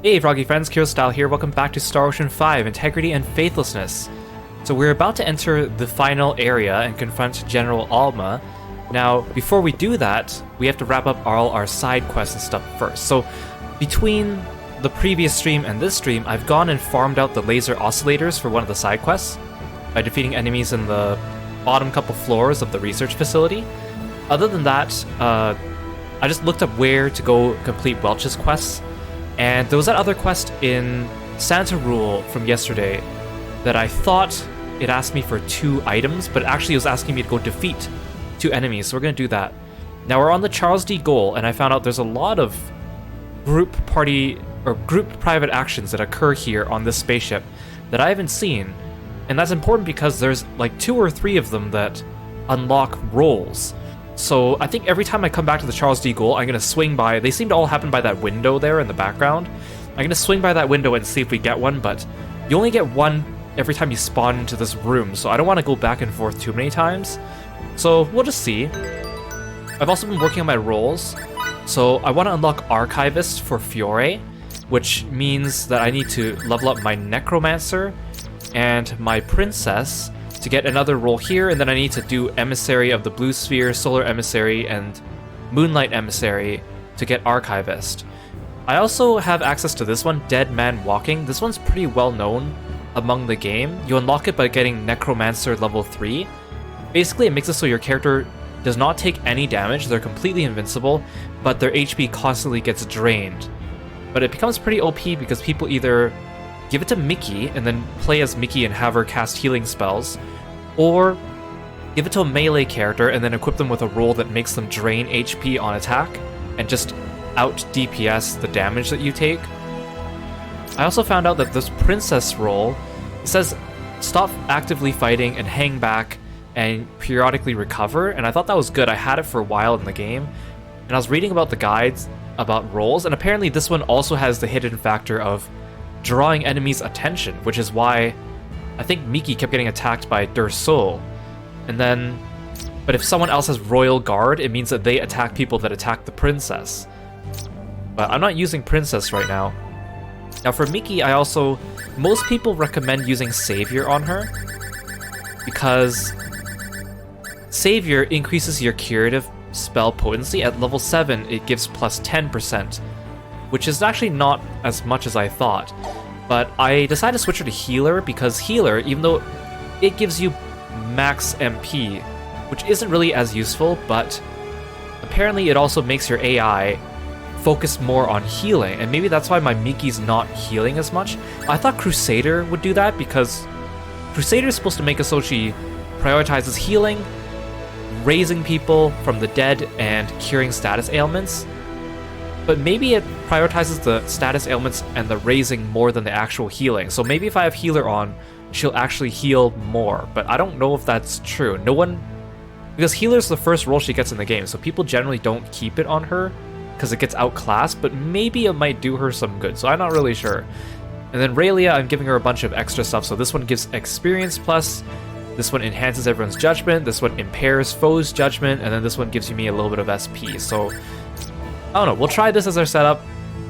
Hey Froggy friends, Kirostyle here, welcome back to Star Ocean 5, Integrity and Faithlessness. So we're about to enter the final area and confront General Alma. Now, before we do that, we have to wrap up all our side quests and stuff first. So, between the previous stream and this stream, I've gone and farmed out the laser oscillators for one of the side quests by defeating enemies in the bottom couple floors of the research facility. Other than that, I just looked up where to go complete Welch's quests. And there was that other quest in Santa Rule from yesterday that I thought it asked me for 2 items, but actually it was asking me to go defeat 2 enemies, so we're going to do that. Now we're on the Charles D. Goal, and I found out there's a lot of group private actions that occur here on this spaceship that I haven't seen. And that's important because there's like 2 or 3 of them that unlock roles. So I think every time I come back to the Charles D. Goal, I'm going to swing by. They seem to all happen by that window there in the background. I'm going to swing by that window and see if we get one, but you only get one every time you spawn into this room, so I don't want to go back and forth too many times. So we'll just see. I've also been working on my roles. So I want to unlock Archivist for Fiore, which means that I need to level up my Necromancer and my Princess to get another role here, and then I need to do Emissary of the Blue Sphere, Solar Emissary, and Moonlight Emissary to get Archivist. I also have access to this one, Dead Man Walking. This one's pretty well known among the game. You unlock it by getting Necromancer level 3. Basically, it makes it so your character does not take any damage, they're completely invincible, but their HP constantly gets drained. But it becomes pretty OP because people either give it to Mickey and then play as Mickey and have her cast healing spells, or give it to a melee character and then equip them with a role that makes them drain HP on attack and just out DPS the damage that you take. I also found out that this Princess role, it says stop actively fighting and hang back and periodically recover, and I thought that was good. I had it for a while in the game, and I was reading about the guides about roles, and apparently this one also has the hidden factor of drawing enemies' attention, which is why I think Miki kept getting attacked by Durso. And then, but if someone else has Royal Guard, it means that they attack people that attack the Princess. But I'm not using Princess right now. Now for Miki, most people recommend using Savior on her, because Savior increases your curative spell potency. At level 7, it gives plus 10%, which is actually not as much as I thought. But I decided to switch her to Healer, because Healer, even though it gives you max MP, which isn't really as useful, but apparently it also makes your AI focus more on healing, and maybe that's why my Miki's not healing as much. I thought Crusader would do that, because Crusader is supposed to make it so she prioritizes healing, raising people from the dead, and curing status ailments. But maybe it prioritizes the status ailments and the raising more than the actual healing. So maybe if I have Healer on, she'll actually heal more. But I don't know if that's true. Because Healer's the first role she gets in the game, so people generally don't keep it on her because it gets outclassed, but maybe it might do her some good, so I'm not really sure. And then Raylia, I'm giving her a bunch of extra stuff. So this one gives experience plus, this one enhances everyone's judgment, this one impairs foes' judgment, and then this one gives me a little bit of SP. So I don't know, we'll try this as our setup.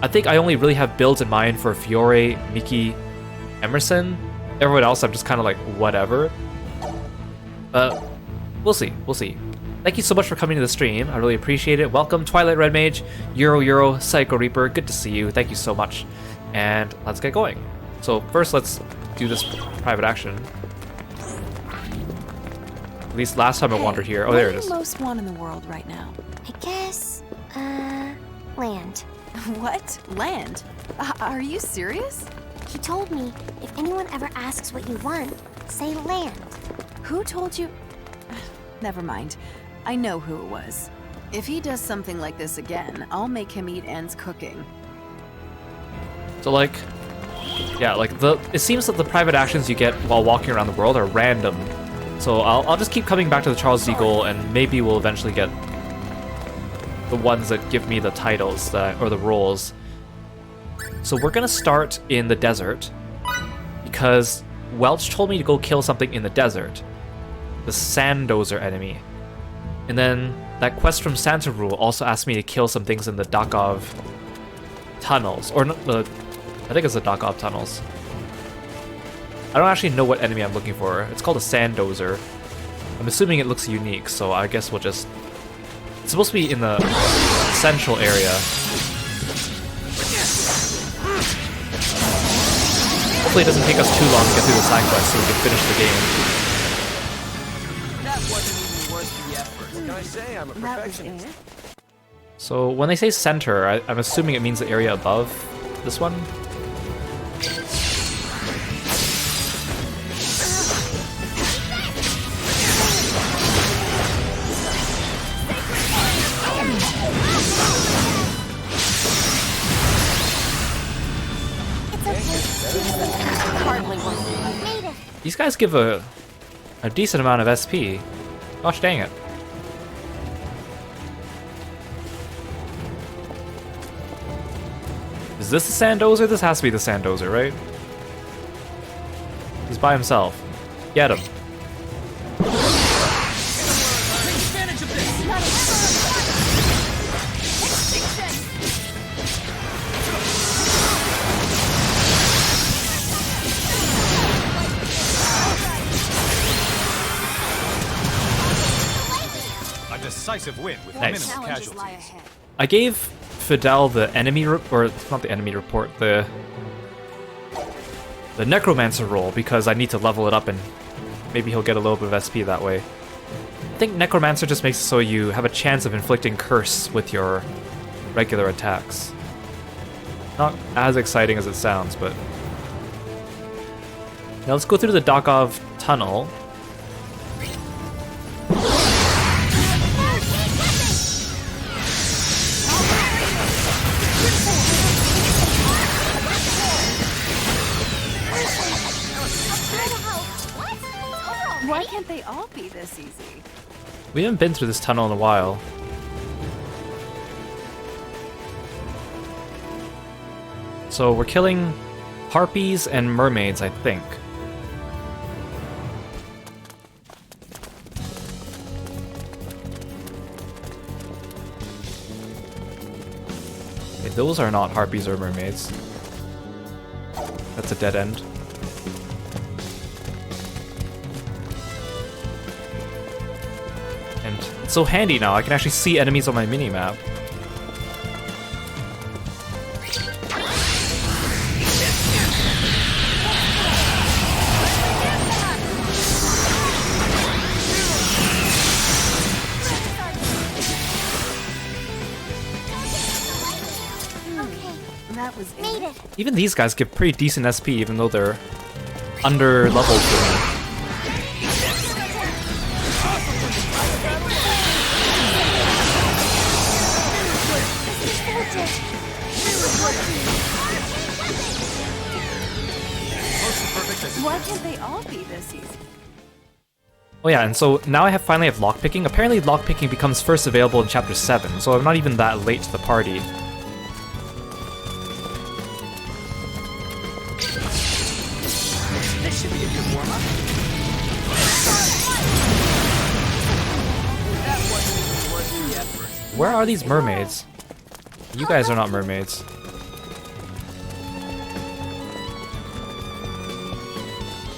I think I only really have builds in mind for Fiore, Miki, Emerson. Everyone else, I'm just kind of like, whatever. We'll see. Thank you so much for coming to the stream. I really appreciate it. Welcome, Twilight Red Mage, Euro, Psycho Reaper. Good to see you. Thank you so much. And let's get going. So first, let's do this private action. At least last time I wandered here. Oh, there it is. What do you most want in the world right now? I guess, land. What? Land? Are you serious? He told me, if anyone ever asks what you want, say land. Who told you? Never mind. I know who it was. If he does something like this again, I'll make him eat Anne's cooking. So like, yeah, like it seems that the private actions you get while walking around the world are random. So I'll just keep coming back to the Charles D. Goal, and maybe we'll eventually get the ones that give me the titles or the roles. So we're gonna start in the desert because Welch told me to go kill something in the desert, the Sandozer enemy. And then that quest from Santa Rule also asked me to kill some things in the Dakov tunnels, or not, the I think it's the Dakov tunnels. I don't actually know what enemy I'm looking for. It's called a Sanddozer. I'm assuming it looks unique, so I guess we'll just... It's supposed to be in the central area. Hopefully it doesn't take us too long to get through the side quest so we can finish the game. That wasn't even worth the effort. What can I say? I'm a That was perfectionist. it. So when they say center, I'm assuming it means the area above this one? Hardly worth it. Made it. These guys give a decent amount of SP. Gosh dang it. Is this the Sanddozer? This has to be the Sanddozer, right? He's by himself. Get him. A decisive win with Nice. minimal casualties. I gave Fidel the enemy or not the enemy report, the necromancer role because I need to level it up and maybe he'll get a little bit of SP that way. I think necromancer just makes it so you have a chance of inflicting curse with your regular attacks. Not as exciting as it sounds, but now let's go through the Dakov tunnel. Why can't they all be this easy? We haven't been through this tunnel in a while. So we're killing harpies and mermaids, I think. Okay, those are not harpies or mermaids. That's a dead end. And it's so handy now, I can actually see enemies on my minimap. That was Made it. Even these guys give pretty decent SP even though they're under leveled for me. Why can't they all be this easy? Oh yeah, and so now I finally have lockpicking. Apparently lockpicking becomes first available in Chapter 7, so I'm not even that late to the party. This should be a good warm-up. That wasn't even worth the effort. Where are these mermaids? You guys are not mermaids.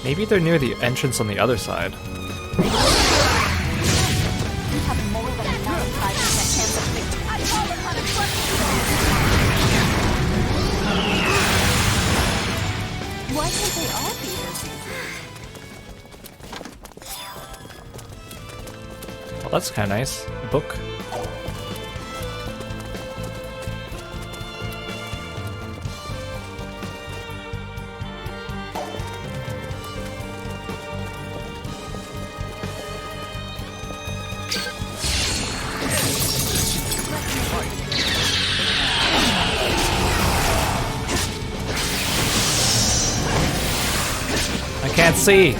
Maybe they're near the entrance on the other side. Why can't they all be this easy? Well, that's kind of nice. A book. I can't see.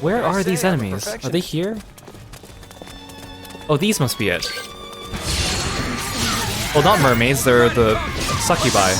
Where are these enemies? Are they here? Oh, these must be it. Oh, not mermaids, they're the succubi.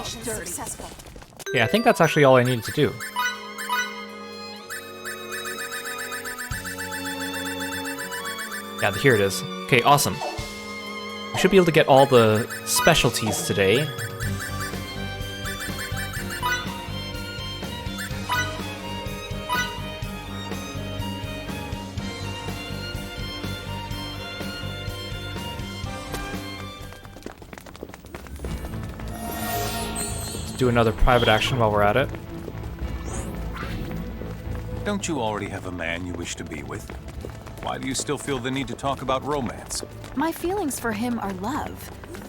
Mission successful. Yeah, I think that's actually all I needed to do. Yeah, here it is. Okay, awesome. We should be able to get all the specialties today. Do another private action while we're at it. Don't you already have a man you wish to be with? Why do you still feel the need to talk about romance? My feelings for him are love.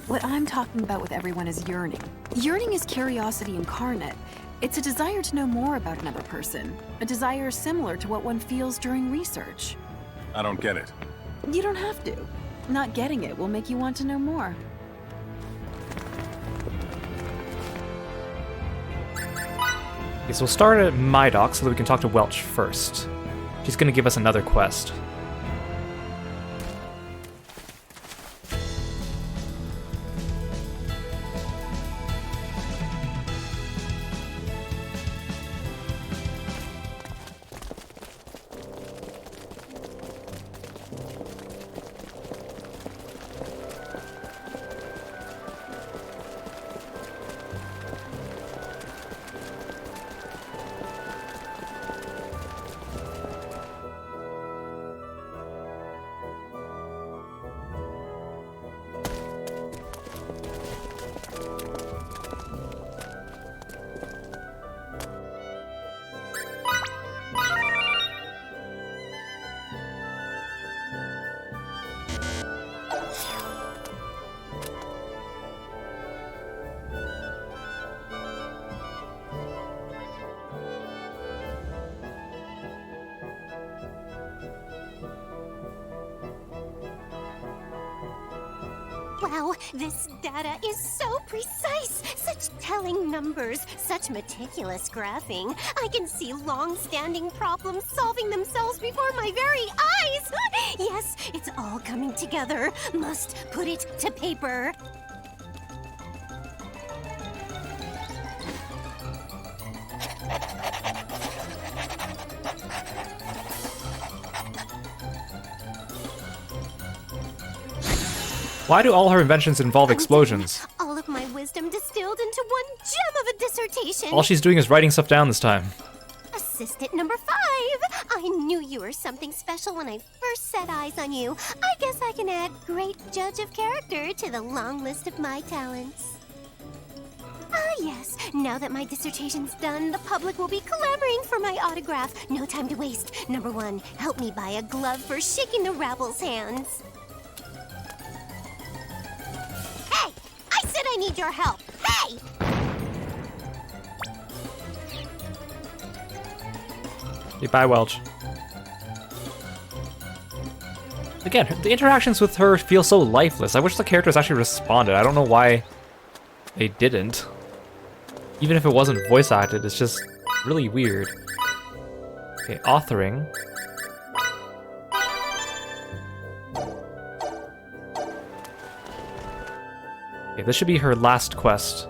What I'm talking about with everyone is yearning. Yearning is curiosity incarnate. It's a desire to know more about another person. A desire similar to what one feels during research. I don't get it. You don't have to. Not getting it will make you want to know more. Okay, so we'll start at my dock so that we can talk to Welch first. She's gonna give us another quest. Wow, this data is so precise! Such telling numbers, such meticulous graphing. I can see long-standing problems solving themselves before my very eyes! Yes, it's all coming together. Must put it to paper. Why do all her inventions involve explosions? All of my wisdom distilled into one gem of a dissertation. All she's doing is writing stuff down this time. Assistant number 5! I knew you were something special when I first set eyes on you. I guess I can add great judge of character to the long list of my talents. Ah, yes. Now that my dissertation's done, the public will be clamoring for my autograph. No time to waste. Number 1, help me buy a glove for shaking the rabble's hands. Hey! I said I need your help! Hey! Okay, bye, Welch. Again, the interactions with her feel so lifeless. I wish the characters actually responded. I don't know why they didn't. Even if it wasn't voice acted, it's just really weird. Okay, authoring. Okay, this should be her last quest.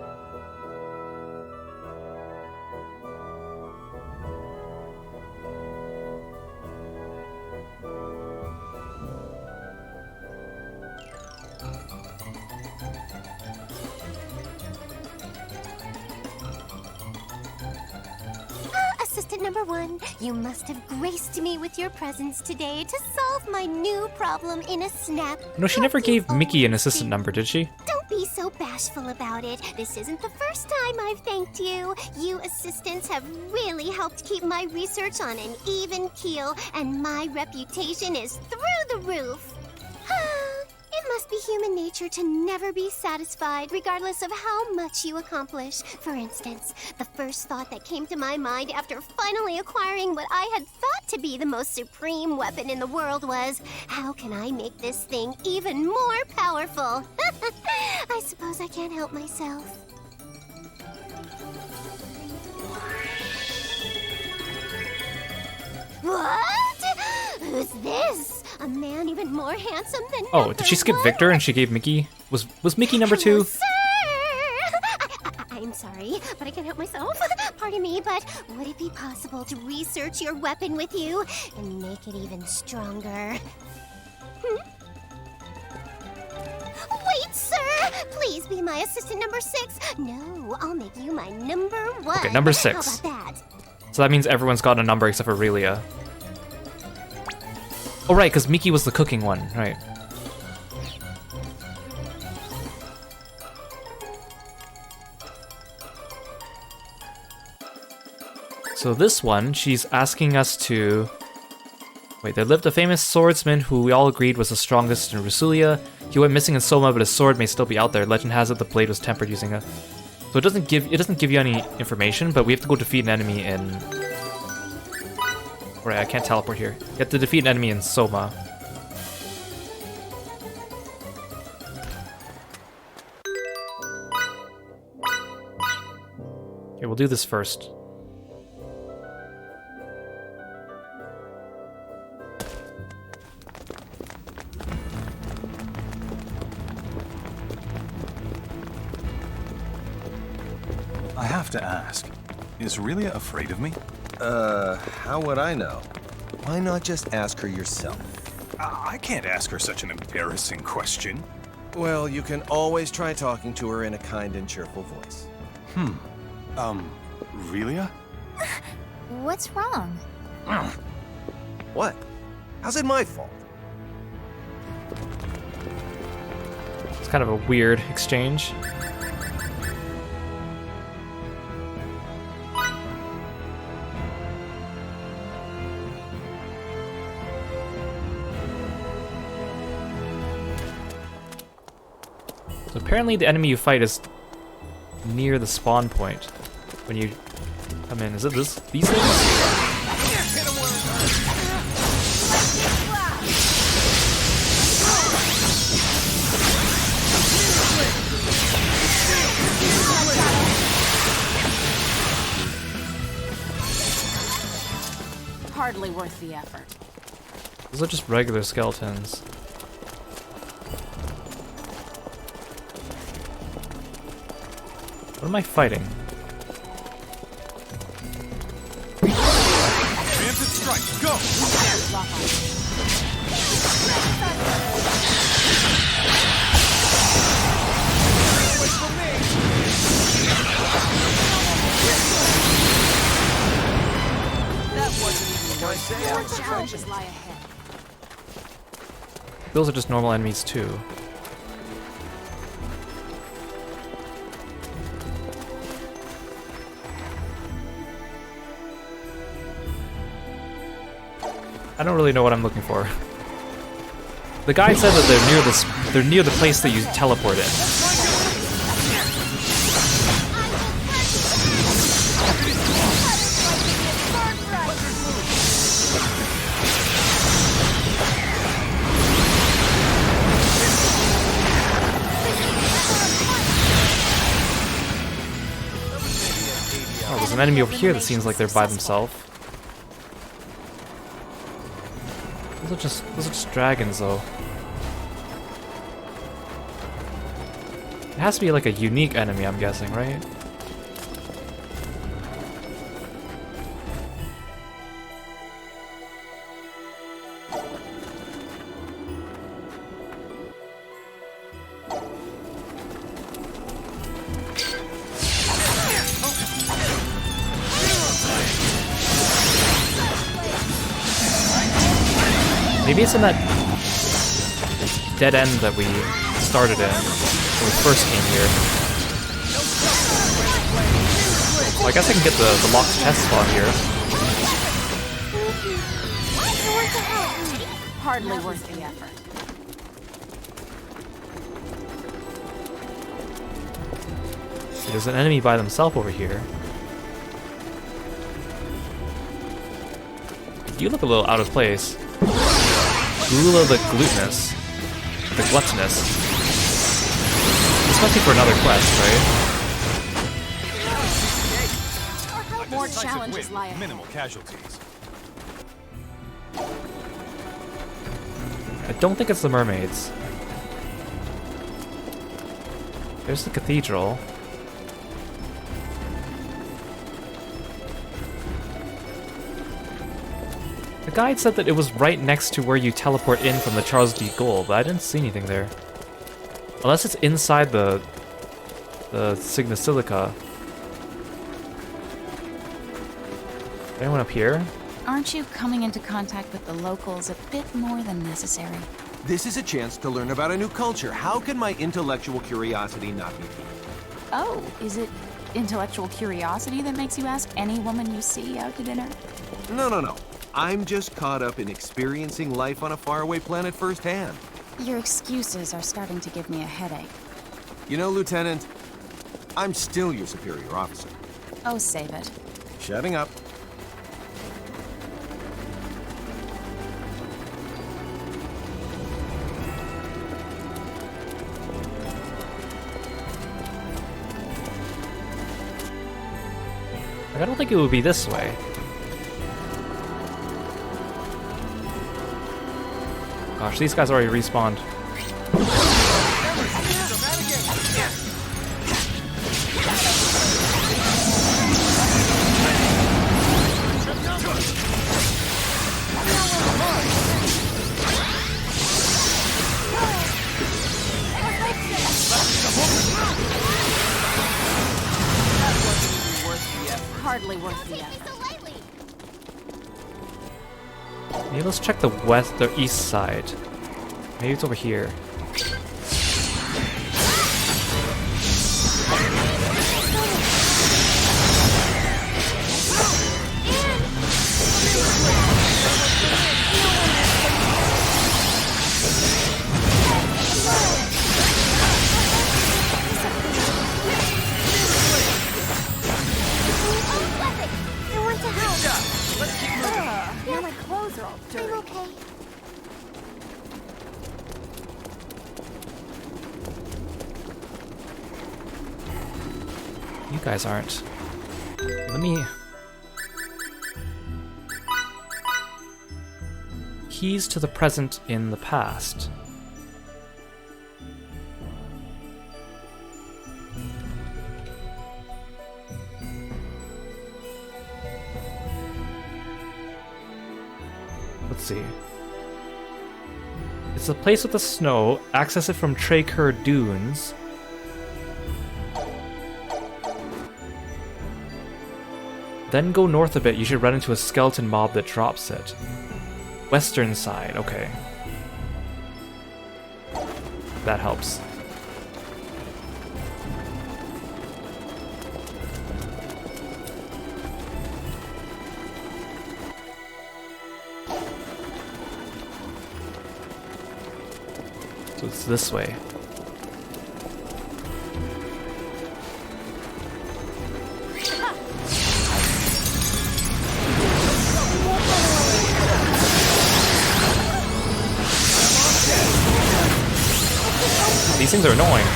Assistant number 1, you must have graced me with your presence today to solve my new problem in a snap. No, she never Like you gave Mickey an always assistant do. number, did she? Don't be so bashful about it. This isn't the first time I've thanked you. You assistants have really helped keep my research on an even keel, and my reputation is through the roof. It must be human nature to never be satisfied, regardless of how much you accomplish. For instance, the first thought that came to my mind after finally acquiring what I had thought to be the most supreme weapon in the world was, how can I make this thing even more powerful? I suppose I can't help myself. What? Who's this? A man even more handsome than Oh, did she skip number Victor one? and she gave Mickey? Was Mickey number Hello, 2? sir! I'm sorry, but I can't help myself. Pardon me, but would it be possible to research your weapon with you and make it even stronger? Wait, sir! Please be my assistant number 6. No, I'll make you my number 1. Okay, number 6. How about that? So that means everyone's got a number except for Aurelia. Oh, right, because Miki was the cooking one, right. So this one, she's asking us to... Wait, there lived a famous swordsman who we all agreed was the strongest in Rusulia. He went missing in Soma, but his sword may still be out there. Legend has it the blade was tempered using a... So it doesn't give you any information, but we have to go defeat an enemy in... Right, I can't teleport here. You have to defeat an enemy in Soma. Okay, we'll do this first. I have to ask, is Aurelia afraid of me? How would I know? Why not just ask her yourself? I can't ask her such an embarrassing question. Well, you can always try talking to her in a kind and cheerful voice. Aurelia? What's wrong? What? How's it my fault? It's kind of a weird exchange. So apparently the enemy you fight is near the spawn point when you come in. Is it these things? Hardly worth the effort. Those are just regular skeletons. What am I fighting? Preemptive strike, go! More challenges lie ahead. Those are just normal enemies too. I don't really know what I'm looking for. The guy said that they're near the place that you teleport in. Oh, there's an enemy over here that seems like they're by themselves. Those are just dragons, though. It has to be like a unique enemy, I'm guessing, right? Maybe it's in that dead end that we started in when we first came here. Well, I guess I can get the locked chest spot here. Hardly worth the effort. See, there's an enemy by themselves over here. You look a little out of place. Gula the Gluttonous. The Gluttonous. This must be for another quest, right? More Decisive challenges win, lie ahead. minimal casualties. I don't think it's the mermaids. There's the cathedral. guide said that it was right next to where you teleport in from the Charles D. Gaulle, but I didn't see anything there. Unless it's inside the Sigma Silica. Anyone up here? Aren't you coming into contact with the locals a bit more than necessary? This is a chance to learn about a new culture. How can my intellectual curiosity not be piqued? Oh, is it intellectual curiosity that makes you ask any woman you see out to dinner? No. I'm just caught up in experiencing life on a faraway planet firsthand. Your excuses are starting to give me a headache. You know, Lieutenant, I'm still your superior officer. Oh, save it. Shutting up. Like, I don't think it would be this way. Gosh, these guys already respawned. Hardly worth the effort. Maybe let's check the east side. Maybe it's over here. Now my clothes are all dirty. I'm okay. You guys aren't. Let me... Keys to the present in the past. Let's see. It's the place with the snow. Access it from Traker Dunes. Then go north a bit. You should run into a skeleton mob that drops it. Western side, okay. That helps. So it's this way. These things are annoying.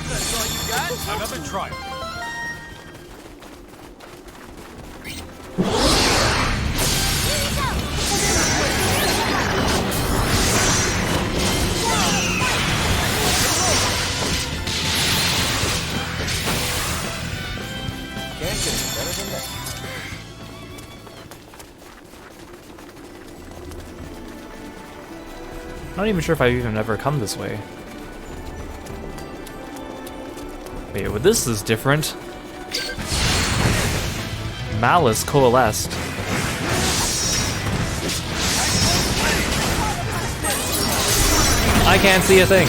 That's all you got? Another trial. Can't get any better than that. I'm not even sure if I've even ever come this way. Wait, well, this is different. Malice coalesced. I can't see a thing.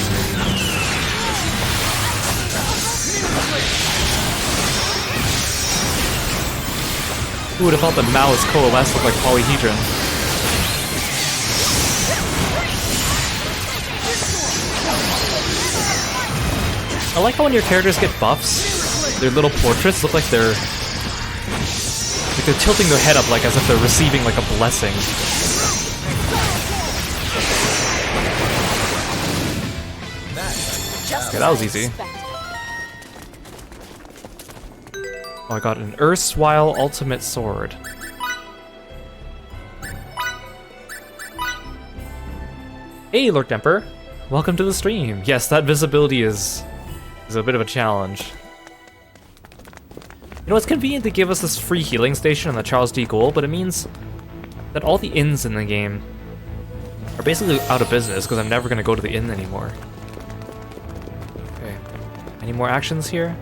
Who would have thought that Malice coalesced looked like polyhedron? I like how when your characters get buffs, their little portraits look like they're tilting their head up like as if they're receiving like a blessing. Okay, that was easy. Oh, I got an erstwhile ultimate sword. Hey, Lord Emperor. Welcome to the stream. Yes, that visibility is a bit of a challenge. You know, it's convenient to give us this free healing station on the Charles D. Gold, but it means that all the inns in the game are basically out of business because I'm never going to go to the inn anymore. Okay. Any more actions here?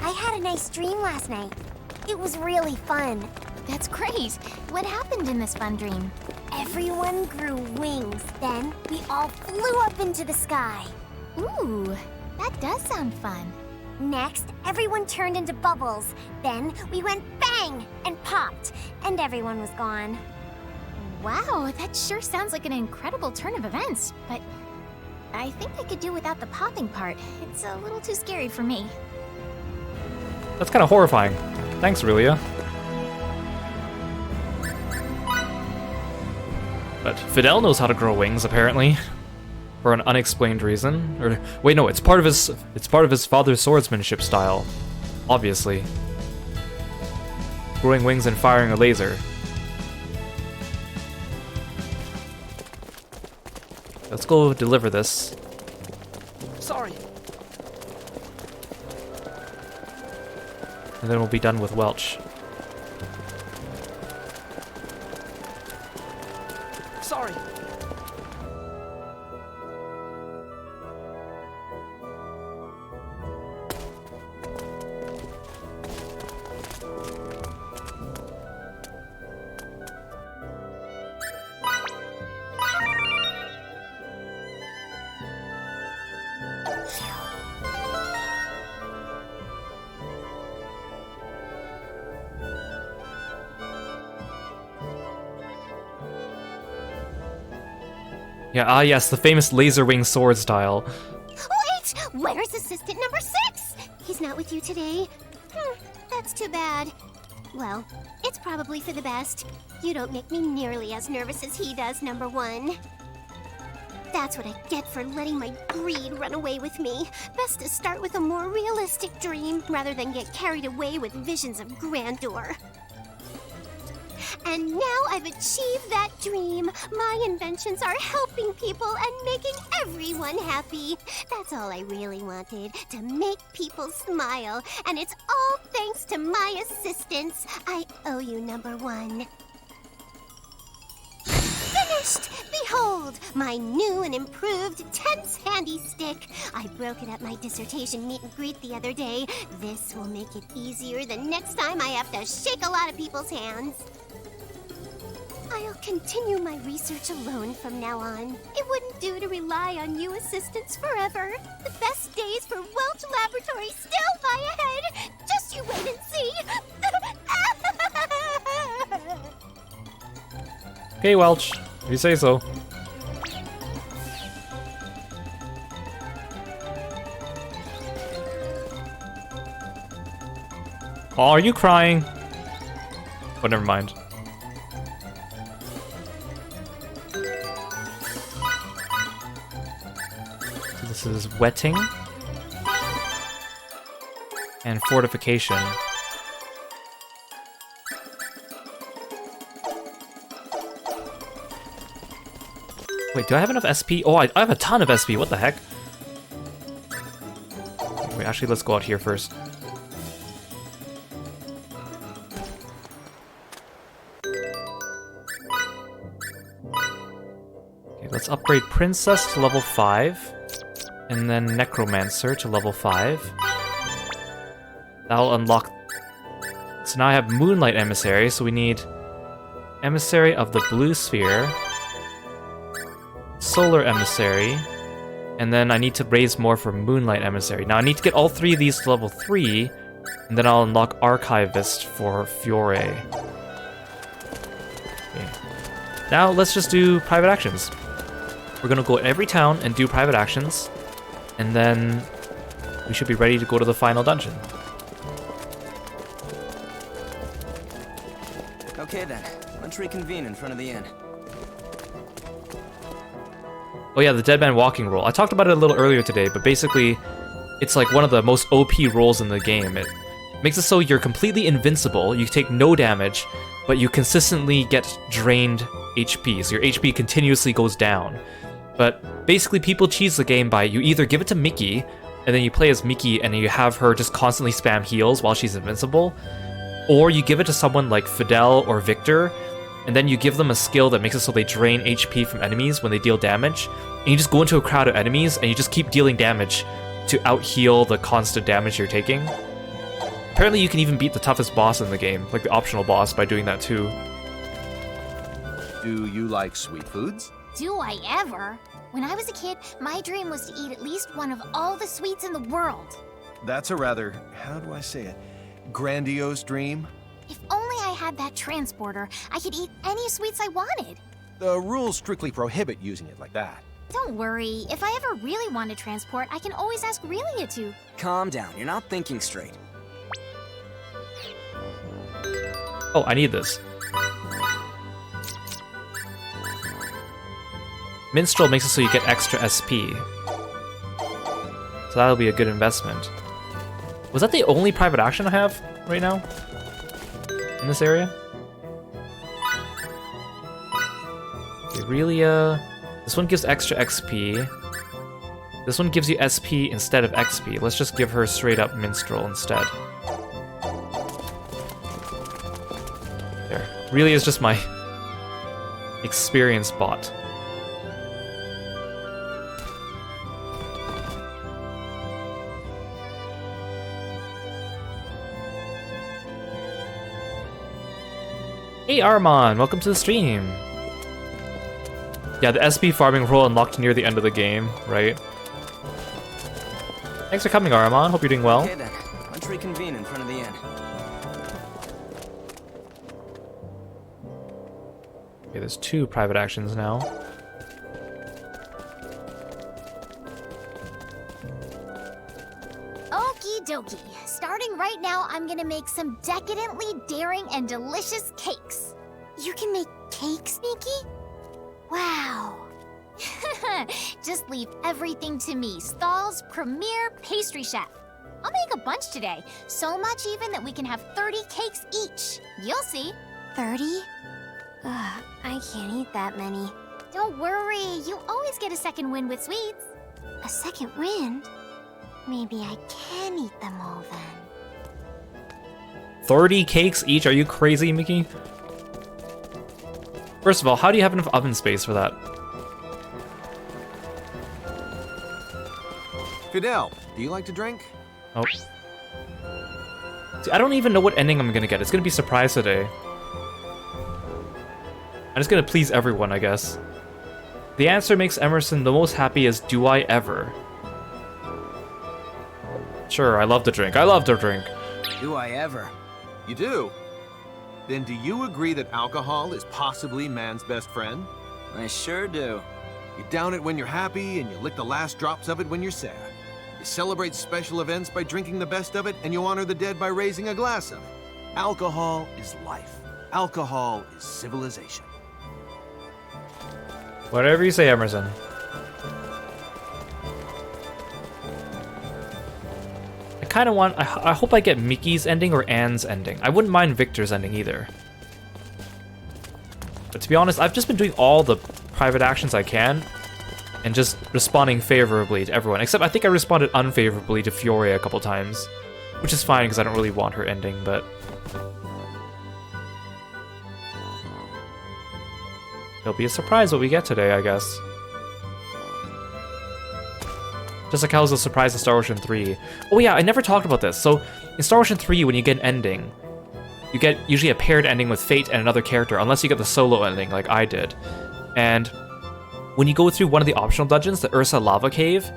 I had a nice dream last night. It was really fun. That's great. What happened in this fun dream? Everyone grew wings. Then we all flew up into the sky. Ooh, that does sound fun. Next, everyone turned into bubbles. Then we went bang and popped, and everyone was gone. Wow, that sure sounds like an incredible turn of events, but I think I could do without the popping part. It's a little too scary for me. That's kind of horrifying. Thanks, Aurelia. But Fidel knows how to grow wings, apparently, for an unexplained reason. Or wait, no, it's part of his father's swordsmanship style, obviously. Growing wings and firing a laser. Let's go deliver this. Sorry. And then we'll be done with Welch. Sorry. Yeah, yes, the famous laser wing sword style. Wait! Where's assistant number 6? He's not with you today. That's too bad. Well, it's probably for the best. You don't make me nearly as nervous as he does, number 1. That's what I get for letting my greed run away with me. Best to start with a more realistic dream, rather than get carried away with visions of grandeur. And now I've achieved that dream. My inventions are helping people and making everyone happy. That's all I really wanted, to make people smile. And it's all thanks to my assistance. I owe you, number 1. Finished! Behold, my new and improved tense handy stick. I broke it at my dissertation meet and greet the other day. This will make it easier the next time I have to shake a lot of people's hands. I'll continue my research alone from now on. It wouldn't do to rely on you assistants forever. The best days for Welch Laboratory still lie ahead. Just you wait and see. Okay, Welch, if you say so. Oh, are you crying? Oh, never mind. So this is wetting and fortification. Wait, do I have enough SP? Oh, I have a ton of SP. What the heck? Wait, actually, let's go out here first. Okay, let's upgrade Princess to level 5. And then Necromancer to level 5. That'll unlock... So now I have Moonlight Emissary, so we need Emissary of the Blue Sphere, Solar Emissary, and then I need to raise more for Moonlight Emissary. Now I need to get all 3 of these to level 3, and then I'll unlock Archivist for Fiore. Okay. Now let's just do private actions. We're gonna go every town and do private actions, and then we should be ready to go to the final dungeon. Okay then, let's reconvene in front of the inn. Oh yeah, the Dead Man Walking roll. I talked about it a little earlier today, but basically, it's like one of the most OP rolls in the game. It makes it so you're completely invincible, you take no damage, but you consistently get drained HP, so your HP continuously goes down. But basically, people cheese the game by you either give it to Mickey, and then you play as Mickey and you have her just constantly spam heals while she's invincible, or you give it to someone like Fidel or Victor, and then you give them a skill that makes it so they drain HP from enemies when they deal damage, and you just go into a crowd of enemies and you just keep dealing damage to out-heal the constant damage you're taking. Apparently you can even beat the toughest boss in the game, like the optional boss, by doing that too. Do you like sweet foods? Do I ever? When I was a kid, my dream was to eat at least one of all the sweets in the world. That's a rather, how do I say it, grandiose dream. If only I had that transporter, I could eat any sweets I wanted. The rules strictly prohibit using it like that. Don't worry, if I ever really want to transport, I can always ask Relia to. Calm down, you're not thinking straight. Oh, I need this. Minstrel makes it so you get extra SP. So that'll be a good investment. Was that the only private action I have right now? In this area? Aurelia. This one gives extra XP. This one gives you SP instead of XP. Let's just give her straight up Minstrel instead. There. Aurelia is just my experience bot. Hey Armon, welcome to the stream. Yeah, the SP farming role unlocked near the end of the game, right? Thanks for coming, Armon. Hope you're doing well. Okay then, let's reconvene in front of the inn. Okay, there's 2 private actions now. Okie dokie. Starting right now, I'm gonna make some decadently daring and delicious cakes. You can make cakes, Nikki? Wow. Just leave everything to me, Stall's premier pastry chef. I'll make a bunch today, so much even that we can have 30 cakes each. You'll see. 30? Ugh, I can't eat that many. Don't worry, you always get a second wind with sweets. A second wind? Maybe I can eat them all then. 30 cakes each? Are you crazy, Mickey? First of all, how do you have enough oven space for that? Fidel, do you like to drink? Oh. See, I don't even know what ending I'm gonna get. It's gonna be a surprise today. I'm just gonna please everyone, I guess. The answer makes Emerson the most happy as do I ever. Sure, I love to drink. I love to drink. Do I ever? You do? Then do you agree that alcohol is possibly man's best friend? I sure do. You down it when you're happy, and you lick the last drops of it when you're sad. You celebrate special events by drinking the best of it, and you honor the dead by raising a glass of it. Alcohol is life. Alcohol is civilization. Whatever you say, Emerson. I kind of want... I hope I get Mickey's ending or Anne's ending. I wouldn't mind Victor's ending either. But to be honest, I've just been doing all the private actions I can and just responding favorably to everyone. Except I think I responded unfavorably to Fiore a couple times, which is fine because I don't really want her ending, but... it'll be a surprise what we get today, I guess. Just like how it was a surprise in Star Ocean 3. Oh yeah, I never talked about this. So, in Star Ocean 3, when you get an ending, you get usually a paired ending with Fate and another character, unless you get the solo ending like I did. And when you go through one of the optional dungeons, the Ursa Lava Cave,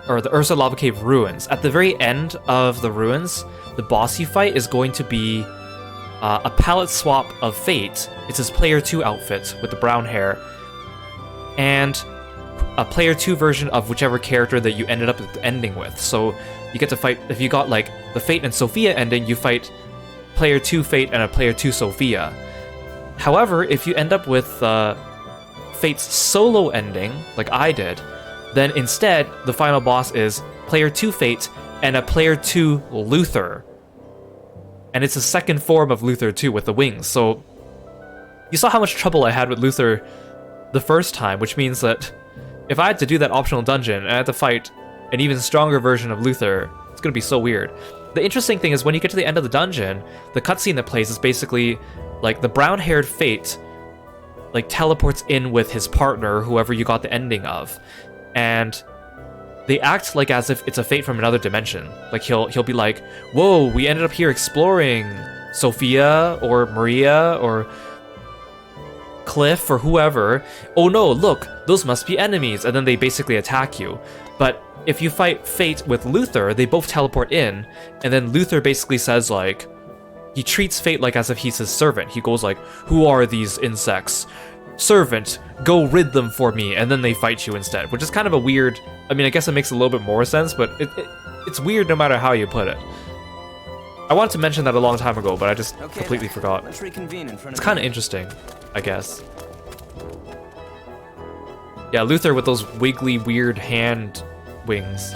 or the Ursa Lava Cave Ruins, at the very end of the ruins, the boss you fight is going to be a palette swap of Fate. It's his Player 2 outfit with the brown hair. And a Player 2 version of whichever character that you ended up ending with. So you get to fight, if you got like the Fate and Sophia ending, you fight Player 2 Fate and a Player 2 Sophia. However, if you end up with Fate's solo ending, like I did, then instead the final boss is Player 2 Fate and a Player 2 Luther. And it's a second form of Luther too with the wings. So you saw how much trouble I had with Luther the first time, which means that if I had to do that optional dungeon and I had to fight an even stronger version of Luther, it's gonna be so weird. The interesting thing is when you get to the end of the dungeon, the cutscene that plays is basically like the brown-haired Fate like teleports in with his partner, whoever you got the ending of, and they act like as if it's a Fate from another dimension. Like he'll be like, "Whoa, we ended up here exploring, Sophia or Maria or Cliff or whoever. Oh no, look, those must be enemies," and then they basically attack you. But if you fight Fate with Luther, they both teleport in, and then Luther basically says like, he treats Fate like as if he's his servant. He goes like, "Who are these insects? Servant, go rid them for me," and then they fight you instead, which is kind of a weird, I mean, I guess it makes a little bit more sense, but it's weird no matter how you put it. I wanted to mention that a long time ago, but I just completely forgot. Let's reconvene in front It's of kind of interesting, I guess. Yeah, Luther with those wiggly, weird hand wings.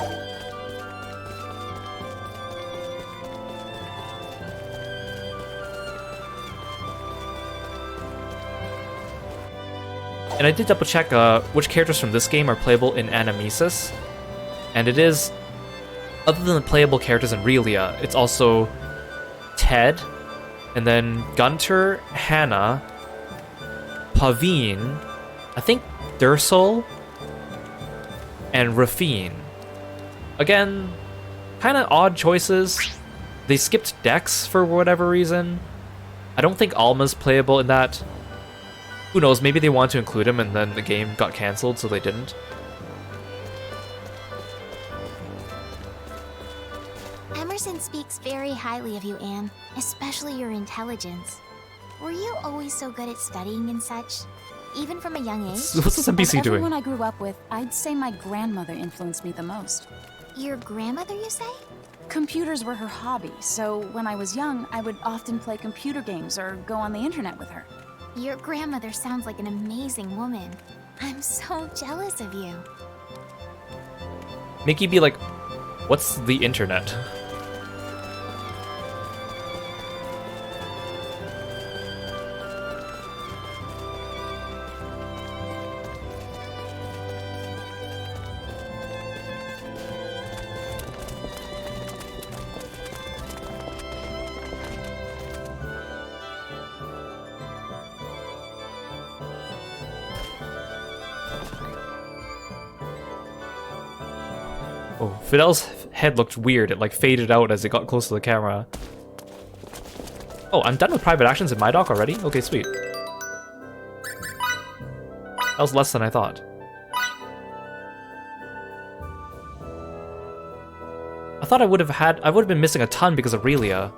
And I did double check which characters from this game are playable in Animesis, and it is, other than the playable characters in Relia, it's also Ted, and then Gunter, Hannah, Pavine, I think Dursol, and Rafine. Again, kind of odd choices. They skipped Dex for whatever reason. I don't think Alma's playable in that. Who knows, maybe they wanted to include him and then the game got cancelled, so they didn't. Emerson speaks very highly of you, Anne, especially your intelligence. Were you always so good at studying and such? Even from a young age? What's this NPC Of doing? everyone I grew up with, I'd say my grandmother influenced me the most. Your grandmother, you say? Computers were her hobby, so when I was young, I would often play computer games or go on the internet with her. Your grandmother sounds like an amazing woman. I'm so jealous of you. Mickey be like, what's the internet? Oh, Fidel's head looked weird. It like faded out as it got close to the camera. Oh, I'm done with private actions in my dock already? Okay, sweet. That was less than I thought. I thought I would have been missing a ton because of Relia.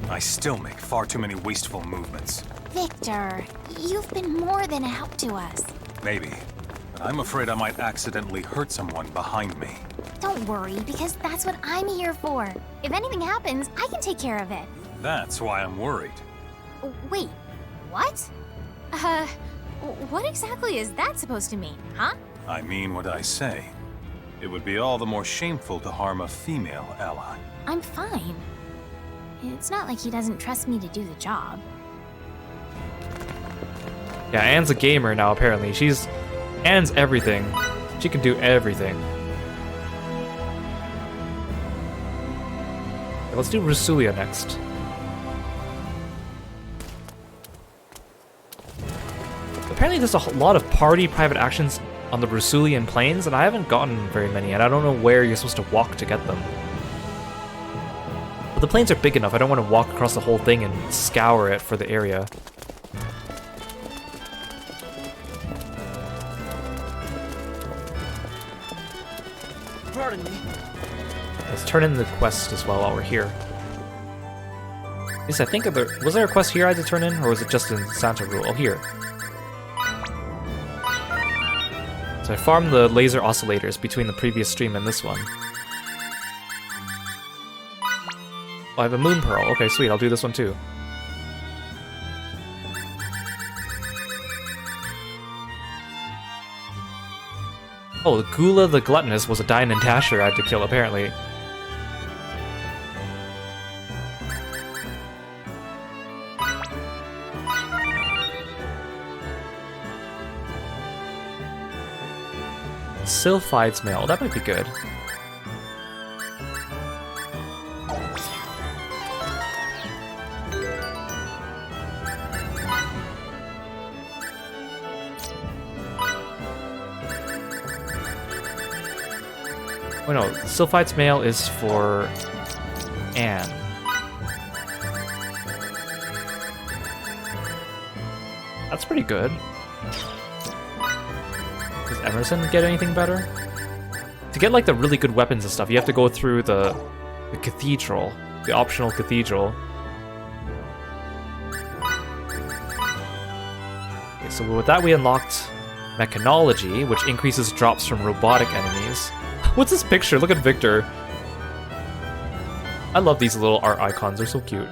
I still make far too many wasteful movements. Victor, you've been more than a help to us. Maybe, but I'm afraid I might accidentally hurt someone behind me. Don't worry, because that's what I'm here for. If anything happens, I can take care of it. That's why I'm worried. Wait, what? What exactly is that supposed to mean, huh? I mean what I say. It would be all the more shameful to harm a female ally. I'm fine. It's not like he doesn't trust me to do the job. Yeah, Anne's a gamer now, apparently. Anne's everything. She can do everything. Okay, let's do Rusulia next. Apparently there's a lot of party private actions on the Rusulian plains, and I haven't gotten very many, and I don't know where you're supposed to walk to get them. But the plains are big enough, I don't want to walk across the whole thing and scour it for the area. Pardon me. Let's turn in the quest as well while we're here. At least I think was there a quest here I had to turn in, or was it just in Santa Rule? Oh, here. So I farmed the laser oscillators between the previous stream and this one. Oh, I have a moon pearl. Okay, sweet. I'll do this one too. Oh, the Gula the Gluttonous was a Diamond Dasher I had to kill, apparently. Sylphide's mail. That might be good. Oh no, Sylphide's mail is for Anne. That's pretty good. Does Emerson get anything better? To get like the really good weapons and stuff, you have to go through the cathedral, the optional cathedral. Okay, so with that we unlocked Mechanology, which increases drops from robotic enemies. What's this picture? Look at Victor. I love these little art icons, they're so cute.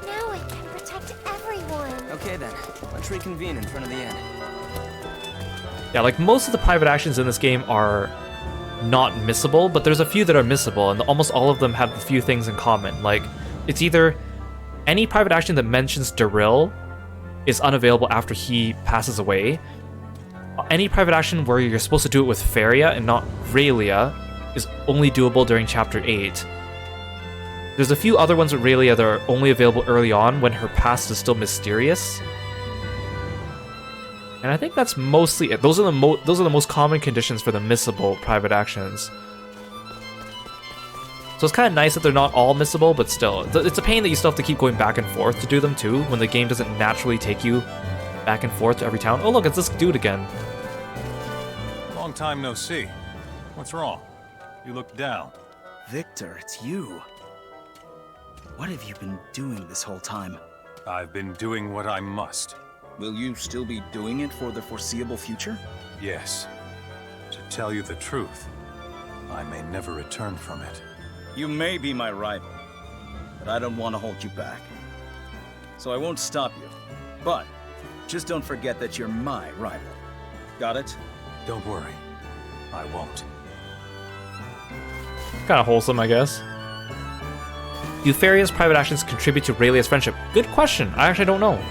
Now I can protect everyone. Okay then, let's reconvene in front of the inn. Yeah, like most of the private actions in this game are not missable, but there's a few that are missable, and almost all of them have a few things in common. Like, it's either any private action that mentions Daryl is unavailable after he passes away. Any private action where you're supposed to do it with Feria and not Raylia is only doable during Chapter 8. There's a few other ones with Raylia that are only available early on when her past is still mysterious. And I think that's mostly it. Those are the most common conditions for the missable private actions. So it's kind of nice that they're not all missable, but still, it's a pain that you still have to keep going back and forth to do them too, when the game doesn't naturally take you back and forth to every town. Oh look, it's this dude again. Long time no see. What's wrong? You look down. Victor, it's you. What have you been doing this whole time? I've been doing what I must. Will you still be doing it for the foreseeable future? Yes. To tell you the truth, I may never return from it. You may be my rival, but I don't want to hold you back. So I won't stop you. But just don't forget that you're my rival. Got it? Don't worry. I won't. Kind of wholesome, I guess. Do Feria's private actions contribute to Raylia's friendship? Good question. I actually don't know.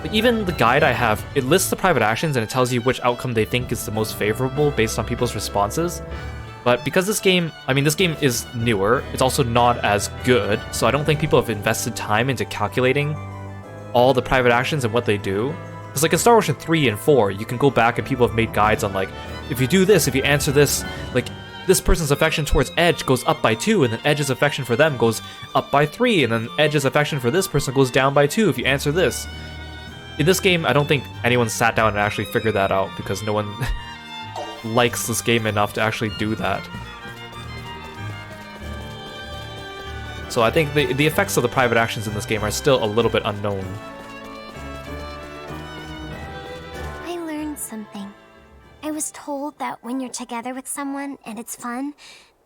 Like, even the guide I have, it lists the private actions and it tells you which outcome they think is the most favorable based on people's responses. But because this game is newer, it's also not as good, so I don't think people have invested time into calculating all the private actions and what they do. Because like in Star Ocean 3 and 4, you can go back and people have made guides on like, if you do this, if you answer this, like this person's affection towards Edge goes up by 2, and then Edge's affection for them goes up by 3, and then Edge's affection for this person goes down by 2 if you answer this. In this game, I don't think anyone sat down and actually figured that out, because no one likes this game enough to actually do that. So I think the effects of the private actions in this game are still a little bit unknown. I learned something. I was told that when you're together with someone and it's fun,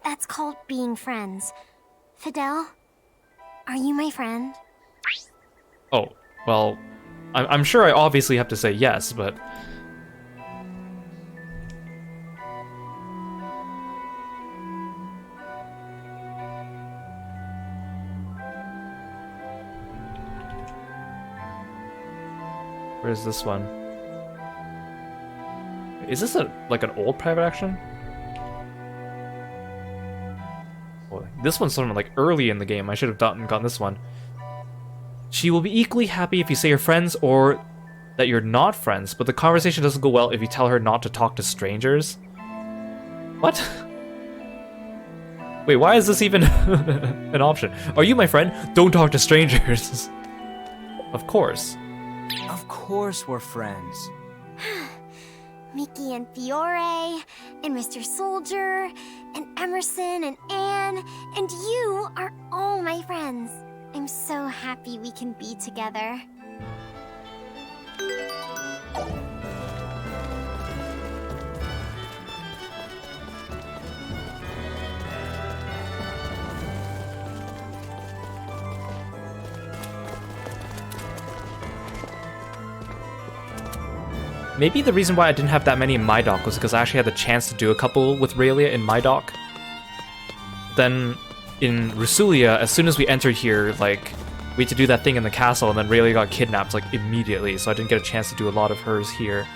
that's called being friends. Fidel, are you my friend? Oh, well, I'm sure I obviously have to say yes, but... Where's this one? Is this like an old private action? Oh, this one's from like early in the game. I should have gotten this one. She will be equally happy if you say you're friends or that you're not friends, but the conversation doesn't go well if you tell her not to talk to strangers. What? Wait, why is this even an option? Are you my friend? Don't talk to strangers. Of course. Of course we're friends. Mickey and Fiore, and Mr. Soldier, and Emerson and Anne, and you are all my friends. I'm so happy we can be together. Maybe the reason why I didn't have that many in my dock was because I actually had the chance to do a couple with Raylia in my dock. Then in Rusulia, as soon as we entered here, like we had to do that thing in the castle, and then Rayleigh got kidnapped like immediately, so I didn't get a chance to do a lot of hers here.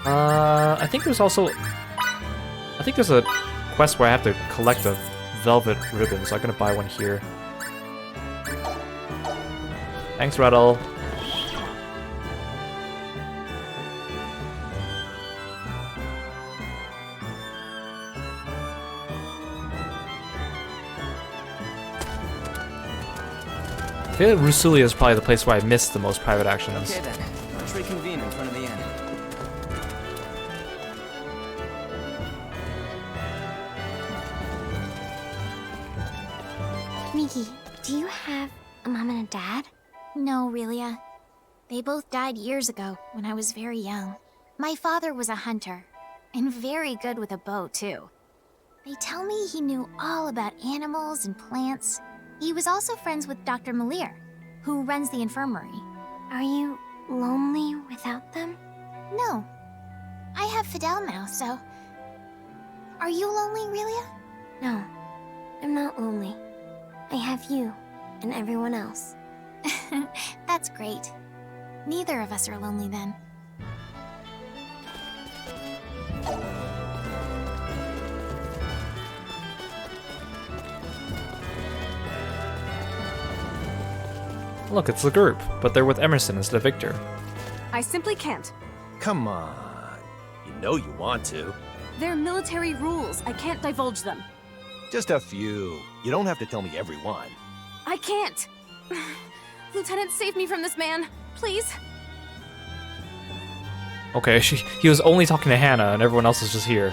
I think there's a quest where I have to collect a velvet ribbon, so I'm gonna buy one here. Thanks, Rattle. I feel like Rusulia is probably the place where I missed the most private actions. Okay then, let's reconvene in front of the inn. Miki, do you have a mom and a dad? No, Relia. They both died years ago when I was very young. My father was a hunter, and very good with a bow, too. They tell me he knew all about animals and plants. He was also friends with Dr. Malir, who runs the infirmary. Are you lonely without them? No. I have Fidel now, so... Are you lonely, Relia? No, I'm not lonely. I have you and everyone else. That's great. Neither of us are lonely then. Look, it's the group, but they're with Emerson instead of Victor. I simply can't. Come on. You know you want to. They're military rules. I can't divulge them. Just a few. You don't have to tell me every one. I can't. Lieutenant, save me from this man, please. Okay, he was only talking to Hannah, and everyone else is just here.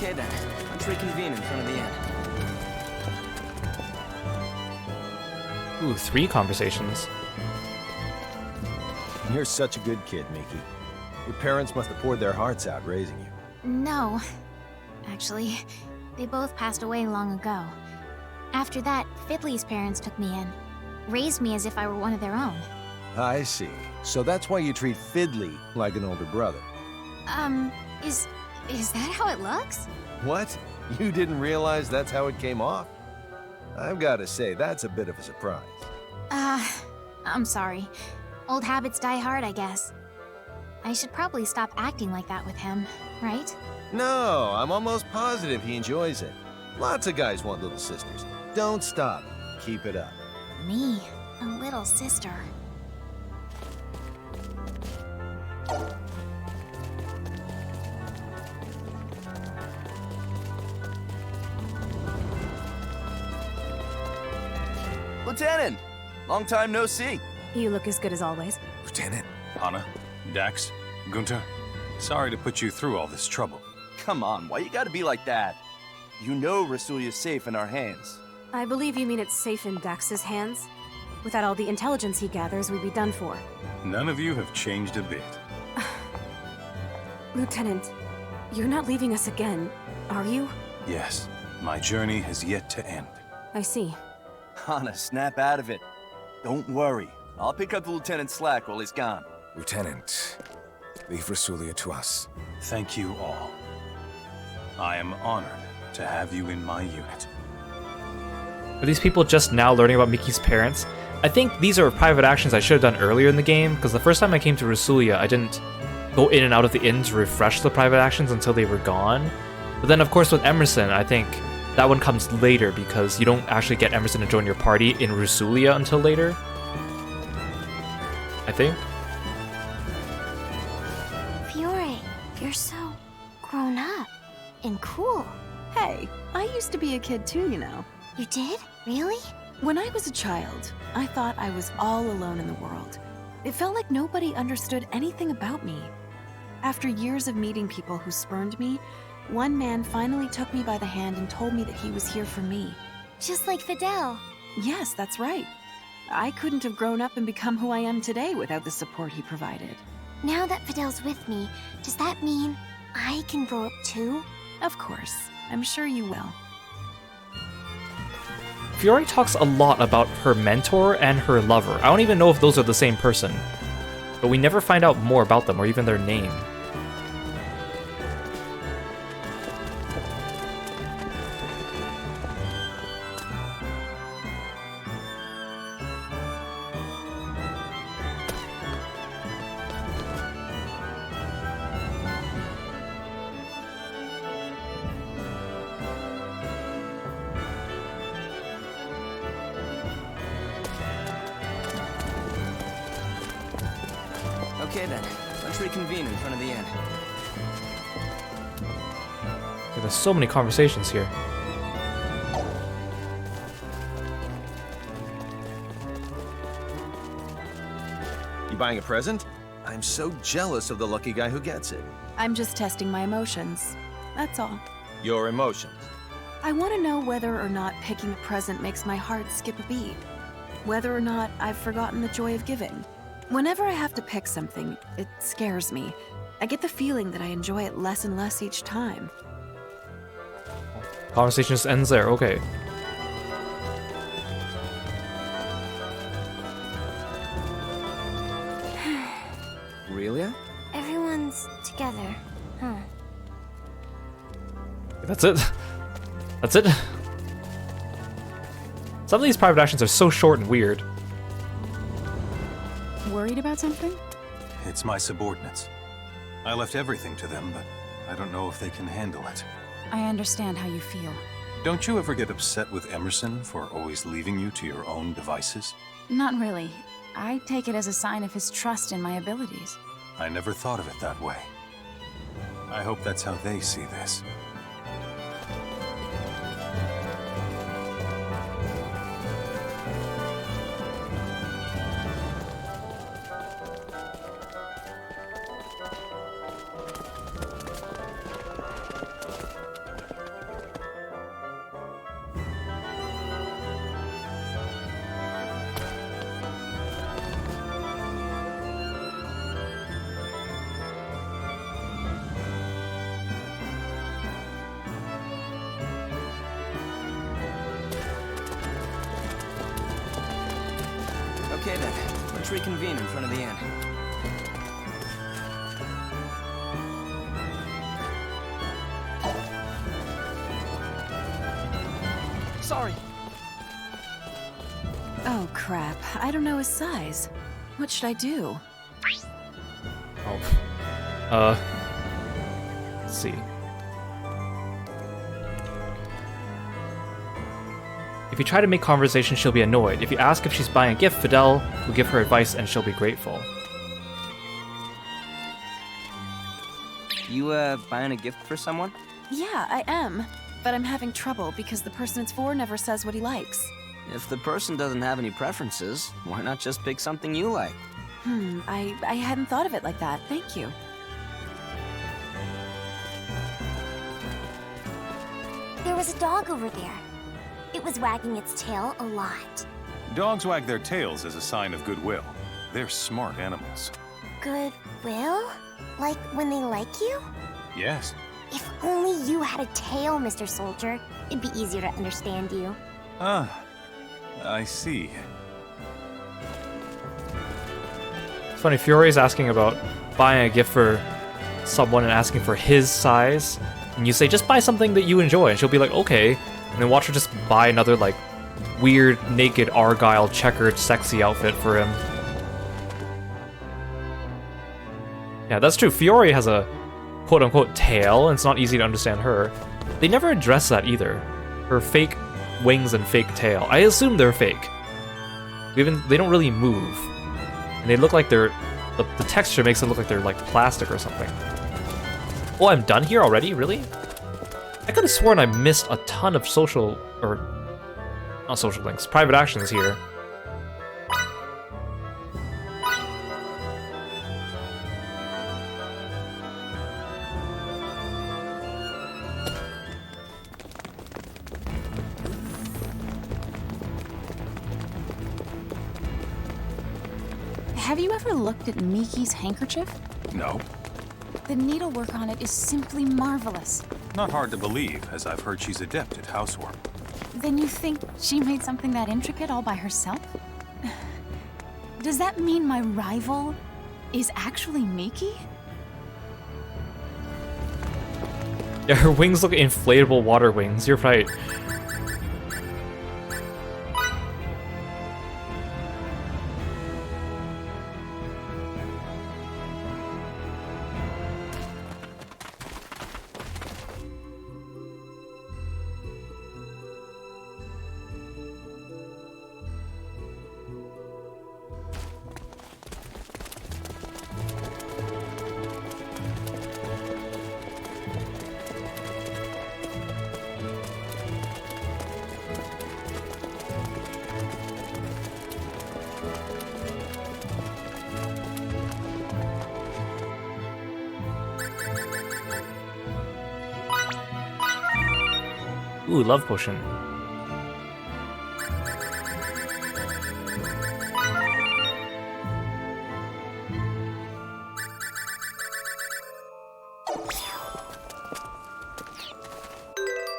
Okay then, let's reconvene in front of the inn. Ooh, 3 conversations. You're such a good kid, Miki. Your parents must have poured their hearts out raising you. No. Actually, they both passed away long ago. After that, Fiddly's parents took me in. Raised me as if I were one of their own. I see. So that's why you treat Fiddly like an older brother. Is that how it looks? What? You didn't realize that's how it came off? I've got to say, that's a bit of a surprise. I'm sorry. Old habits die hard, I guess. I should probably stop acting like that with him, right? No, I'm almost positive he enjoys it. Lots of guys want little sisters. Don't stop. Keep it up. Me, a little sister. Lieutenant! Long time no see. You look as good as always. Lieutenant. Hana, Dax, Gunter, sorry to put you through all this trouble. Come on, why you gotta be like that? You know Rasulia's safe in our hands. I believe you mean it's safe in Dax's hands. Without all the intelligence he gathers, we'd be done for. None of you have changed a bit. Lieutenant, you're not leaving us again, are you? Yes, my journey has yet to end. I see. Hana, snap out of it. Don't worry. I'll pick up the lieutenant's slack while he's gone. Lieutenant, leave Rasulia to us. Thank you all. I am honored to have you in my unit. Are these people just now learning about Miki's parents? I think these are private actions I should have done earlier in the game, because the first time I came to Rasulia, I didn't go in and out of the inn to refresh the private actions until they were gone. But then, of course, with Emerson, I think that one comes later because you don't actually get Emerson to join your party in Rasulia until later. I think. Fiore, you're so grown up and cool. Hey, I used to be a kid too, you know. You did? Really? When I was a child, I thought I was all alone in the world. It felt like nobody understood anything about me. After years of meeting people who spurned me, one man finally took me by the hand and told me that he was here for me. Just like Fidel. Yes, that's right. I couldn't have grown up and become who I am today without the support he provided. Now that Fidel's with me, does that mean I can grow up too? Of course. I'm sure you will. Fiore talks a lot about her mentor and her lover. I don't even know if those are the same person, but we never find out more about them or even their name. Okay then, let's reconvene in front of the inn. Yeah, there's so many conversations here. You buying a present? I'm so jealous of the lucky guy who gets it. I'm just testing my emotions. That's all. Your emotions. I want to know whether or not picking a present makes my heart skip a beat. Whether or not I've forgotten the joy of giving. Whenever I have to pick something, it scares me. I get the feeling that I enjoy it less and less each time. Conversation just ends there, okay. Aurelia? Everyone's together, huh? That's it. That's it. Some of these private actions are so short and weird. Worried about something? It's my subordinates. I left everything to them, but I don't know if they can handle it. I understand how you feel. Don't you ever get upset with Emerson for always leaving you to your own devices? Not really. I take it as a sign of his trust in my abilities. I never thought of it that way. I hope that's how they see this. Okay then, let's reconvene in front of the inn. Sorry. Oh crap, I don't know his size. What should I do? Let's see. If you try to make conversation, she'll be annoyed. If you ask if she's buying a gift, Fidel will give her advice and she'll be grateful. You, buying a gift for someone? Yeah, I am. But I'm having trouble because the person it's for never says what he likes. If the person doesn't have any preferences, why not just pick something you like? I hadn't thought of it like that. Thank you. There was a dog over there. It was wagging its tail a lot. Dogs wag their tails as a sign of goodwill. They're smart animals. Goodwill? Like when they like you? Yes. If only you had a tail, Mr. Soldier. It'd be easier to understand you. Ah, I see. It's funny, Fiore's asking about buying a gift for someone and asking for his size. And you say, just buy something that you enjoy. And she'll be like, okay. And then watch her just buy another, like, weird, naked, Argyle, checkered, sexy outfit for him. Yeah, that's true. Fiore has a quote-unquote tail, and it's not easy to understand her. They never address that either. Her fake wings and fake tail. I assume they're fake. They don't really move. And they look like they're... The texture makes it look like they're, like, plastic or something. Oh, I'm done here already? Really? I could have sworn I missed a ton of social... or... not social links. Private actions here. Have you ever looked at Miki's handkerchief? No. The needlework on it is simply marvelous. Not hard to believe, as I've heard she's adept at housework. Then you think she made something that intricate all by herself? Does that mean my rival is actually Miki? Yeah, her wings look like inflatable water wings. You're right. Ooh, love potion.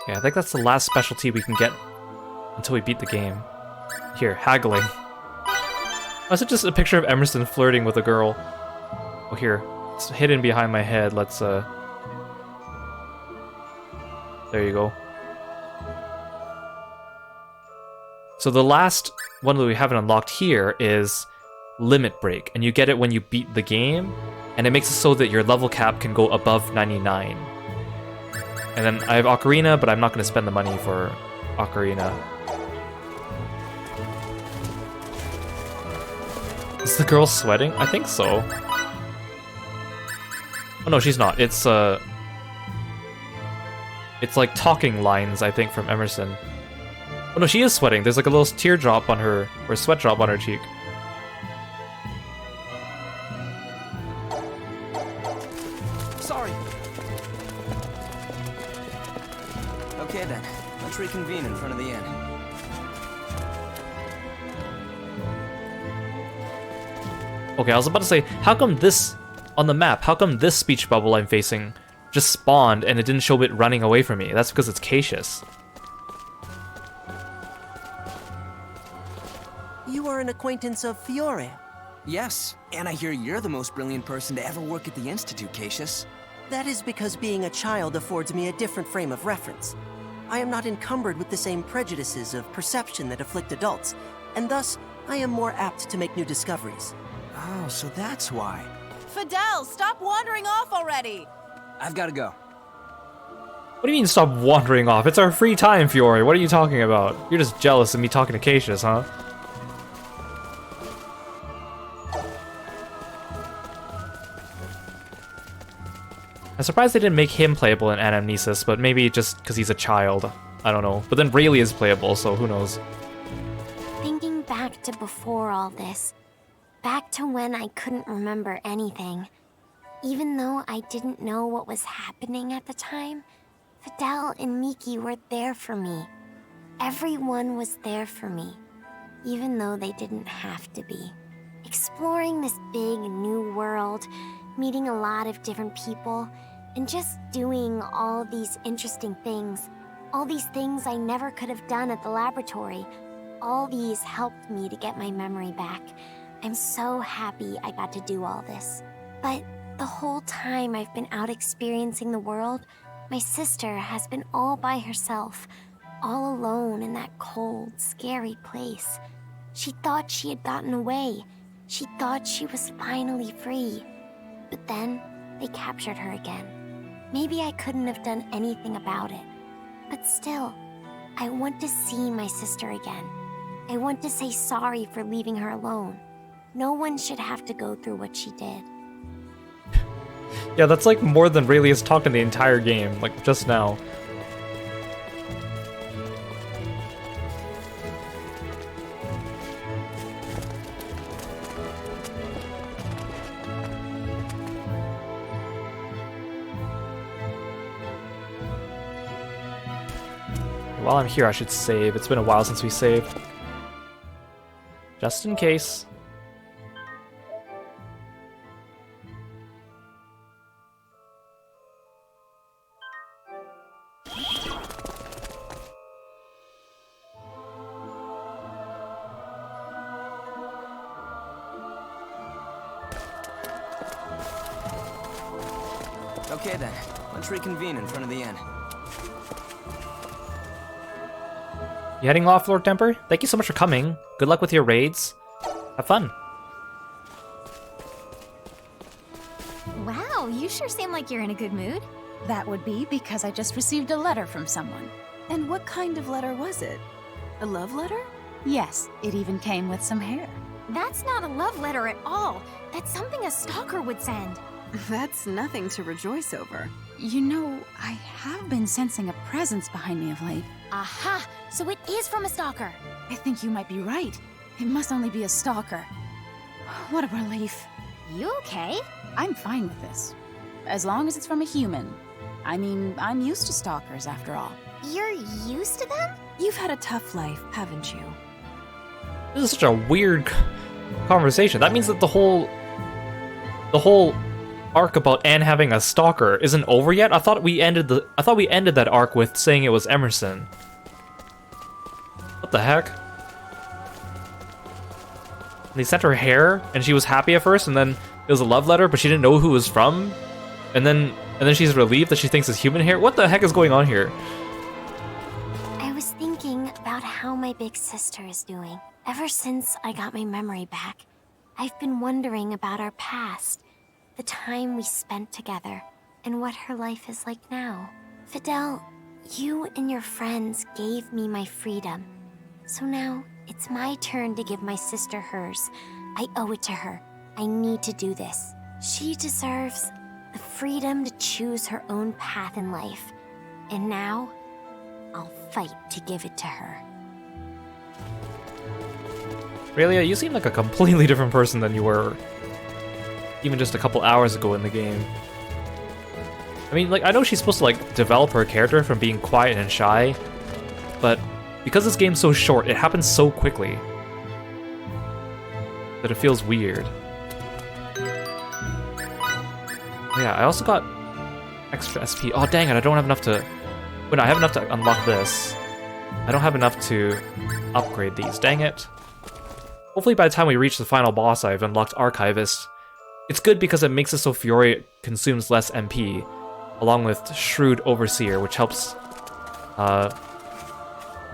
Yeah, I think that's the last specialty we can get until we beat the game. Here, haggling. Oh, is it just a picture of Emerson flirting with a girl? Oh, here. It's hidden behind my head. Let's, There you go. So the last one that we haven't unlocked here is Limit Break, and you get it when you beat the game, and it makes it so that your level cap can go above 99. And then I have Ocarina, but I'm not going to spend the money for Ocarina. Is the girl sweating? I think so. Oh no, she's not. It's like talking lines, I think, from Emerson. Oh no, she is sweating. There's like a little teardrop on her, or sweat drop on her cheek. Sorry. Okay then, let's reconvene in front of the inn. Okay, I was about to say, how come this, on the map, how come this speech bubble I'm facing just spawned and it didn't show it running away from me? That's because it's Cassius. You are an acquaintance of Fiore. Yes, and I hear you're the most brilliant person to ever work at the Institute, Cassius. That is because being a child affords me a different frame of reference. I am not encumbered with the same prejudices of perception that afflict adults, and thus I am more apt to make new discoveries. Oh, so that's why. Fidel, stop wandering off already! I've got to go. What do you mean stop wandering off? It's our free time, Fiore. What are you talking about? You're just jealous of me talking to Cassius, huh? I'm surprised they didn't make him playable in Anamnesis, but maybe just because he's a child. I don't know. But then Rayleigh is playable, so who knows? Thinking back to before all this, back to when I couldn't remember anything. Even though I didn't know what was happening at the time, Fidel and Miki were there for me. Everyone was there for me, even though they didn't have to be. Exploring this big new world, meeting a lot of different people, and just doing all these interesting things. All these things I never could have done at the laboratory. All these helped me to get my memory back. I'm so happy I got to do all this. But the whole time I've been out experiencing the world, my sister has been all by herself, all alone in that cold, scary place. She thought she had gotten away. She thought she was finally free. But then, they captured her again. Maybe I couldn't have done anything about it. But still, I want to see my sister again. I want to say sorry for leaving her alone. No one should have to go through what she did. Yeah, that's like more than Rayleigh has talked in the entire game, like just now. While I'm here, I should save. It's been a while since we saved. Just in case. Okay then, let's reconvene in front of the inn. You heading off, Lord Temper? Thank you so much for coming. Good luck with your raids. Have fun. Wow, you sure seem like you're in a good mood. That would be because I just received a letter from someone. And what kind of letter was it? A love letter? Yes, it even came with some hair. That's not a love letter at all. That's something a stalker would send. That's nothing to rejoice over. You know, I have been sensing a presence behind me of late. Aha! So it is from a stalker. I think you might be right. It must only be a stalker. What a relief. You okay? I'm fine with this. As long as it's from a human. I mean, I'm used to stalkers after all. You're used to them? You've had a tough life, haven't you? This is such a weird conversation. That means that the whole arc about Anne having a stalker isn't over yet. I thought we ended that arc with saying it was Emerson. What the heck? They sent her hair, and she was happy at first, and then it was a love letter, but she didn't know who it was from. And then she's relieved that she thinks it's human hair. What the heck is going on here? I was thinking about how my big sister is doing. Ever since I got my memory back, I've been wondering about our past, the time we spent together, and what her life is like now. Fidel, you and your friends gave me my freedom. So now, it's my turn to give my sister hers. I owe it to her. I need to do this. She deserves the freedom to choose her own path in life. And now, I'll fight to give it to her. Aurelia, you seem like a completely different person than you were even just a couple hours ago in the game. I mean, like, I know she's supposed to, like, develop her character from being quiet and shy, but because this game's so short, it happens so quickly that it feels weird. Oh, yeah, I also got extra SP. Oh, dang it, I don't have enough to... Wait, no, I have enough to unlock this. I don't have enough to upgrade these. Dang it. Hopefully by the time we reach the final boss, I've unlocked Archivist. It's good because it makes it so Fiore consumes less MP, along with Shrewd Overseer, which helps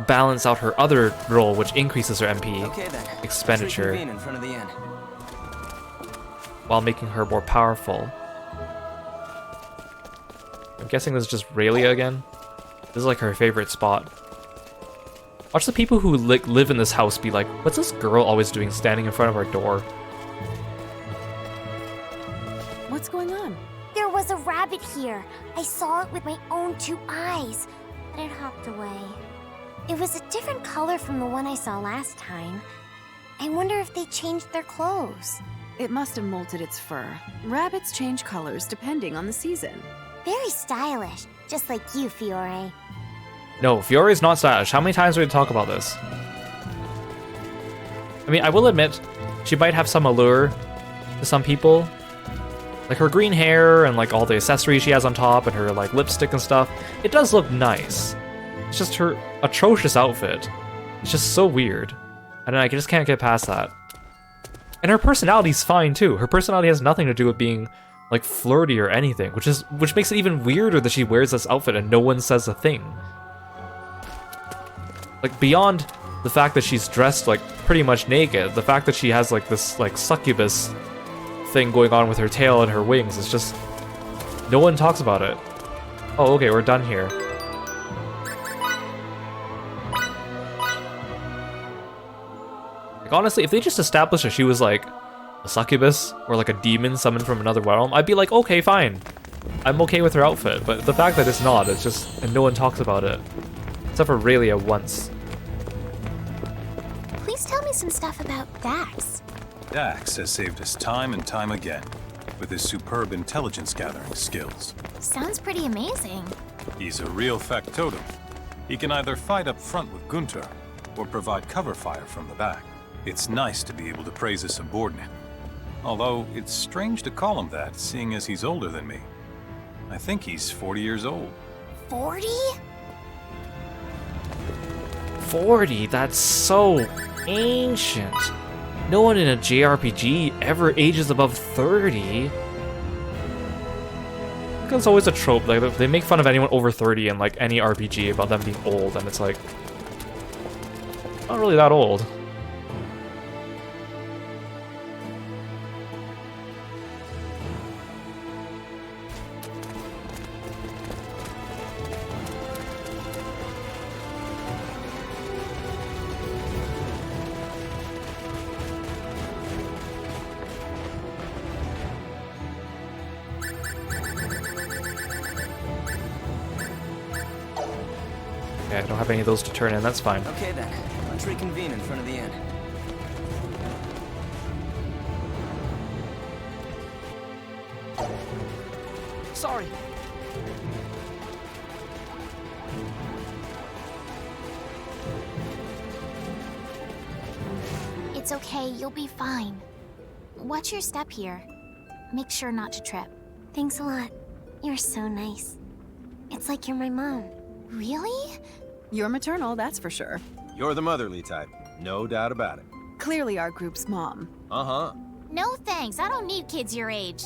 balance out her other role, which increases her MP expenditure In front of the inn. while making her more powerful. I'm guessing this is just Raylia again. This is like her favorite spot. Watch the people who live in this house be like, what's this girl always doing standing in front of our door? What's going on? There was a rabbit here. I saw it with my own 2 eyes, but it hopped away. It was a different color from the one I saw last time. I wonder if they changed their clothes. It must have molted its fur. Rabbits change colors depending on the season. Very stylish, just like you, Fiore. No, Fiore is not stylish. How many times do we talk about this? I mean, I will admit, she might have some allure to some people. Like her green hair and like all the accessories she has on top and her like lipstick and stuff. It does look nice. It's just her atrocious outfit. It's just so weird. And I just can't get past that. And her personality's fine too. Her personality has nothing to do with being like flirty or anything, which makes it even weirder that she wears this outfit and no one says a thing. Like beyond the fact that she's dressed like pretty much naked, the fact that she has like this like succubus thing going on with her tail and her wings, it's just no one talks about it. Oh, okay, we're done here. Like honestly, if they just established that she was like a succubus or like a demon summoned from another realm, I'd be like, okay, fine. I'm okay with her outfit, but the fact that it's not, it's just, and no one talks about it. Except for Raylia once. Please tell me some stuff about Dax. Dax has saved us time and time again with his superb intelligence gathering skills. Sounds pretty amazing. He's a real factotum. He can either fight up front with Gunter or provide cover fire from the back. It's nice to be able to praise a subordinate. Although it's strange to call him that, seeing as he's older than me. I think he's 40 years old. 40? 40? That's so ancient. No one in a JRPG ever ages above 30. It's always a trope. Like they make fun of anyone over 30 in like any RPG about them being old, and it's like not really that old. I don't have any of those to turn in, that's fine. Okay then, let's reconvene in front of the inn. Sorry. It's okay, you'll be fine. Watch your step here. Make sure not to trip. Thanks a lot. You're so nice. It's like you're my mom. Really? You're maternal, that's for sure. You're the motherly type, no doubt about it. Clearly our group's mom. Uh-huh. No thanks, I don't need kids your age.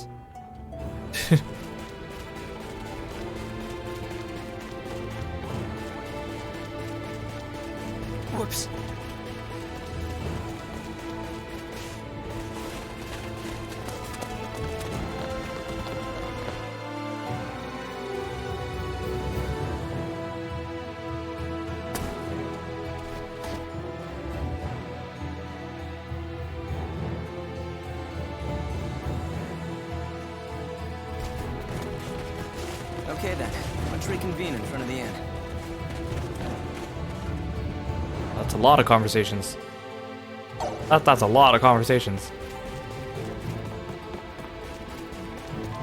Whoops. Okay then, let's reconvene in front of the inn. That's a lot of conversations. That's a lot of conversations.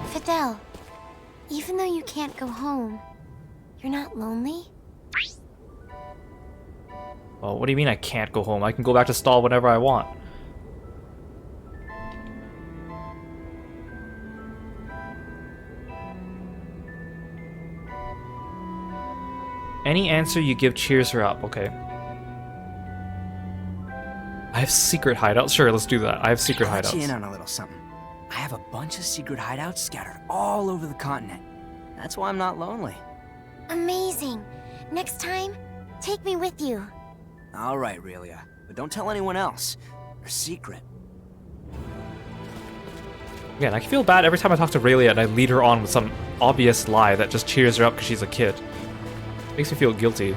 Fidel, even though you can't go home, you're not lonely? Oh, what do you mean I can't go home? I can go back to stall whenever I want. Any answer you give cheers her up. Okay. I have secret hideouts. Sure, let's do that. I have secret I'll let you in hideouts. on a little something. I have a bunch of secret hideouts scattered all over the continent. That's why I'm not lonely. Amazing. Next time, take me with you. All right, Relia, but don't tell anyone else. They're secret. Again, I feel bad every time I talk to Raylia and I lead her on with some obvious lie that just cheers her up because she's a kid. Makes me feel guilty.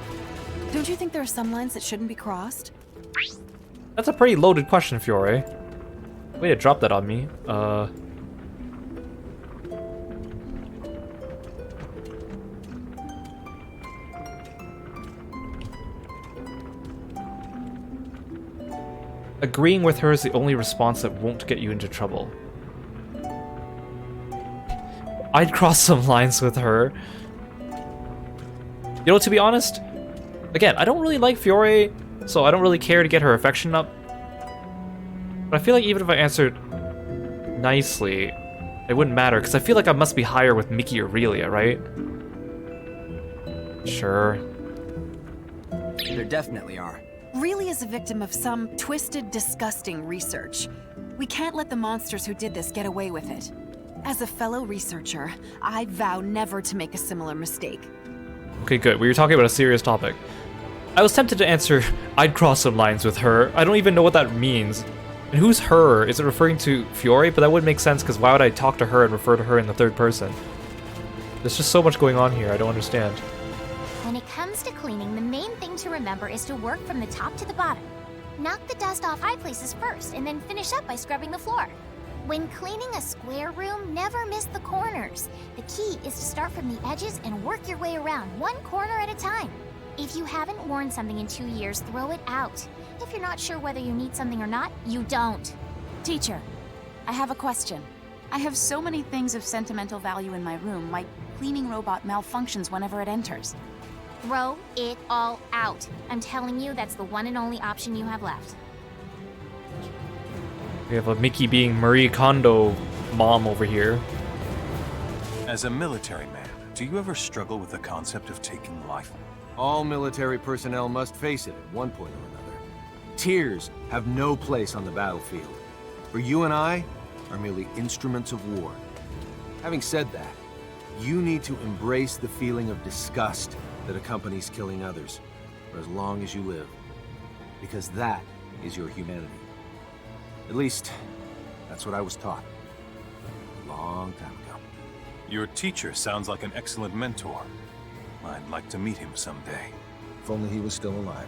Don't you think there are some lines that shouldn't be crossed? That's a pretty loaded question, Fiore. Way to drop that on me. Agreeing with her is the only response that won't get you into trouble. I'd cross some lines with her. You know, to be honest, again, I don't really like Fiore, so I don't really care to get her affection up. But I feel like even if I answered nicely, it wouldn't matter, because I feel like I must be higher with Mickey or Relia, right? Sure. There definitely are. Really is a victim of some twisted, disgusting research. We can't let the monsters who did this get away with it. As a fellow researcher, I vow never to make a similar mistake. Okay, good. We were talking about a serious topic. I was tempted to answer, I'd cross some lines with her. I don't even know what that means. And who's her? Is it referring to Fiore? But that wouldn't make sense, because why would I talk to her and refer to her in the third person? There's just so much going on here, I don't understand. When it comes to cleaning, the main thing to remember is to work from the top to the bottom. Knock the dust off high places first, and then finish up by scrubbing the floor. When cleaning a square room, never miss the corners. The key is to start from the edges and work your way around, one corner at a time. If you haven't worn something in 2 years, throw it out. If you're not sure whether you need something or not, you don't. Teacher, I have a question. I have so many things of sentimental value in my room, my cleaning robot malfunctions whenever it enters. Throw it all out. I'm telling you, that's the one and only option you have left. We have a Mickey being Marie Kondo mom over here. As a military man, do you ever struggle with the concept of taking life? All military personnel must face it at one point or another. Tears have no place on the battlefield. For you and I are merely instruments of war. Having said that, You need to embrace the feeling of disgust that accompanies killing others for as long as you live. Because that is your humanity. At least, that's what I was taught a long time ago. Your teacher sounds like an excellent mentor. I'd like to meet him someday. If only he was still alive.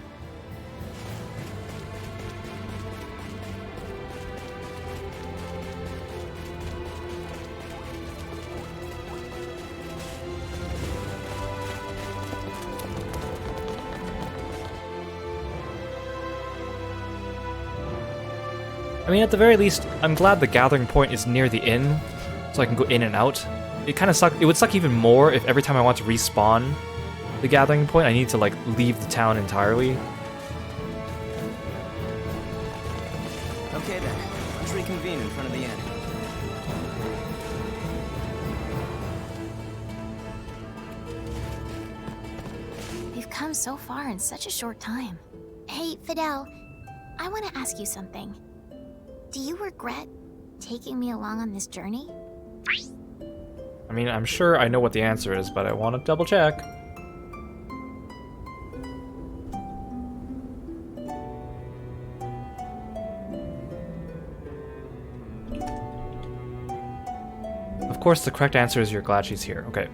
I mean, at the very least, I'm glad the gathering point is near the inn, so I can go in and out. It kind of suck. It would suck even more if every time I want to respawn the gathering point, I need to like leave the town entirely. Okay then, let's reconvene in front of the inn. We've come so far in such a short time. Hey, Fidel, I want to ask you something. Do you regret taking me along on this journey? I mean, I'm sure I know what the answer is, but I want to double check. Of course, the correct answer is you're glad she's here. Okay.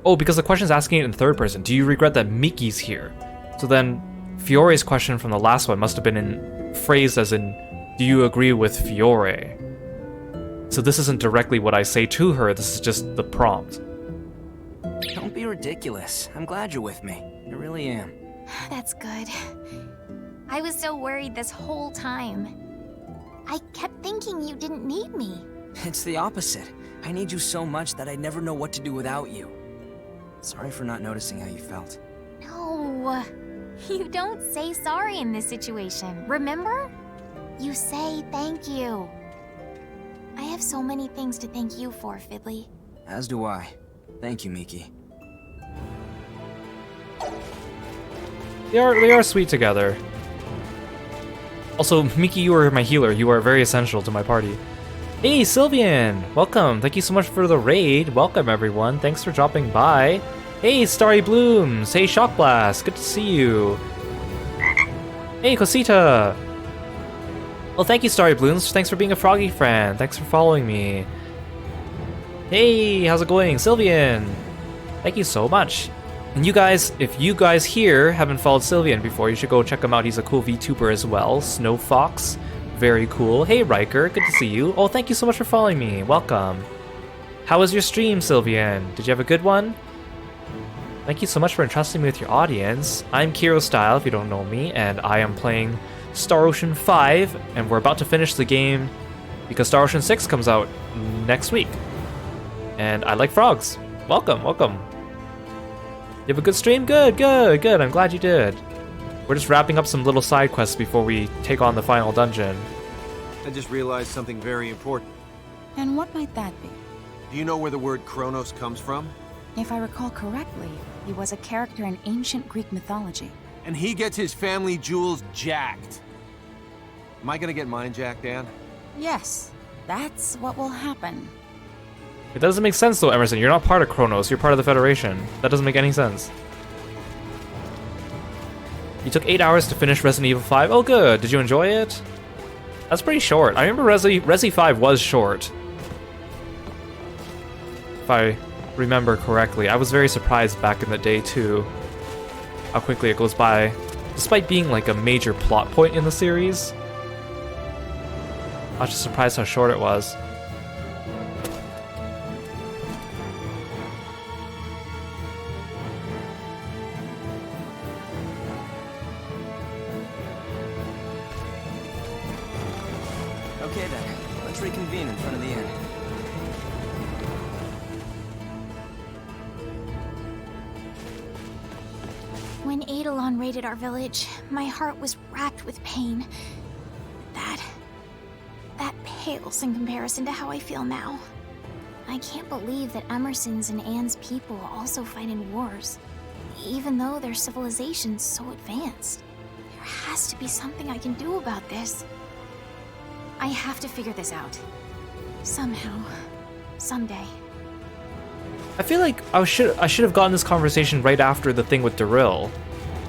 Oh, because the question is asking it in third person. Do you regret that Miki's here? So then, Fiore's question from the last one must have been phrased as in, do you agree with Fiore? So this isn't directly what I say to her, this is just the prompt. Don't be ridiculous. I'm glad you're with me. I really am. That's good. I was so worried this whole time. I kept thinking you didn't need me. It's the opposite. I need you so much that I'd never know what to do without you. Sorry for not noticing how you felt. No, you don't say sorry in this situation, remember? You say thank you. I have so many things to thank you for, Fiddly. As do I. Thank you, Miki. They are sweet together. Also, Miki, you are my healer. You are very essential to my party. Hey, Sylvian! Welcome. Thank you so much for the raid. Welcome, everyone. Thanks for dropping by. Hey, Starry Blooms. Hey, Shock Blast. Good to see you. Hey, Cosita. Well, thank you, Starry Blooms. Thanks for being a Froggy friend. Thanks for following me. Hey, how's it going? Sylvian. Thank you so much. And you guys, if you guys here haven't followed Sylvian before, you should go check him out. He's a cool VTuber as well. Snow Fox. Very cool. Hey, Riker. Good to see you. Oh, thank you so much for following me. Welcome. How was your stream, Sylvian? Did you have a good one? Thank you so much for entrusting me with your audience. I'm Kirostyle, if you don't know me, and I am playing Star Ocean 5, and we're about to finish the game because Star Ocean 6 comes out next week. And I like frogs. Welcome, welcome. You have a good stream? Good, good, good. I'm glad you did. We're just wrapping up some little side quests before we take on the final dungeon. I just realized something very important. And what might that be? Do you know where the word Kronos comes from? If I recall correctly, he was a character in ancient Greek mythology. And he gets his family jewels jacked. Am I gonna get mine jacked, Dan? Yes, that's what will happen. It doesn't make sense though, Emerson. You're not part of Kronos, you're part of the Federation. That doesn't make any sense. You took 8 hours to finish Resident Evil 5. Oh good, did you enjoy it? That's pretty short. I remember Resi 5 was short. If I remember correctly. I was very surprised back in the day too, how quickly it goes by, despite being like a major plot point in the series. I was just surprised how short it was. Okay then, let's reconvene in front of the inn. When Eidolon raided our village, my heart was racked with pain. That pales in comparison to how I feel now. I can't believe that Emerson's and Anne's people also fight in wars, even though their civilization's so advanced. There has to be something I can do about this. I have to figure this out. Somehow. Someday. I feel like I should have gotten this conversation right after the thing with Daryl.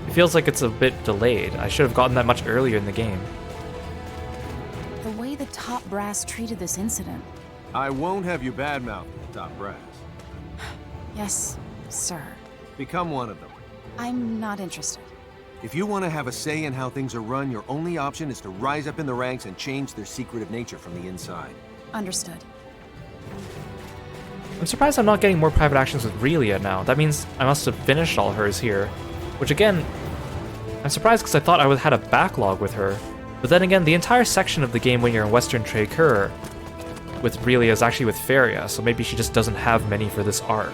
It feels like it's a bit delayed. I should have gotten that much earlier in the game. The way the top brass treated this incident. I won't have you badmouth the top brass. Yes, sir. Become one of them. I'm not interested. If you want to have a say in how things are run, your only option is to rise up in the ranks and change their secretive nature from the inside. Understood. I'm surprised I'm not getting more private actions with Relia now. That means I must have finished all hers here. Which again, I'm surprised because I thought I would had a backlog with her. But then again, the entire section of the game when you're in Western Tracur with Relia is actually with Feria, so maybe she just doesn't have many for this arc.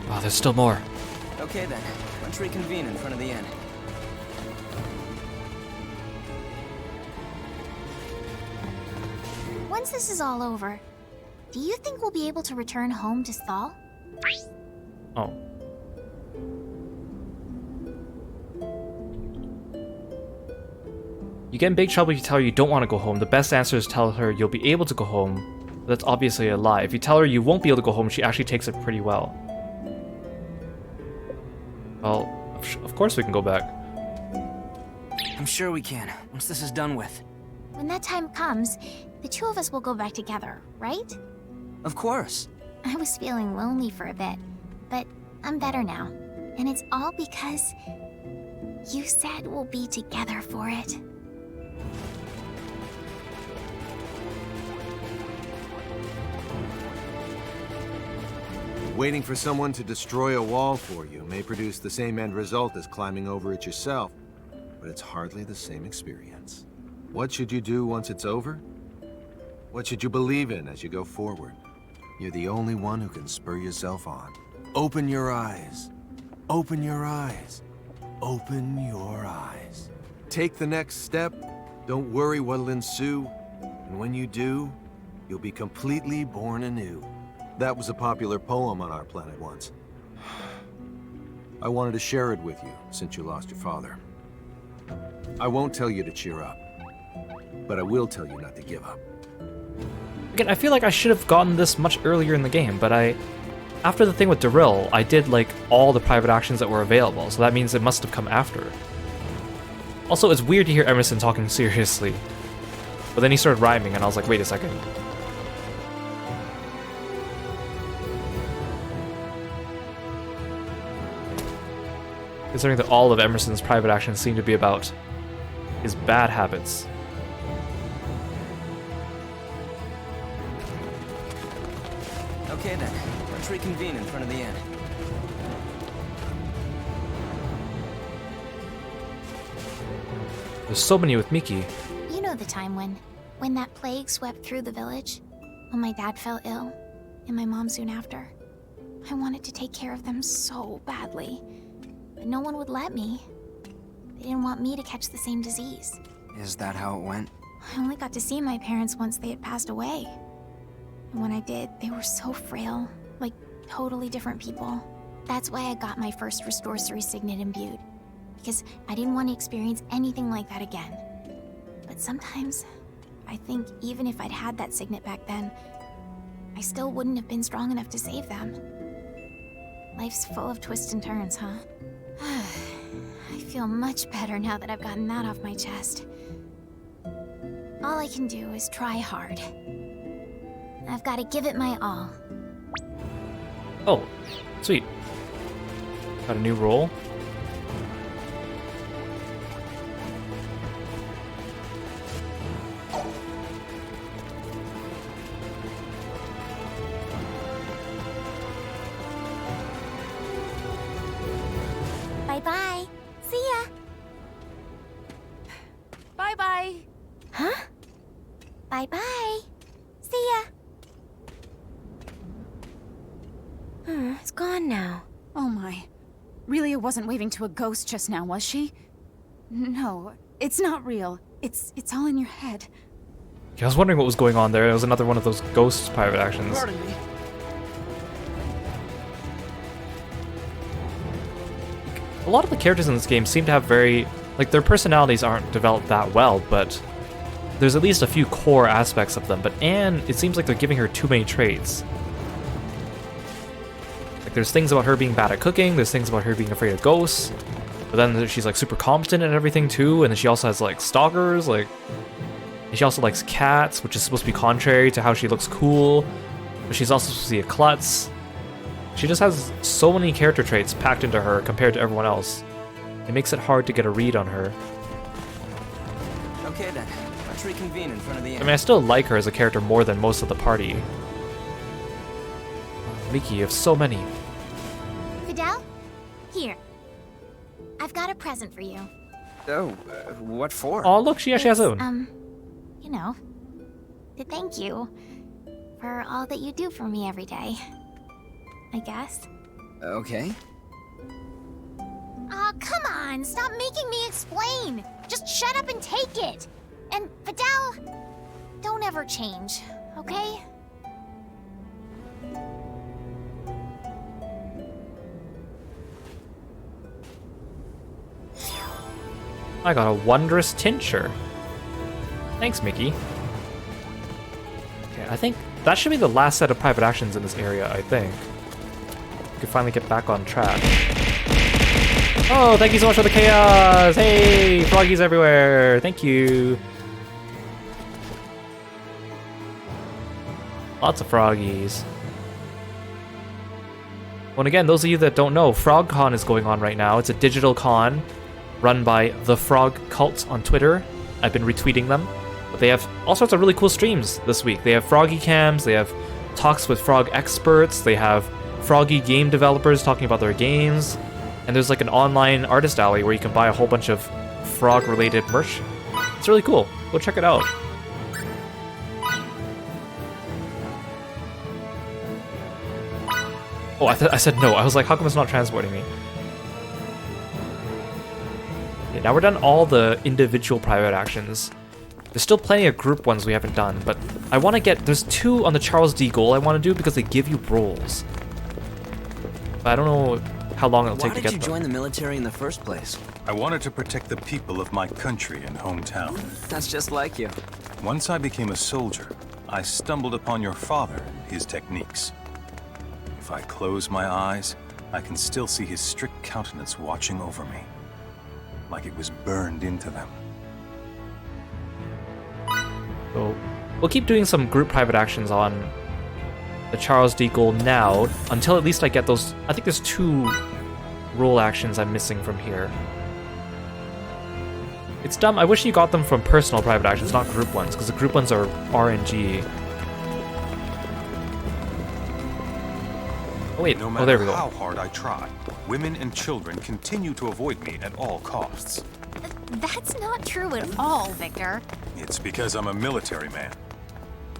Wow, there's still more. Okay then, let's reconvene in front of the inn. Once this is all over, do you think we'll be able to return home to Thal? Oh. You get in big trouble if you tell her you don't want to go home. The best answer is tell her you'll be able to go home. That's obviously a lie. If you tell her you won't be able to go home, she actually takes it pretty well. Well, of course we can go back. I'm sure we can, once this is done with. When that time comes, the two of us will go back together, right? Of course. I was feeling lonely for a bit, but I'm better now. And it's all because you said we'll be together for it. Waiting for someone to destroy a wall for you may produce the same end result as climbing over it yourself, but it's hardly the same experience. What should you do once it's over? What should you believe in as you go forward? You're the only one who can spur yourself on. Open your eyes. Open your eyes. Open your eyes. Take the next step. Don't worry what'll ensue. And when you do, you'll be completely born anew. That was a popular poem on our planet once. I wanted to share it with you, since you lost your father. I won't tell you to cheer up, but I will tell you not to give up. Again, I feel like I should have gotten this much earlier in the game, but after the thing with Daryl, I did like all the private actions that were available, so that means it must have come after. Also, it's weird to hear Emerson talking seriously. But then he started rhyming, and I was like, wait a second. Considering that all of Emerson's private actions seem to be about his bad habits. Okay then, let's reconvene in front of the inn. There's so many with Miki. You know the time when that plague swept through the village? When my dad fell ill, and my mom soon after. I wanted to take care of them so badly, but no one would let me. They didn't want me to catch the same disease. Is that how it went? I only got to see my parents once they had passed away. And when I did, they were so frail, like totally different people. That's why I got my first Restorery Signet imbued, because I didn't want to experience anything like that again. But sometimes, I think even if I'd had that signet back then, I still wouldn't have been strong enough to save them. Life's full of twists and turns, huh? I feel much better now that I've gotten that off my chest. All I can do is try hard. I've got to give it my all. Oh, sweet. Got a new role. Bye-bye. See ya. Bye-bye. Huh? Bye-bye. See ya. It's gone now. Oh my. Relia wasn't waving to a ghost just now, was she? No, it's not real. It's all in your head. Yeah, I was wondering what was going on there. It was another one of those ghost private actions. Pardon me. a lot of the characters in this game seem to have very, like, their personalities aren't developed that well, but there's at least a few core aspects of them. But Anne, it seems like they're giving her too many traits. Like, there's things about her being bad at cooking, there's things about her being afraid of ghosts, but then she's like super competent and everything too, and then she also has like stalkers, like, and she also likes cats, which is supposed to be contrary to how she looks cool, but she's also supposed to be a klutz. She just has so many character traits packed into her compared to everyone else. It makes it hard to get a read on her. Okay then, let's reconvene in front of the inn. I mean, I still like her as a character more than most of the party. Oh, Miki, you have so many. Fidel? Here. I've got a present for you. Oh, what for? Oh, look, she actually has her own. You know, to thank you for all that you do for me every day. I guess. Okay. Aw, come on! Stop making me explain! Just shut up and take it! And, Fidel, don't ever change, okay? I got a wondrous tincture. Thanks, Mickey. Okay, I think that should be the last set of private actions in this area, I think. We can finally get back on track. Oh, thank you so much for the chaos! Hey, froggies everywhere! Thank you! Lots of froggies. Well, and again, those of you that don't know, FrogCon is going on right now. It's a digital con run by the Frog Cult on Twitter. I've been retweeting them. But they have all sorts of really cool streams this week. They have Froggy Cams, they have talks with frog experts, they have Froggy game developers talking about their games, and there's like an online artist alley where you can buy a whole bunch of frog-related merch. It's really cool. Go check it out. Oh, I said no. I was like, how come it's not transporting me? Okay, now we're done all the individual private actions. There's still plenty of group ones we haven't done, but I want to get... There's 2 on the Charles D. Goal I want to do because they give you roles. But I don't know how long it'll take to get them. Why did you join the military in the first place? I wanted to protect the people of my country and hometown. That's just like you. Once I became a soldier, I stumbled upon your father and his techniques. If I close my eyes, I can still see his strict countenance watching over me, like it was burned into them. So we'll keep doing some group private actions on the Charles D. Goal now, until at least I get those... I think there's 2 role actions I'm missing from here. It's dumb. I wish you got them from personal private actions, not group ones, because the group ones are RNG. Oh wait, No oh there we matter go. how hard I try, women and children continue to avoid me at all costs. That's not true at all, Victor. It's because I'm a military man.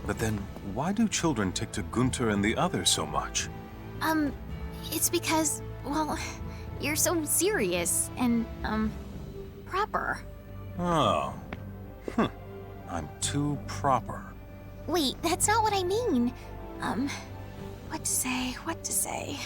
But then, why do children take to Gunther and the others so much? It's because, well, you're so serious and, proper. Oh. I'm too proper. Wait, that's not what I mean. What to say?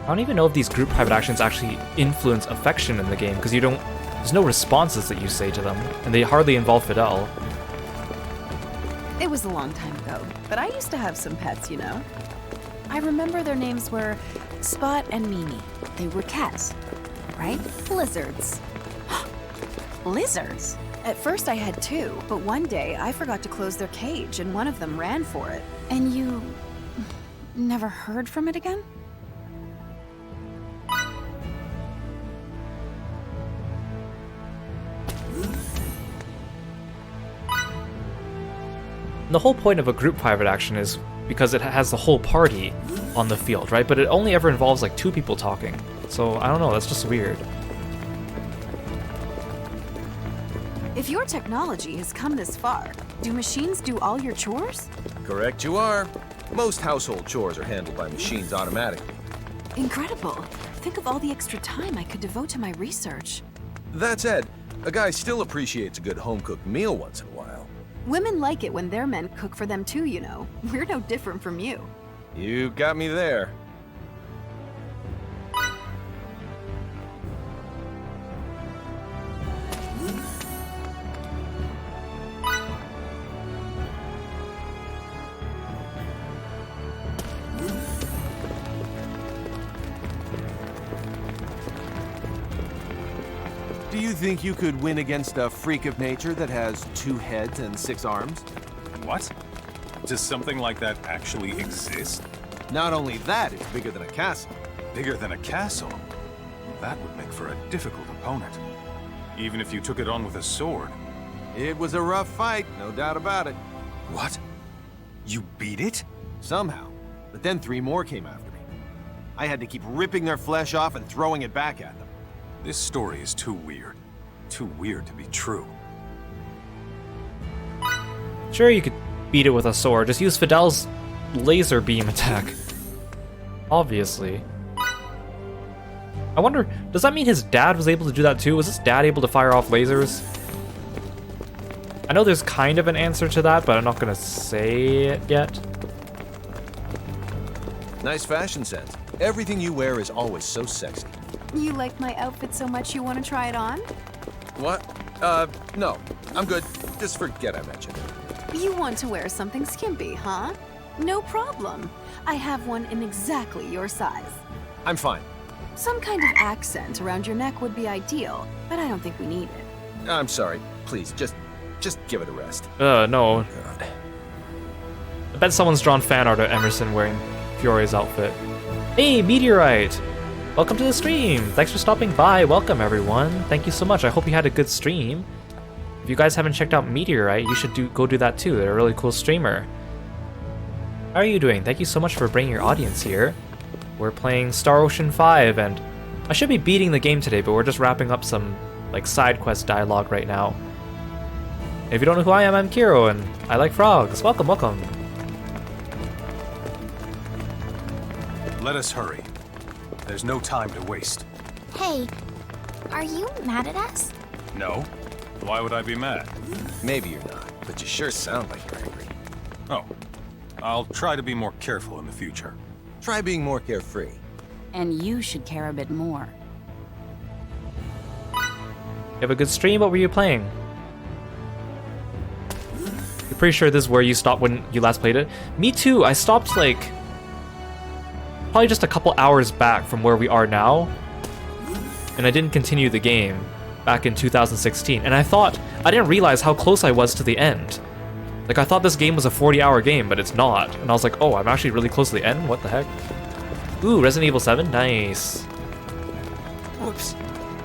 I don't even know if these group private actions actually influence affection in the game, because there's no responses that you say to them, and they hardly involve Fidel. It was a long time ago, but I used to have some pets, you know. I remember their names were Spot and Mimi. They were cats, right? Lizards. Lizards? At first I had 2, but one day I forgot to close their cage and one of them ran for it. And you never heard from it again? The whole point of a group private action is because it has the whole party on the field, right? But it only ever involves like 2 people talking. So I don't know, that's just weird. If your technology has come this far, do machines do all your chores? Correct you are. Most household chores are handled by machines automatically. Incredible. Think of all the extra time I could devote to my research. That said, a guy still appreciates a good home-cooked meal once in a while. Women like it when their men cook for them too, you know. We're no different from you. You got me there. Do you think you could win against a freak of nature that has 2 heads and 6 arms? What? Does something like that actually exist? Not only that, it's bigger than a castle. Bigger than a castle? That would make for a difficult opponent. Even if you took it on with a sword. It was a rough fight, no doubt about it. What? You beat it? Somehow. But then 3 more came after me. I had to keep ripping their flesh off and throwing it back at them. This story is too weird. Too weird to be true. Sure, you could beat it with a sword. Just use Fidel's laser beam attack. Obviously. I wonder, does that mean his dad was able to do that too? Was his dad able to fire off lasers? I know there's kind of an answer to that, but I'm not gonna say it yet. Nice fashion sense. Everything you wear is always so sexy. You like my outfit so much you want to try it on? What? No. I'm good. Just forget I mentioned it. You want to wear something skimpy, huh? No problem. I have one in exactly your size. I'm fine. Some kind of accent around your neck would be ideal, but I don't think we need it. I'm sorry. Please, just give it a rest. No. I bet someone's drawn fan art of Emerson wearing Fiore's outfit. Hey, Meteorite! Welcome to the stream! Thanks for stopping by. Welcome, everyone. Thank you so much. I hope you had a good stream. If you guys haven't checked out Meteorite, you should go do that too. They're a really cool streamer. How are you doing? Thank you so much for bringing your audience here. We're playing Star Ocean 5, and I should be beating the game today, but we're just wrapping up some like side quest dialogue right now. If you don't know who I am, I'm Kiro, and I like frogs. Welcome, welcome. Let us hurry. There's no time to waste. Hey, are you mad at us? No? Why would I be mad? Maybe you're not, but you sure sound like you're angry. Oh. I'll try to be more careful in the future. Try being more carefree. And you should care a bit more. You have a good stream? What were you playing? You're pretty sure this is where you stopped when you last played it? Me too. I stopped like probably just a couple hours back from where we are now, and I didn't continue the game back in 2016, and I didn't realize how close I was to the end. Like, I thought this game was a 40-hour game, but it's not, and I was like, oh, I'm actually really close to the end? What the heck? Ooh, Resident Evil 7? Nice. Whoops.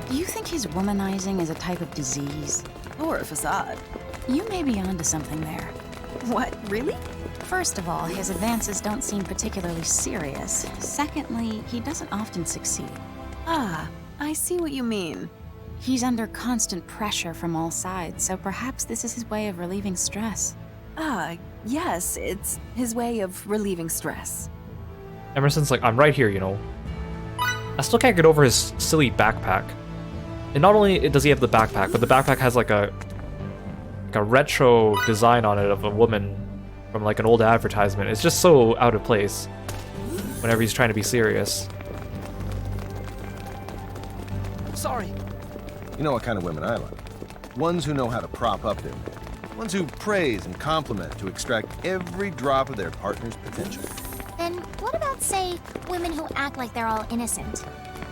Do you think his womanizing is a type of disease? Or a facade. You may be onto something there. What, really? First of all, his advances don't seem particularly serious. Secondly, he doesn't often succeed. Ah, I see what you mean. He's under constant pressure from all sides, so perhaps this is his way of relieving stress. Ah, yes, it's his way of relieving stress. Emerson's like, I'm right here, you know. I still can't get over his silly backpack. And not only does he have the backpack, but the backpack has like a retro design on it of a woman from like an old advertisement. It's just so out of place whenever he's trying to be serious. Sorry. You know what kind of women I like? Ones who know how to prop up their men. Ones who praise and compliment to extract every drop of their partner's potential. Then what about, say, women who act like they're all innocent?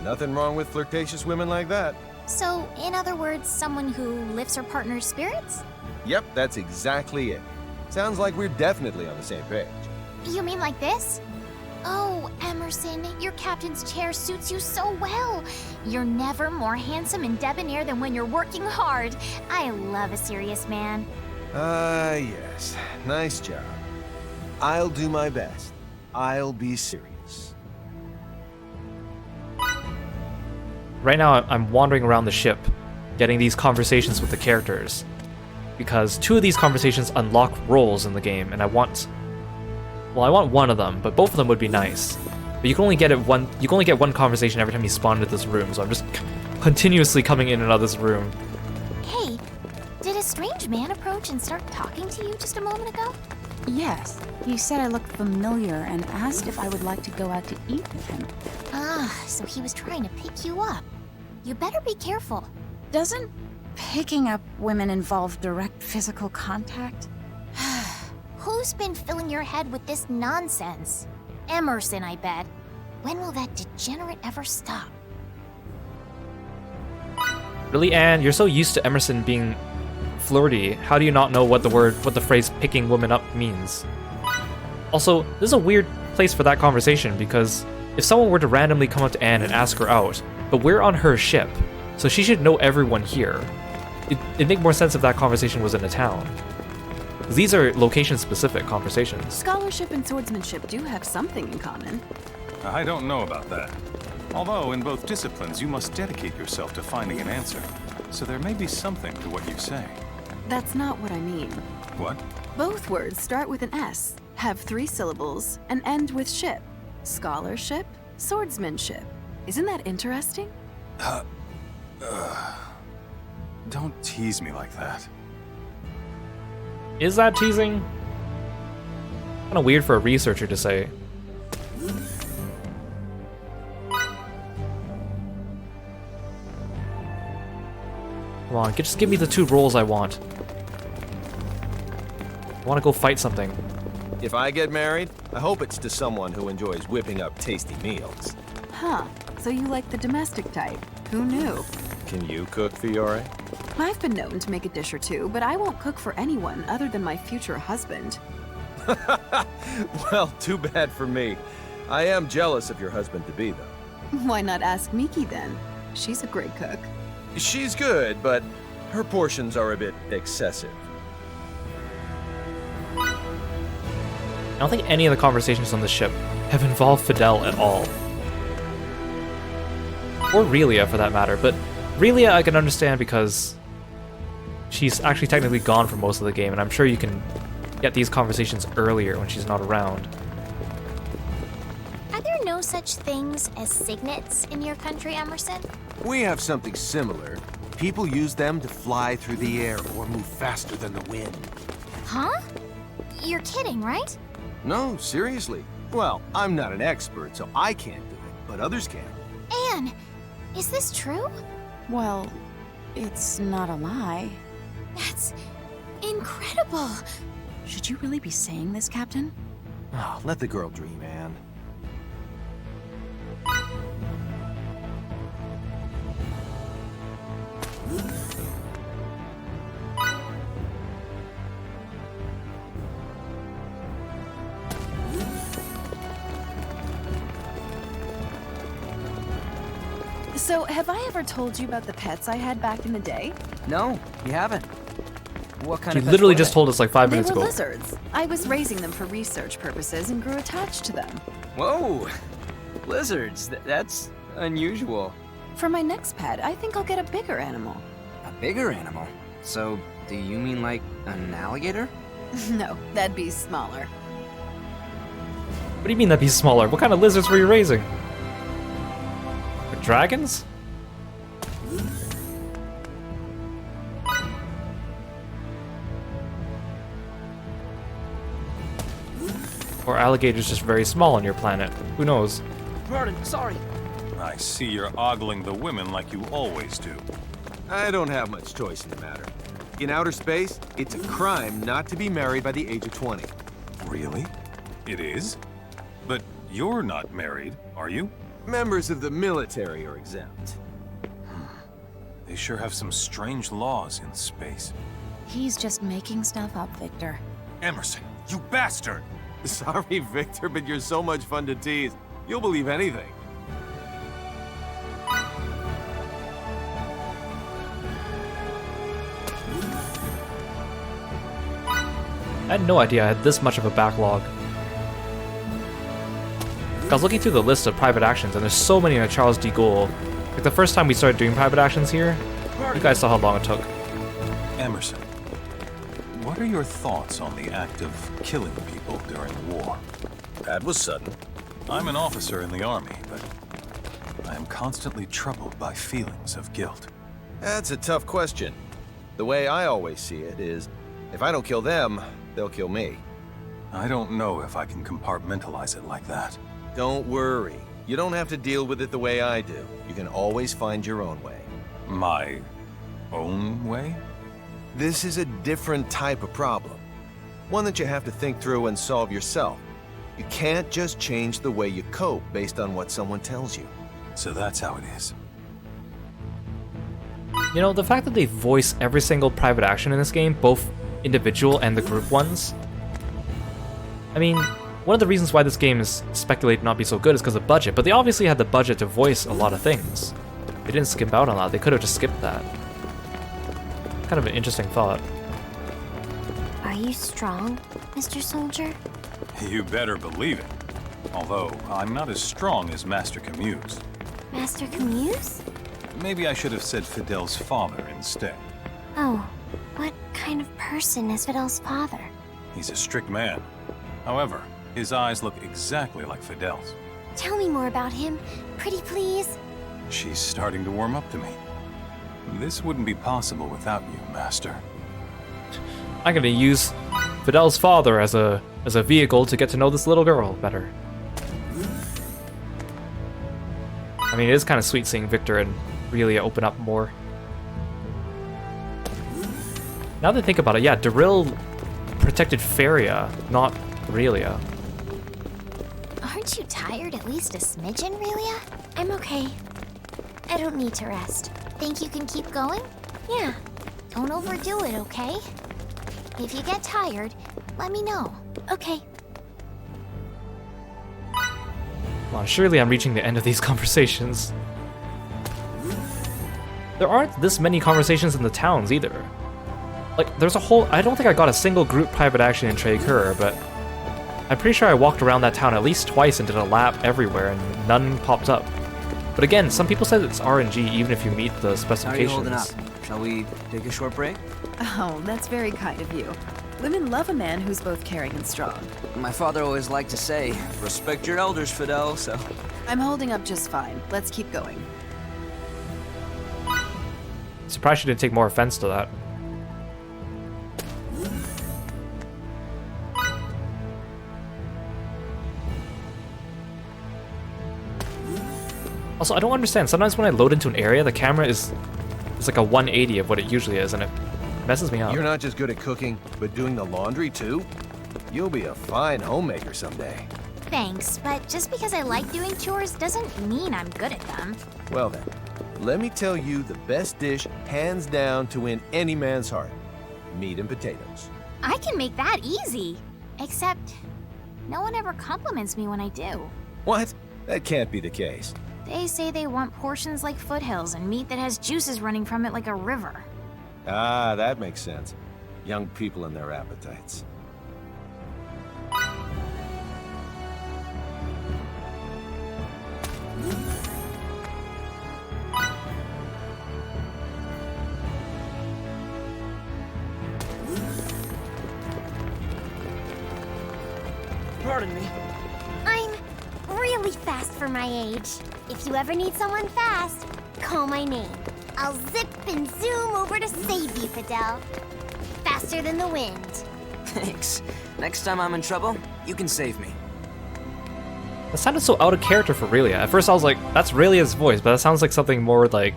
Nothing wrong with flirtatious women like that. So, in other words, someone who lifts her partner's spirits? Yep, that's exactly it. Sounds like we're definitely on the same page. You mean like this? Oh, Emerson, your captain's chair suits you so well. You're never more handsome and debonair than when you're working hard. I love a serious man. Yes. Nice job. I'll do my best. I'll be serious. Right now, I'm wandering around the ship, getting these conversations with the characters, because 2 of these conversations unlock roles in the game, and I want one of them, but both of them would be nice. But you can only get one conversation every time you spawn into this room, so I'm just continuously coming in and out of this room. Hey, did a strange man approach and start talking to you just a moment ago? Yes. He said I looked familiar and asked if I would like to go out to eat with him. Ah, so he was trying to pick you up. You better be careful. Doesn't picking up women involve direct physical contact? Who's been filling your head with this nonsense? Emerson, I bet. When will that degenerate ever stop? Really, Anne? You're so used to Emerson being flirty. How do you not know what the phrase "picking women up" means? Also, this is a weird place for that conversation because if someone were to randomly come up to Anne and ask her out, but we're on her ship, so she should know everyone here. It'd make more sense if that conversation was in a town. These are location-specific conversations. Scholarship and swordsmanship do have something in common. I don't know about that. Although, in both disciplines, you must dedicate yourself to finding an answer. So there may be something to what you say. That's not what I mean. What? Both words start with an S, have 3 syllables, and end with ship. Scholarship, swordsmanship. Isn't that interesting? Don't tease me like that. Is that teasing? Kinda weird for a researcher to say. Come on, just give me the 2 roles I want. I want to go fight something. If I get married, I hope it's to someone who enjoys whipping up tasty meals. Huh, so you like the domestic type. Who knew? Can you cook, Fiore? I've been known to make a dish or 2, but I won't cook for anyone other than my future husband. Well, too bad for me. I am jealous of your husband-to-be, though. Why not ask Miki then? She's a great cook. She's good, but her portions are a bit excessive. I don't think any of the conversations on the ship have involved Fidel at all. Or Relia, for that matter, but Relia I can understand because she's actually technically gone for most of the game, and I'm sure you can get these conversations earlier when she's not around. Are there no such things as signets in your country, Emerson? We have something similar. People use them to fly through the air or move faster than the wind. Huh? You're kidding, right? No, seriously. Well, I'm not an expert, so I can't do it, but others can. Anne, is this true? Well, it's not a lie. That's incredible. Should you really be saying this, Captain? Oh, let the girl dream, Anne. So, have I ever told you about the pets I had back in the day? No, you haven't. What kind She of pets literally were just they? told us like 5 They minutes were ago. lizards. I was raising them for research purposes and grew attached to them. Whoa! Lizards, that's unusual. For my next pet, I think I'll get a bigger animal. A bigger animal? So, do you mean like an alligator? No, that'd be smaller. What do you mean that'd be smaller? What kind of lizards were you raising? Dragons? Or alligators just very small on your planet? Who knows? Pardon, sorry. I see you're ogling the women like you always do. I don't have much choice in the matter. In outer space, it's a crime not to be married by the age of 20. Really? It is? But you're not married, are you? Members of the military are exempt. They sure have some strange laws in space. He's just making stuff up, Victor. Emerson, you bastard! Sorry, Victor, but you're so much fun to tease. You'll believe anything. I had no idea I had this much of a backlog. I was looking through the list of private actions, and there's so many in a Charles D. Gaulle. Like the first time we started doing private actions here, you guys saw how long it took. Emerson, what are your thoughts on the act of killing people during war? That was sudden. I'm an officer in the army, but I am constantly troubled by feelings of guilt. That's a tough question. The way I always see it is, if I don't kill them, they'll kill me. I don't know if I can compartmentalize it like that. Don't worry. You don't have to deal with it the way I do. You can always find your own way. My own way? This is a different type of problem. One that you have to think through and solve yourself. You can't just change the way you cope based on what someone tells you. So that's how it is. You know, the fact that they voice every single private action in this game, both individual and the group ones. I mean, one of the reasons why this game is speculated not be so good is because of budget, but they obviously had the budget to voice a lot of things. They didn't skimp out on that, they could have just skipped that. Kind of an interesting thought. Are you strong, Mr. Soldier? You better believe it. Although, I'm not as strong as Master Camuse. Master Camuse? Maybe I should have said Fidel's father instead. Oh, what kind of person is Fidel's father? He's a strict man. However, his eyes look exactly like Fidel's. Tell me more about him, pretty please. She's starting to warm up to me. This wouldn't be possible without you, Master. I'm gonna use Fidel's father as a vehicle to get to know this little girl better. I mean, it is kind of sweet seeing Victor and Aurelia open up more. Now that I think about it, yeah, Daryl protected Feria, not Aurelia. Aren't you tired at least a smidgen, Aurelia? I'm okay. I don't need to rest. Think you can keep going? Yeah. Don't overdo it, okay? If you get tired, let me know. Okay. Come on, surely I'm reaching the end of these conversations. There aren't this many conversations in the towns either. Like, there's a whole... I don't think I got a single group private action in Treycur, but I'm pretty sure I walked around that town at least twice and did a lap everywhere, and none popped up. But again, some people said it's RNG even if you meet the specifications. How are you holding up? Shall we take a short break? Oh, that's very kind of you. Women love a man who's both caring and strong. My father always liked to say, respect your elders, Fidel, so... I'm holding up just fine. Let's keep going. Surprised she didn't take more offense to that. Also, I don't understand. Sometimes when I load into an area, the camera is like a 180 of what it usually is, and it messes me up. You're not just good at cooking, but doing the laundry too? You'll be a fine homemaker someday. Thanks, but just because I like doing chores doesn't mean I'm good at them. Well then, let me tell you the best dish, hands down, to win any man's heart. Meat and potatoes. I can make that easy. Except, no one ever compliments me when I do. What? That can't be the case. They say they want portions like foothills and meat that has juices running from it like a river. Ah, that makes sense. Young people and their appetites. Pardon me. I'm really fast for my age. If you ever need someone fast, call my name. I'll zip and zoom over to save you, Fidel. Faster than the wind. Thanks. Next time I'm in trouble, you can save me. That sounded so out of character for Aurelia. At first I was like, that's Aurelia's voice, but that sounds like something more like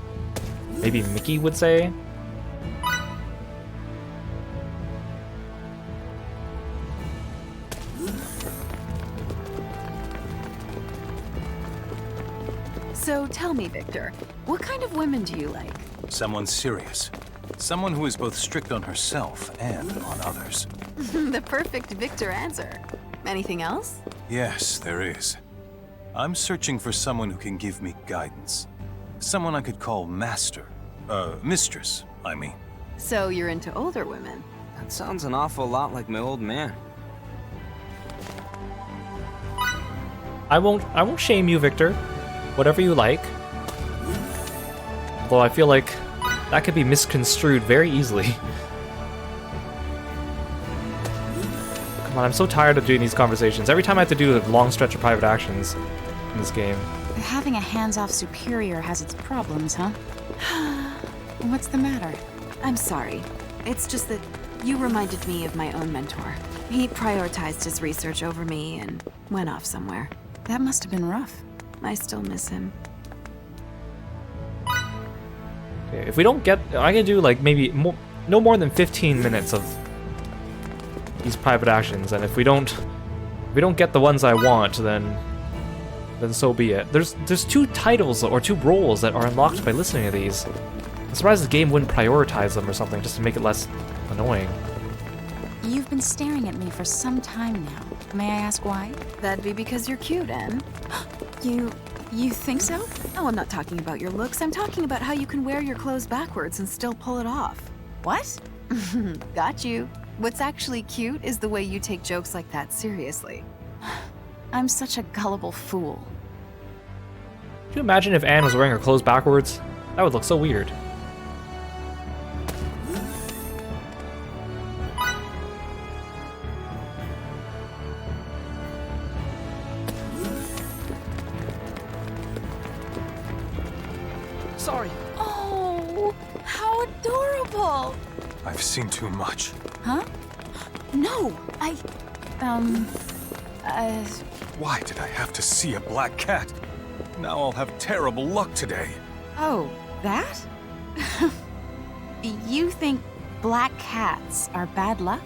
maybe Mickey would say. So tell me, Victor, what kind of women do you like? Someone serious. Someone who is both strict on herself and on others. The perfect Victor answer. Anything else? Yes, there is. I'm searching for someone who can give me guidance. Someone I could call master. Mistress, I mean. So you're into older women? That sounds an awful lot like my old man. I won't shame you, Victor. Whatever you like. Although I feel like that could be misconstrued very easily. Come on, I'm so tired of doing these conversations. Every time I have to do a long stretch of private actions in this game. Having a hands-off superior has its problems, huh? What's the matter? I'm sorry. It's just that you reminded me of my own mentor. He prioritized his research over me and went off somewhere. That must have been rough. I still miss him. Okay, if we don't get... I can do like maybe no more than 15 minutes of these private actions, and if we don't get the ones I want, then so be it. There's 2 titles or 2 roles that are unlocked by listening to these. I'm surprised the game wouldn't prioritize them or something just to make it less annoying. You've been staring at me for some time now. May I ask why? That'd be because you're cute, Anne. You think so? Oh, I'm not talking about your looks. I'm talking about how you can wear your clothes backwards and still pull it off. What? Got you. What's actually cute is the way you take jokes like that seriously. I'm such a gullible fool. Could you imagine if Anne was wearing her clothes backwards? That would look so weird. Sorry. Oh, how adorable! I've seen too much. Huh? No, Why did I have to see a black cat? Now I'll have terrible luck today. Oh, that? You think black cats are bad luck?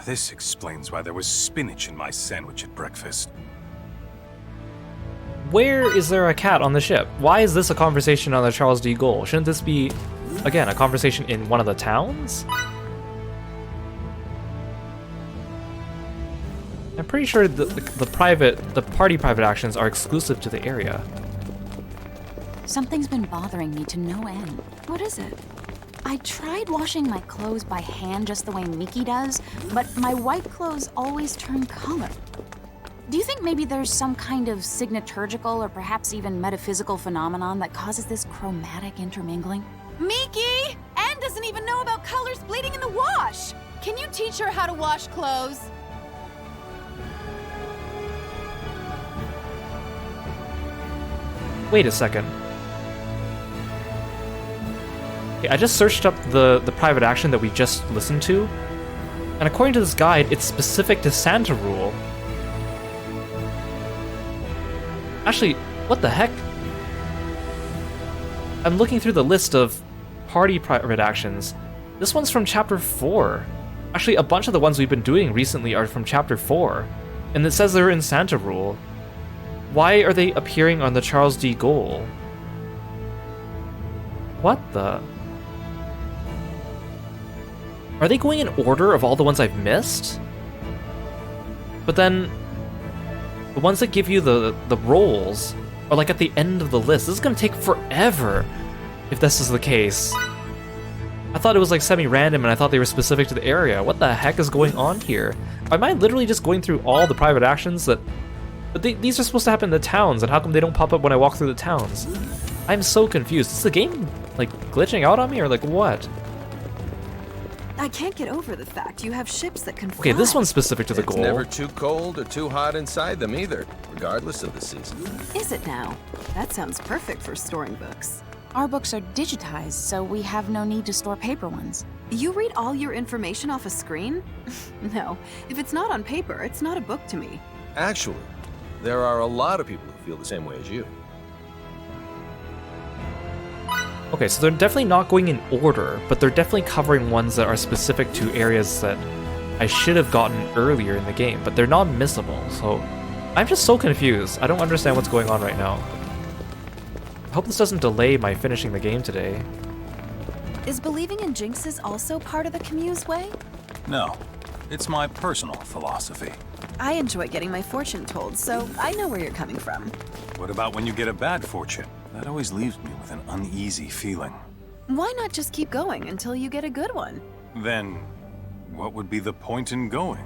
This explains why there was spinach in my sandwich at breakfast. Where is there a cat on the ship? Why is this a conversation on the Charles D. Gaulle? Shouldn't this be, again, a conversation in one of the towns? I'm pretty sure the party private actions are exclusive to the area. Something's been bothering me to no end. What is it? I tried washing my clothes by hand just the way Mickey does, but my white clothes always turn color. Do you think maybe there's some kind of signaturgical or perhaps even metaphysical phenomenon that causes this chromatic intermingling? Miki! Anne doesn't even know about colors bleeding in the wash! Can you teach her how to wash clothes? Wait a second. Okay, I just searched up the private action that we just listened to, and according to this guide, it's specific to Santa Rule. Actually, what the heck? I'm looking through the list of party private actions. This one's from Chapter 4. Actually, a bunch of the ones we've been doing recently are from Chapter 4. And it says they're in Santa Rule. Why are they appearing on the Charles D. Gaulle? What the? Are they going in order of all the ones I've missed? But then, the ones that give you the roles are like at the end of the list. This is gonna take forever if this is the case. I thought it was like semi-random and I thought they were specific to the area. What the heck is going on here? Am I literally just going through all the private actions that... But these are supposed to happen in the towns, and how come they don't pop up when I walk through the towns? I'm so confused. Is the game, like, glitching out on me, or like what? I can't get over the fact you have ships that can fly. Okay, this one's specific to the It's goal. never too cold or too hot inside them either, regardless of the season. Is it now? That sounds perfect for storing books. Our books are digitized, so we have no need to store paper ones. You read all your information off a screen? No, if it's not on paper, it's not a book to me. Actually, there are a lot of people who feel the same way as you. Okay, so they're definitely not going in order, but they're definitely covering ones that are specific to areas that I should have gotten earlier in the game, but they're not missable, so I'm just so confused. I don't understand what's going on right now. I hope this doesn't delay my finishing the game today. Is believing in jinxes also part of the Camus way? No, it's my personal philosophy. I enjoy getting my fortune told, so I know where you're coming from. What about when you get a bad fortune? That always leaves me with an uneasy feeling. Why not just keep going until you get a good one? Then, what would be the point in going?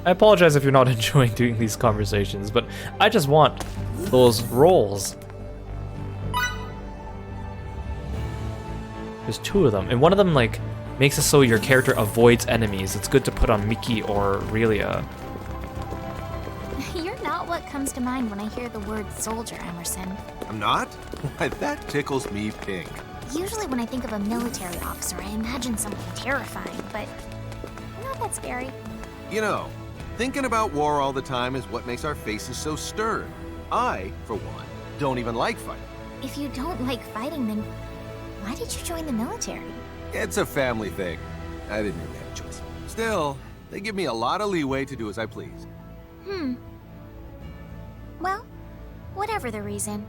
I apologize if you're not enjoying doing these conversations, but I just want those roles. There's 2 of them, and one of them, like, makes it so your character avoids enemies. It's good to put on Mickey or Aurelia. You're not not what comes to mind when I hear the word soldier, Emerson. I'm not? Why, that tickles me pink. Usually when I think of a military officer, I imagine something terrifying, but not that scary. You know, thinking about war all the time is what makes our faces so stern. I, for one, don't even like fighting. If you don't like fighting, then why did you join the military? It's a family thing. I didn't really have a choice. Still, they give me a lot of leeway to do as I please. Well, whatever the reason,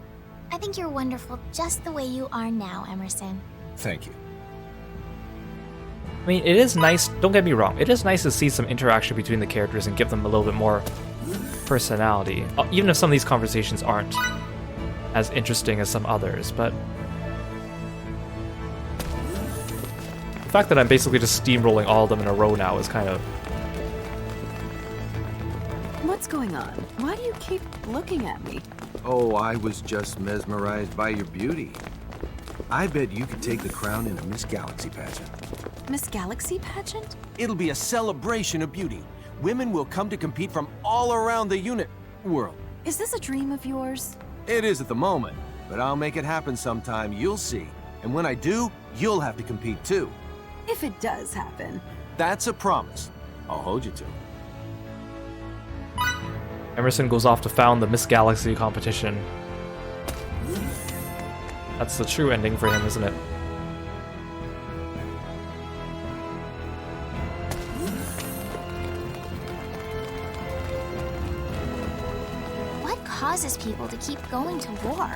I think you're wonderful just the way you are now, Emerson. Thank you. I mean, it is nice, don't get me wrong, it is nice to see some interaction between the characters and give them a little bit more personality, even if some of these conversations aren't as interesting as some others, but the fact that I'm basically just steamrolling all of them in a row now is kind of... What's going on? Why do you keep looking at me? Oh, I was just mesmerized by your beauty. I bet you could take the crown in a Miss Galaxy pageant. Miss Galaxy pageant? It'll be a celebration of beauty. Women will come to compete from all around the unit world. Is this a dream of yours? It is at the moment, but I'll make it happen sometime, you'll see. And when I do, you'll have to compete too. If it does happen. That's a promise. I'll hold you to. Emerson goes off to found the Miss Galaxy competition. That's the true ending for him, isn't it? What causes people to keep going to war?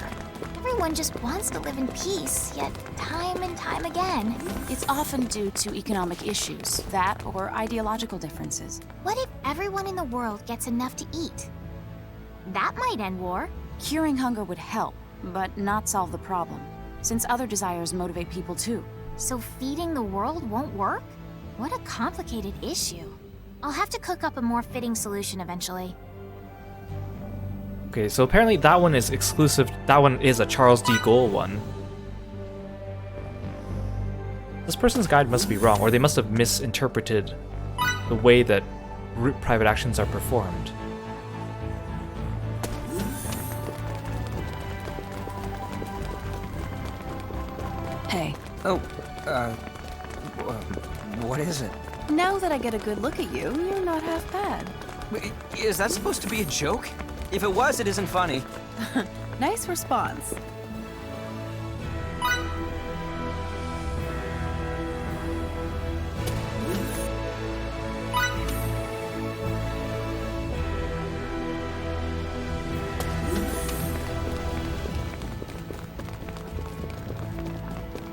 Everyone just wants to live in peace, yet time and time again. It's often due to economic issues, that or ideological differences. What if everyone in the world gets enough to eat? That might end war. Curing hunger would help, but not solve the problem, since other desires motivate people too. So feeding the world won't work? What a complicated issue. I'll have to cook up a more fitting solution eventually. Okay, so apparently that one is exclusive. That one is a Charles D. Gaulle one. This person's guide must be wrong, or they must have misinterpreted the way that private actions are performed. Hey. Oh, what is it? Now that I get a good look at you, you're not half bad. Wait, is that supposed to be a joke? If it was, it isn't funny. Nice response.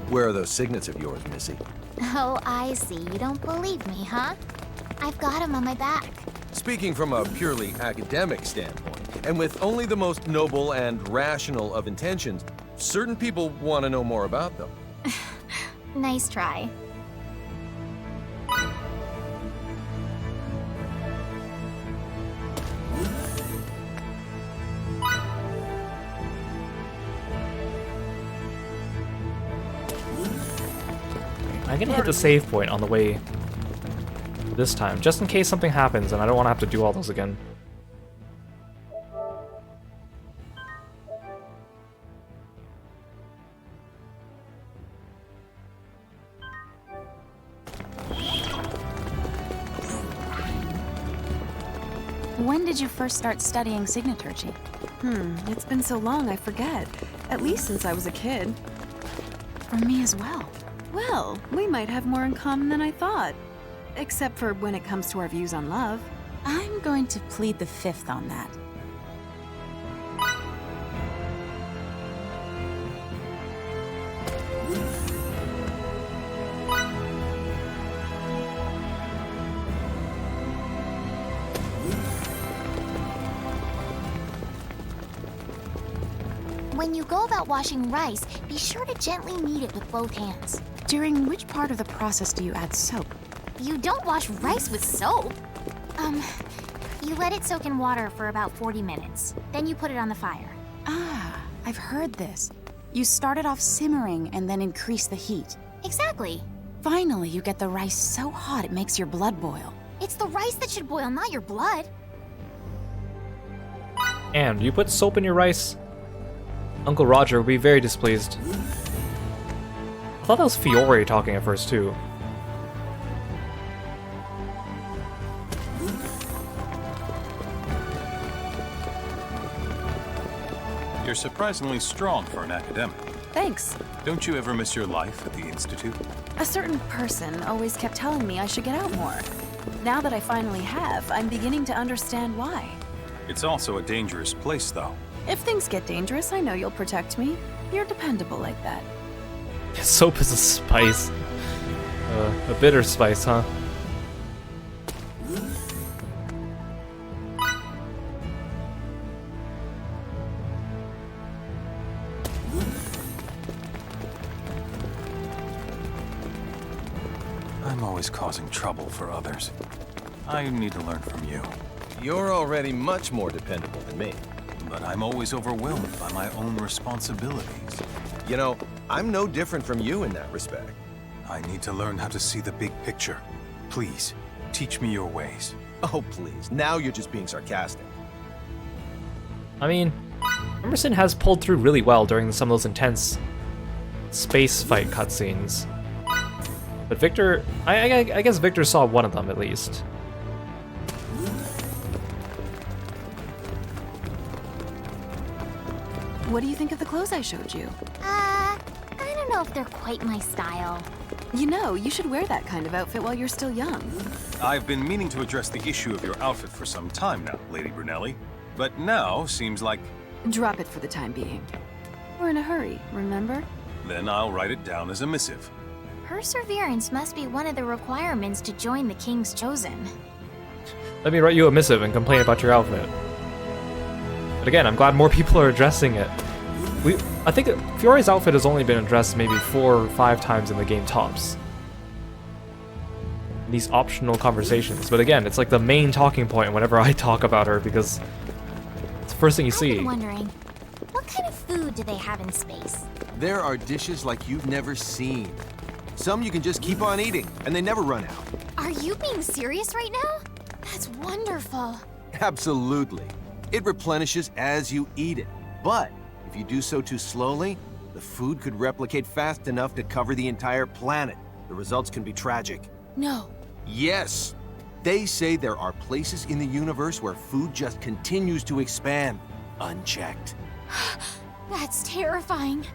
Where are those signets of yours, Missy? Oh, I see. You don't believe me, huh? I've got them on my back. Speaking from a purely academic standpoint, and with only the most noble and rational of intentions, certain people want to know more about them. Nice try. I'm gonna hit the save point on the way this time, just in case something happens and I don't want to have to do all those again. When did you first start studying signaturgy? It's been so long I forget. At least since I was a kid. For me as well. Well, we might have more in common than I thought. Except for when it comes to our views on love. I'm going to plead the fifth on that. When you go about washing rice, be sure to gently knead it with both hands. During which part of the process do you add soap? You don't wash rice with soap. You let it soak in water for about 40 minutes. Then you put it on the fire. Ah, I've heard this. You start it off simmering and then increase the heat. Exactly. Finally, you get the rice so hot it makes your blood boil. It's the rice that should boil, not your blood. And you put soap in your rice? Uncle Roger would be very displeased. I thought that was Fiore talking at first, too. You're surprisingly strong for an academic. Thanks. Don't you ever miss your life at the Institute? A certain person always kept telling me I should get out more. Now that I finally have, I'm beginning to understand why. It's also a dangerous place, though. If things get dangerous, I know you'll protect me. You're dependable like that. Soap is a spice. A bitter spice, huh? I'm always causing trouble for others. I need to learn from you. You're already much more dependable than me. But I'm always overwhelmed by my own responsibilities. You know, I'm no different from you in that respect. I need to learn how to see the big picture. Please, teach me your ways. Oh, please. Now you're just being sarcastic. I mean, Emerson has pulled through really well during some of those intense space fight cutscenes. But Victor, I guess Victor saw one of them at least. What do you think of the clothes I showed you? I don't know if they're quite my style. You know, you should wear that kind of outfit while you're still young. I've been meaning to address the issue of your outfit for some time now, Lady Brunelli. But now seems like... Drop it for the time being. We're in a hurry, remember? Then I'll write it down as a missive. Perseverance must be one of the requirements to join the King's Chosen. Let me write you a missive and complain about your outfit. But again, I'm glad more people are addressing it. I think Fiore's outfit has only been addressed maybe 4 or 5 times in the game tops. These optional conversations. But again, it's like the main talking point whenever I talk about her because it's the first thing you see. I've been wondering, what kind of food do they have in space? There are dishes like you've never seen. Some you can just keep on eating, and they never run out. Are you being serious right now? That's wonderful. Absolutely. It replenishes as you eat it. But if you do so too slowly, the food could replicate fast enough to cover the entire planet. The results can be tragic. No. Yes. They say there are places in the universe where food just continues to expand, unchecked. That's terrifying.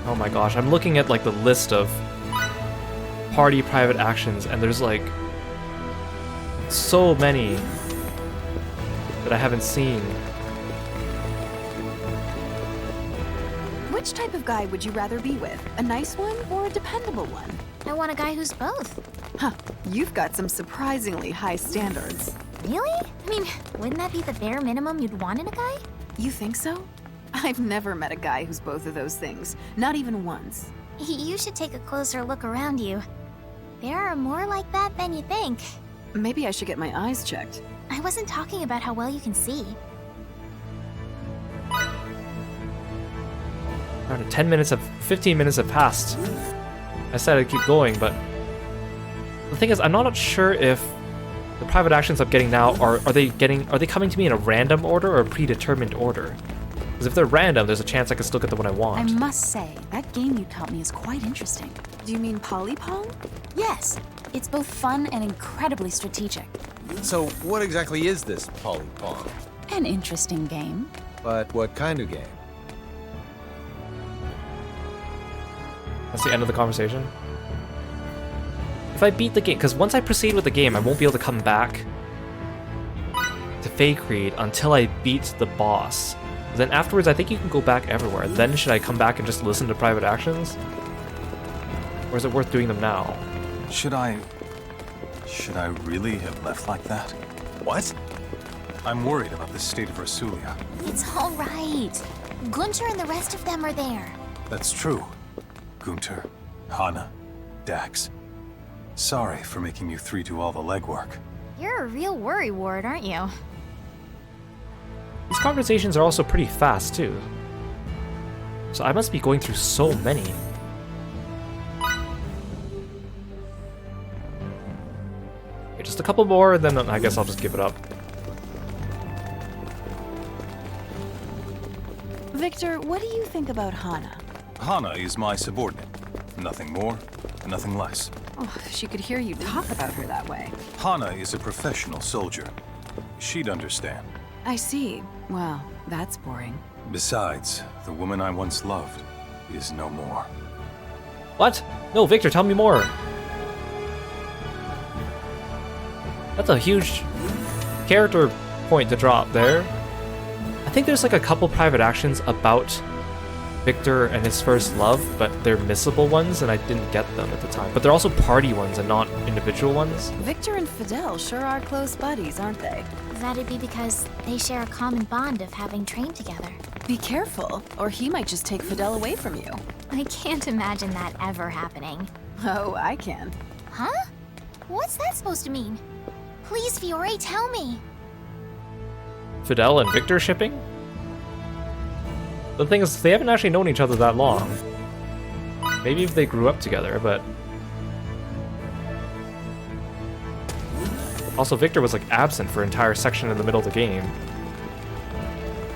Oh my gosh, I'm looking at like the list of party private actions and there's like so many that I haven't seen. Which type of guy would you rather be with? A nice one or a dependable one? I want a guy who's both. Huh, you've got some surprisingly high standards. Really? I mean, wouldn't that be the bare minimum you'd want in a guy? You think so? I've never met a guy who's both of those things, not even once. You should take a closer look around you. There are more like that than you think. Maybe I should get my eyes checked. I wasn't talking about how well you can see. Around 15 minutes have passed. I said I'd keep going, but the thing is, I'm not sure if the private actions I'm getting now are they coming to me in a random order or a predetermined order? Because if they're random, there's a chance I can still get the one I want. I must say, that game you taught me is quite interesting. Do you mean Polypong? Yes, it's both fun and incredibly strategic. So what exactly is this Polypong? An interesting game. But what kind of game? That's the end of the conversation. If I beat the game, because once I proceed with the game, I won't be able to come back to Fake Read until I beat the boss. Then afterwards, I think you can go back everywhere. Then should I come back and just listen to private actions? Or is it worth doing them now? Should I really have left like that? What? I'm worried about the state of Rasulia. It's all right. Gunter and the rest of them are there. That's true. Gunter, Hana, Dax. Sorry for making you three do all the legwork. You're a real worrywart, aren't you? These conversations are also pretty fast, too. So I must be going through so many. Just a couple more, then I guess I'll just give it up. Victor, what do you think about Hana? Hana is my subordinate. Nothing more, nothing less. Oh, if she could hear you talk about her that way. Hana is a professional soldier. She'd understand. I see. Well, that's boring. Besides, the woman I once loved is no more. What? No, Victor, tell me more. That's a huge character point to drop there. I think there's like a couple private actions about Victor and his first love, but they're missable ones, and I didn't get them at the time. But they're also party ones and not individual ones. Victor and Fidel sure are close buddies, aren't they? That'd be because they share a common bond of having trained together. Be careful, or he might just take Fidel away from you. I can't imagine that ever happening. Oh, I can. Huh? What's that supposed to mean? Please, Fiore, tell me. Fidel and Victor shipping? The thing is, they haven't actually known each other that long. Maybe if they grew up together, but... Also, Victor was like absent for an entire section in the middle of the game.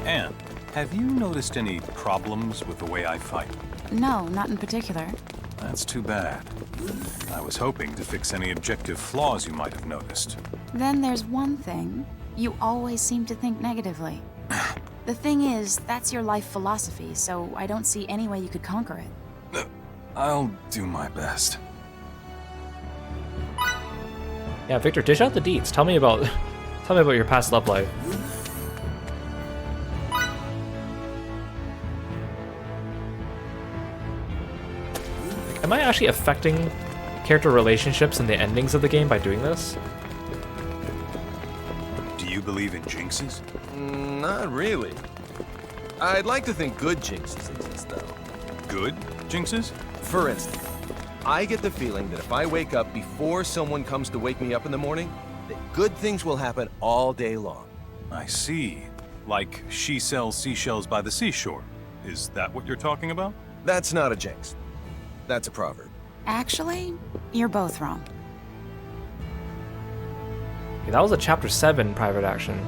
Anne, have you noticed any problems with the way I fight? No, not in particular. That's too bad. I was hoping to fix any objective flaws you might have noticed. Then there's one thing. You always seem to think negatively. The thing is, that's your life philosophy, so I don't see any way you could conquer it. I'll do my best. Yeah, Victor, dish out the deets. Tell me about your past love life. Am I actually affecting character relationships and the endings of the game by doing this? Do you believe in jinxes? Not really. I'd like to think good jinxes exist, though. Good jinxes? For instance, I get the feeling that if I wake up before someone comes to wake me up in the morning, that good things will happen all day long. I see. Like she sells seashells by the seashore. Is that what you're talking about? That's not a jinx. That's a proverb. Actually, you're both wrong. Okay, that was a Chapter 7 private action.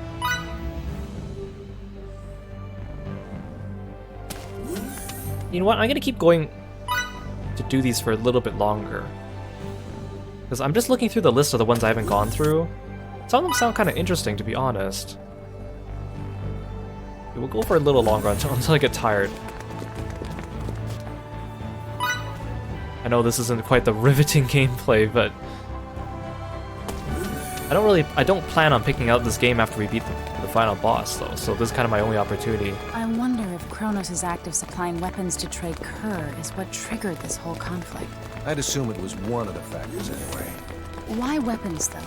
You know what? I'm gonna keep going to do these for a little bit longer. Because I'm just looking through the list of the ones I haven't gone through. Some of them sound kind of interesting, to be honest. Okay, we'll go for a little longer until I get tired. I know this isn't quite the riveting gameplay, but I don't plan on picking out this game after we beat the final boss, though, so this is kind of my only opportunity. I wonder if Kronos' act of supplying weapons to trade Kerr is what triggered this whole conflict. I'd assume it was one of the factors anyway. Why weapons, though?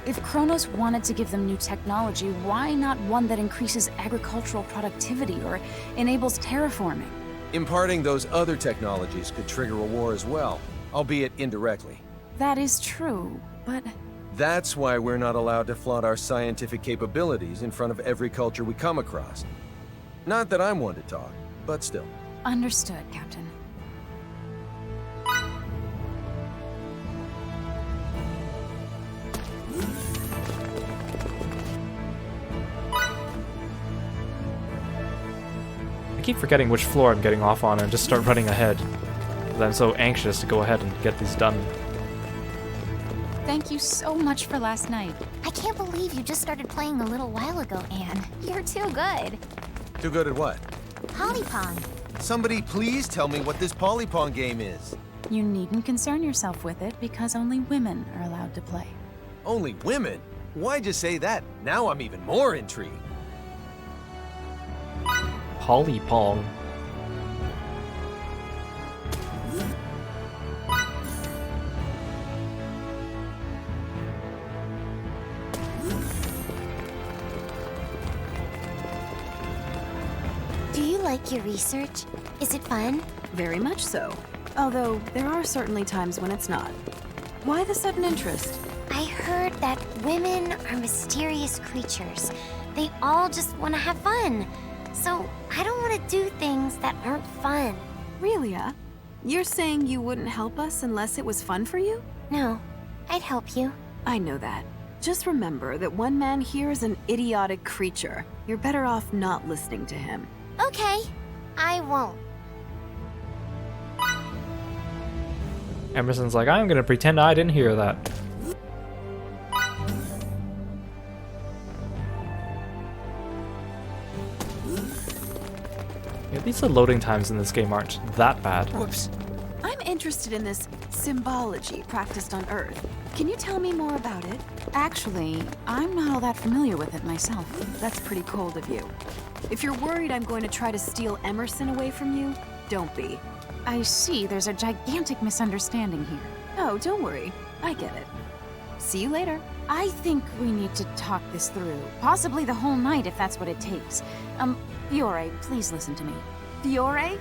If Kronos wanted to give them new technology, why not one that increases agricultural productivity or enables terraforming? Imparting those other technologies could trigger a war as well, albeit indirectly. That is true, but... That's why we're not allowed to flaunt our scientific capabilities in front of every culture we come across. Not that I'm one to talk, but still. Understood, Captain. I keep forgetting which floor I'm getting off on and just start running ahead. Because I'm so anxious to go ahead and get these done. Thank you so much for last night. I can't believe you just started playing a little while ago, Anne. You're too good. Too good at what? Polypong. Somebody please tell me what this Polypong game is. You needn't concern yourself with it because only women are allowed to play. Only women? Why'd you say that? Now I'm even more intrigued. Polypong. Do you like your research? Is it fun? Very much so. Although, there are certainly times when it's not. Why the sudden interest? I heard that women are mysterious creatures. They all just want to have fun. So, I don't want to do things that aren't fun. Relia, you're saying you wouldn't help us unless it was fun for you? No, I'd help you. I know that. Just remember that one man here is an idiotic creature. You're better off not listening to him. Okay, I won't. Emerson's like, I'm gonna pretend I didn't hear that. Yeah, these loading times in this game aren't that bad. Whoops. I'm interested in this symbology practiced on Earth. Can you tell me more about it? Actually, I'm not all that familiar with it myself. That's pretty cold of you. If you're worried I'm going to try to steal Emerson away from you, don't be. I see there's a gigantic misunderstanding here. Oh, don't worry. I get it. See you later. I think we need to talk this through. Possibly the whole night if that's what it takes. Fiore, please listen to me. Fiore?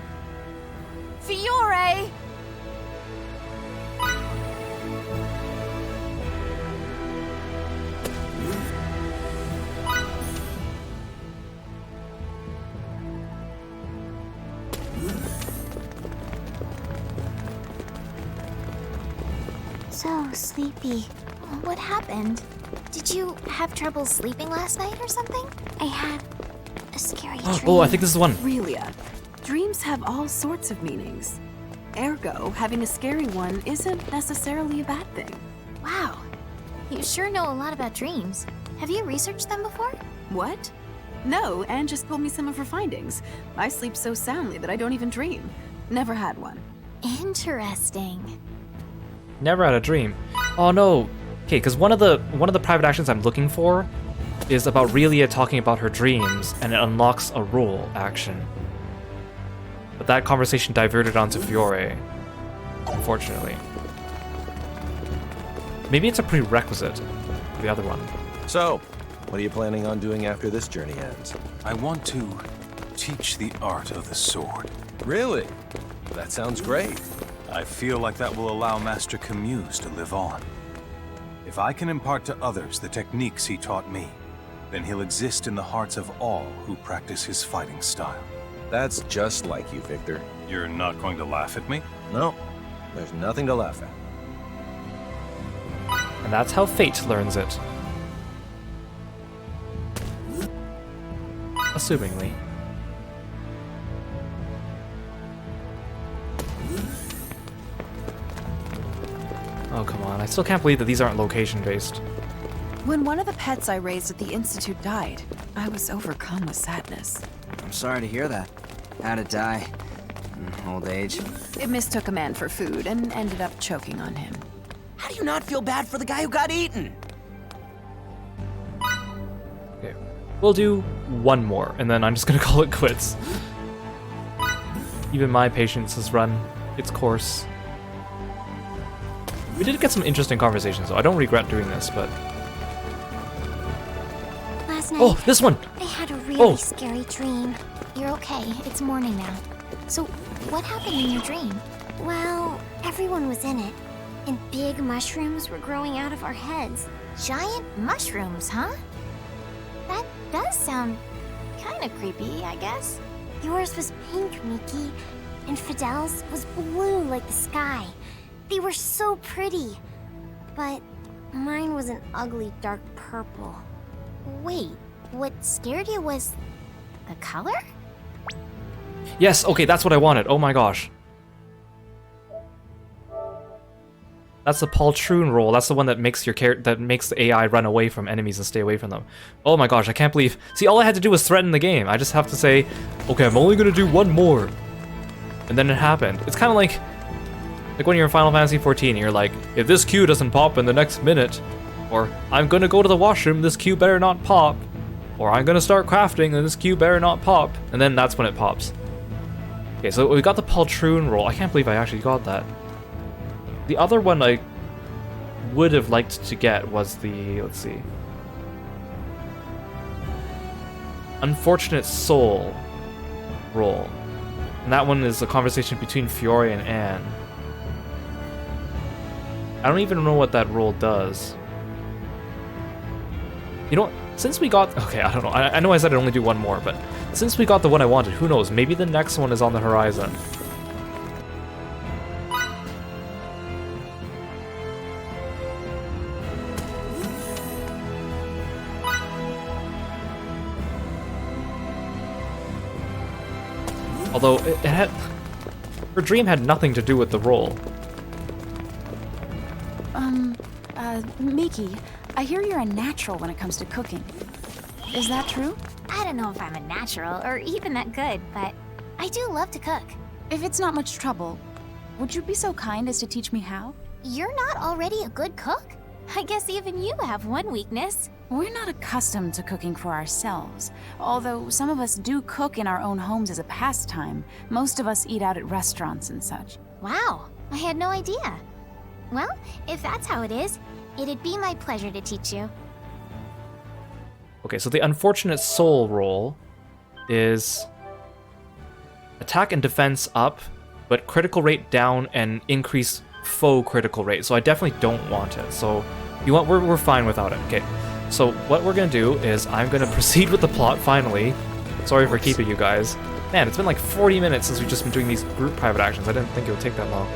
Fiore! So sleepy. What happened? Did you have trouble sleeping last night or something? I had a scary dream. Oh, I think this is one. Relia, dreams have all sorts of meanings. Ergo, having a scary one isn't necessarily a bad thing. Wow. You sure know a lot about dreams. Have you researched them before? What? No, Anne just told me some of her findings. I sleep so soundly that I don't even dream. Never had one. Interesting. Never had a dream. Oh no. Okay, because one of the private actions I'm looking for is about Relia talking about her dreams, and it unlocks a role action. But that conversation diverted onto Fiore, unfortunately. Maybe it's a prerequisite for the other one. So, what are you planning on doing after this journey ends? I want to teach the art of the sword. Really? That sounds great. I feel like that will allow Master Camus to live on. If I can impart to others the techniques he taught me, then he'll exist in the hearts of all who practice his fighting style. That's just like you, Victor. You're not going to laugh at me? No, there's nothing to laugh at. And that's how Fate learns it. Assumingly. Oh, come on. I still can't believe that these aren't location-based. When one of the pets I raised at the Institute died, I was overcome with sadness. I'm sorry to hear that. How'd it die? Old age? It mistook a man for food and ended up choking on him. How do you not feel bad for the guy who got eaten? Okay. We'll do one more, and then I'm just gonna call it quits. Even my patience has run its course. We did get some interesting conversations, though. I don't regret doing this, but... Last night, Oh, this one! I had a really scary dream. You're okay. It's morning now. So, what happened in your dream? Well, everyone was in it. And big mushrooms were growing out of our heads. Giant mushrooms, huh? That does sound kind of creepy, I guess. Yours was pink, Miki. And Fidel's was blue like the sky. They were so pretty. But mine was an ugly dark purple. Wait, what scared you was the color? Yes, okay, that's what I wanted. Oh my gosh. That's the poltroon roll. That's the one that makes that makes the AI run away from enemies and stay away from them. Oh my gosh, I can't believe... See, all I had to do was threaten the game. I just have to say, okay, I'm only gonna do one more. And then it happened. It's kind of like when you're in Final Fantasy XIV, you're like, if this queue doesn't pop in the next minute, or I'm gonna go to the washroom, this queue better not pop, or I'm gonna start crafting and this queue better not pop, and then that's when it pops. Okay, so we got the poltroon roll. I can't believe I actually got that. The other one I would have liked to get was the, let's see, Unfortunate Soul roll. And that one is a conversation between Fiore and Anne. I don't even know what that roll does. You know what? Since we got... Okay, I don't know. I know I said I'd only do one more, but since we got the one I wanted, who knows? Maybe the next one is on the horizon. Although, her dream had nothing to do with the role. Miki, I hear you're a natural when it comes to cooking. Is that true? I don't know if I'm a natural or even that good, but I do love to cook. If it's not much trouble, would you be so kind as to teach me how? You're not already a good cook? I guess even you have one weakness. We're not accustomed to cooking for ourselves. Although some of us do cook in our own homes as a pastime, most of us eat out at restaurants and such. Wow, I had no idea. Well, if that's how it is, it'd be my pleasure to teach you. Okay, so the unfortunate soul roll is attack and defense up, but critical rate down and increase foe critical rate. So I definitely don't want it. So you want we're fine without it. Okay. So what we're gonna do is I'm gonna proceed with the plot finally. Sorry for keeping you guys. Man, it's been like 40 minutes since we've just been doing these group private actions. I didn't think it would take that long.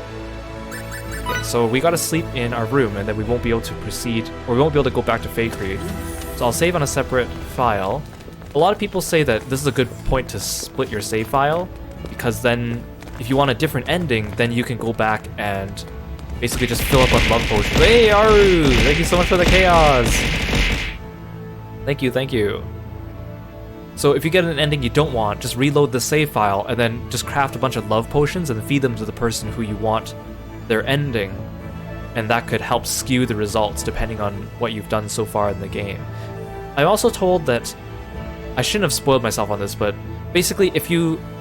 Okay, so we gotta sleep in our room and then we won't be able to proceed, or we won't be able to go back to Fakery. So I'll save on a separate file. A lot of people say that this is a good point to split your save file, because then if you want a different ending, then you can go back and basically just fill up on love potions. Hey, Aru! Thank you so much for the chaos! Thank you, thank you. So if you get an ending you don't want, just reload the save file and then just craft a bunch of love potions and feed them to the person who you want their ending. And that could help skew the results depending on what you've done so far in the game. I'm also told that, I shouldn't have spoiled myself on this, but basically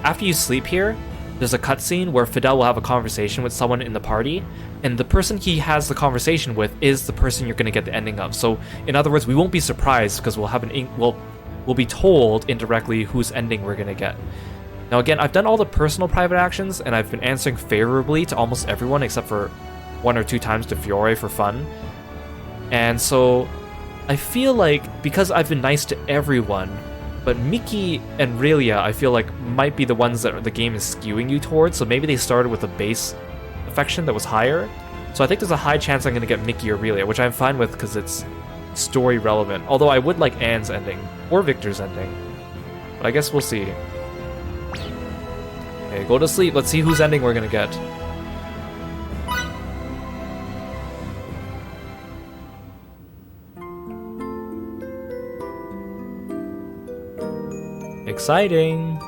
after you sleep here, there's a cutscene where Fidel will have a conversation with someone in the party, and the person he has the conversation with is the person you're going to get the ending of. So, in other words, we won't be surprised because we'll be told indirectly whose ending we're going to get. Now, again, I've done all the personal private actions, and I've been answering favorably to almost everyone except for 1 or 2 times to Fiore for fun. And so, I feel like because I've been nice to everyone, but Miki and Relia, I feel like, might be the ones that the game is skewing you towards, so maybe they started with a base affection that was higher. So I think there's a high chance I'm going to get Miki or Relia, which I'm fine with because it's story relevant. Although I would like Anne's ending, or Victor's ending. But I guess we'll see. Okay, go to sleep. Let's see whose ending we're going to get. Exciting!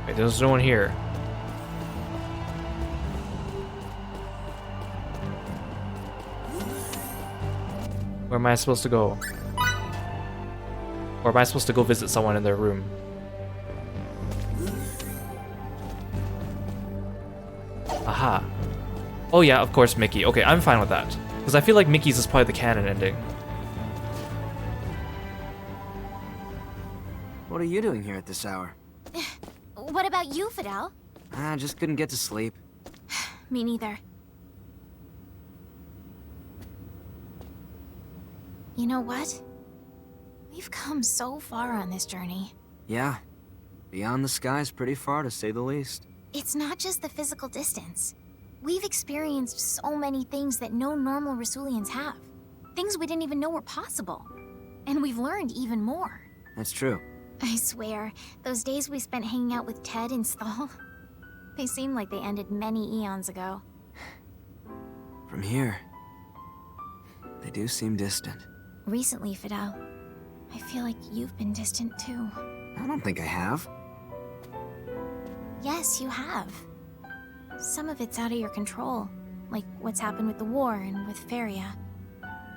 Wait, there's no one here. Where am I supposed to go? Or am I supposed to go visit someone in their room? Aha. Oh yeah, of course, Mickey. Okay, I'm fine with that. Because I feel like Mickey's is probably the canon ending. What are you doing here at this hour? What about you, Fidel? I just couldn't get to sleep. Me neither. You know what? We've come so far on this journey. Yeah. Beyond the skies pretty far, to say the least. It's not just the physical distance. We've experienced so many things that no normal Rasulians have. Things we didn't even know were possible. And we've learned even more. That's true. I swear, those days we spent hanging out with Ted and Stahl, they seem like they ended many eons ago. From here, they do seem distant. Recently, Fidel, I feel like you've been distant too. I don't think I have. Yes, you have. Some of it's out of your control, like what's happened with the war and with Feria.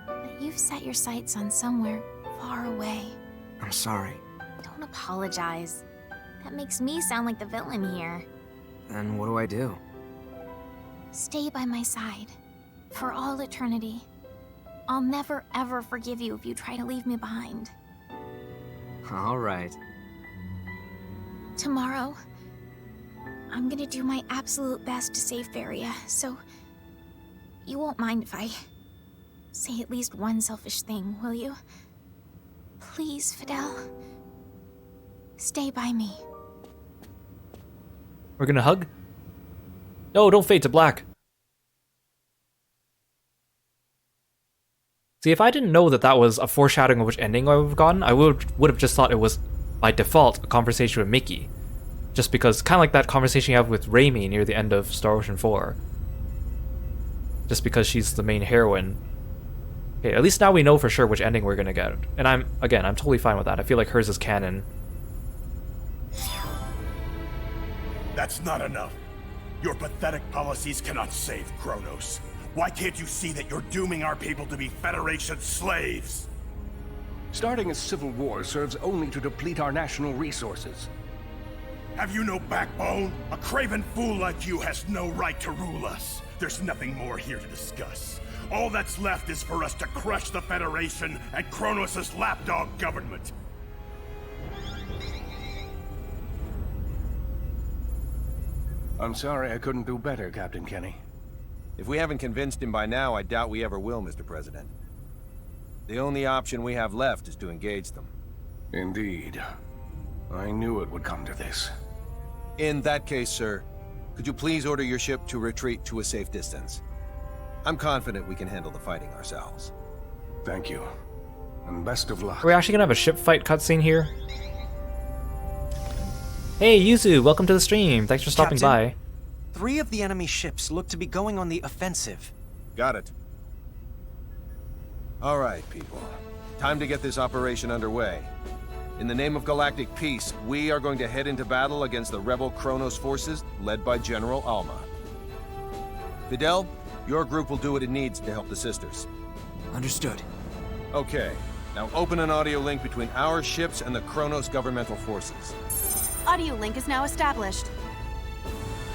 But you've set your sights on somewhere far away. I'm sorry. Don't apologize. That makes me sound like the villain here. Then what do I do? Stay by my side. For all eternity. I'll never ever forgive you if you try to leave me behind. All right. Tomorrow, I'm gonna do my absolute best to save Feria, so you won't mind if I say at least one selfish thing, will you? Please, Fidel. Stay by me. We're gonna hug? No, don't fade to black. See, if I didn't know that that was a foreshadowing of which ending I would have gotten, I would have just thought it was, by default, a conversation with Mickey. Just because, kind of like that conversation you have with Raimi near the end of Star Ocean 4. Just because she's the main heroine. Okay, at least now we know for sure which ending we're gonna get. And I'm totally fine with that. I feel like hers is canon. That's not enough. Your pathetic policies cannot save Kronos. Why can't you see that you're dooming our people to be Federation slaves? Starting a civil war serves only to deplete our national resources. Have you no backbone? A craven fool like you has no right to rule us. There's nothing more here to discuss. All that's left is for us to crush the Federation and Kronos' lapdog government. I'm sorry I couldn't do better, Captain Kenny. If we haven't convinced him by now, I doubt we ever will, Mr. President. The only option we have left is to engage them. Indeed. I knew it would come to this. In that case, sir, could you please order your ship to retreat to a safe distance? I'm confident we can handle the fighting ourselves. Thank you. And best of luck. Are we actually gonna have a ship fight cutscene here? Hey, Yuzu, welcome to the stream. Thanks for stopping by. 3 of the enemy ships look to be going on the offensive. Got it. All right, people. Time to get this operation underway. In the name of galactic peace, we are going to head into battle against the rebel Kronos forces led by General Alma. Fidel, your group will do what it needs to help the sisters. Understood. Okay, now open an audio link between our ships and the Kronos governmental forces. Audio link is now established.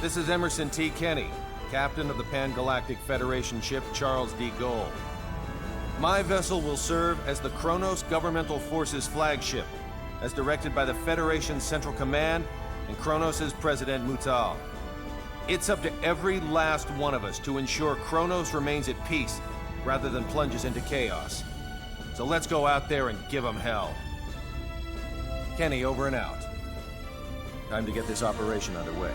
This is Emerson T. Kenny, captain of the Pan-Galactic Federation ship Charles D. Gold. My vessel will serve as the Kronos Governmental Forces flagship, as directed by the Federation's Central Command and Kronos' President Mutal. It's up to every last one of us to ensure Kronos remains at peace, rather than plunges into chaos. So let's go out there and give them hell. Kenny, over and out. Time to get this operation underway.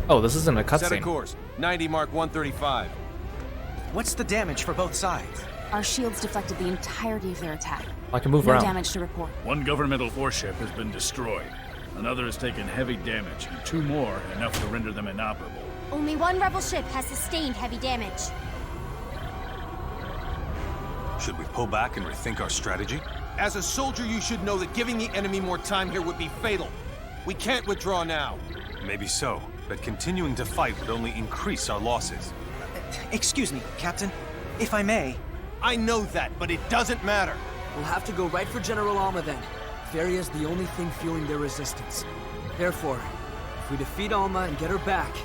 Oh, this isn't a Set a cutscene. course. 90 Mark 135. What's the damage for both sides? Our shields deflected the entirety of their attack. I can move no around. damage to report. One governmental force ship has been destroyed. Another has taken heavy damage, and 2 more enough to render them inoperable. Only 1 rebel ship has sustained heavy damage. Should we pull back and rethink our strategy? As a soldier, you should know that giving the enemy more time here would be fatal. We can't withdraw now. Maybe so, but continuing to fight would only increase our losses. Excuse me, Captain. If I may. I know that, but it doesn't matter. We'll have to go right for General Alma then. Faria's the only thing fueling their resistance. Therefore, if we defeat Alma and get her back,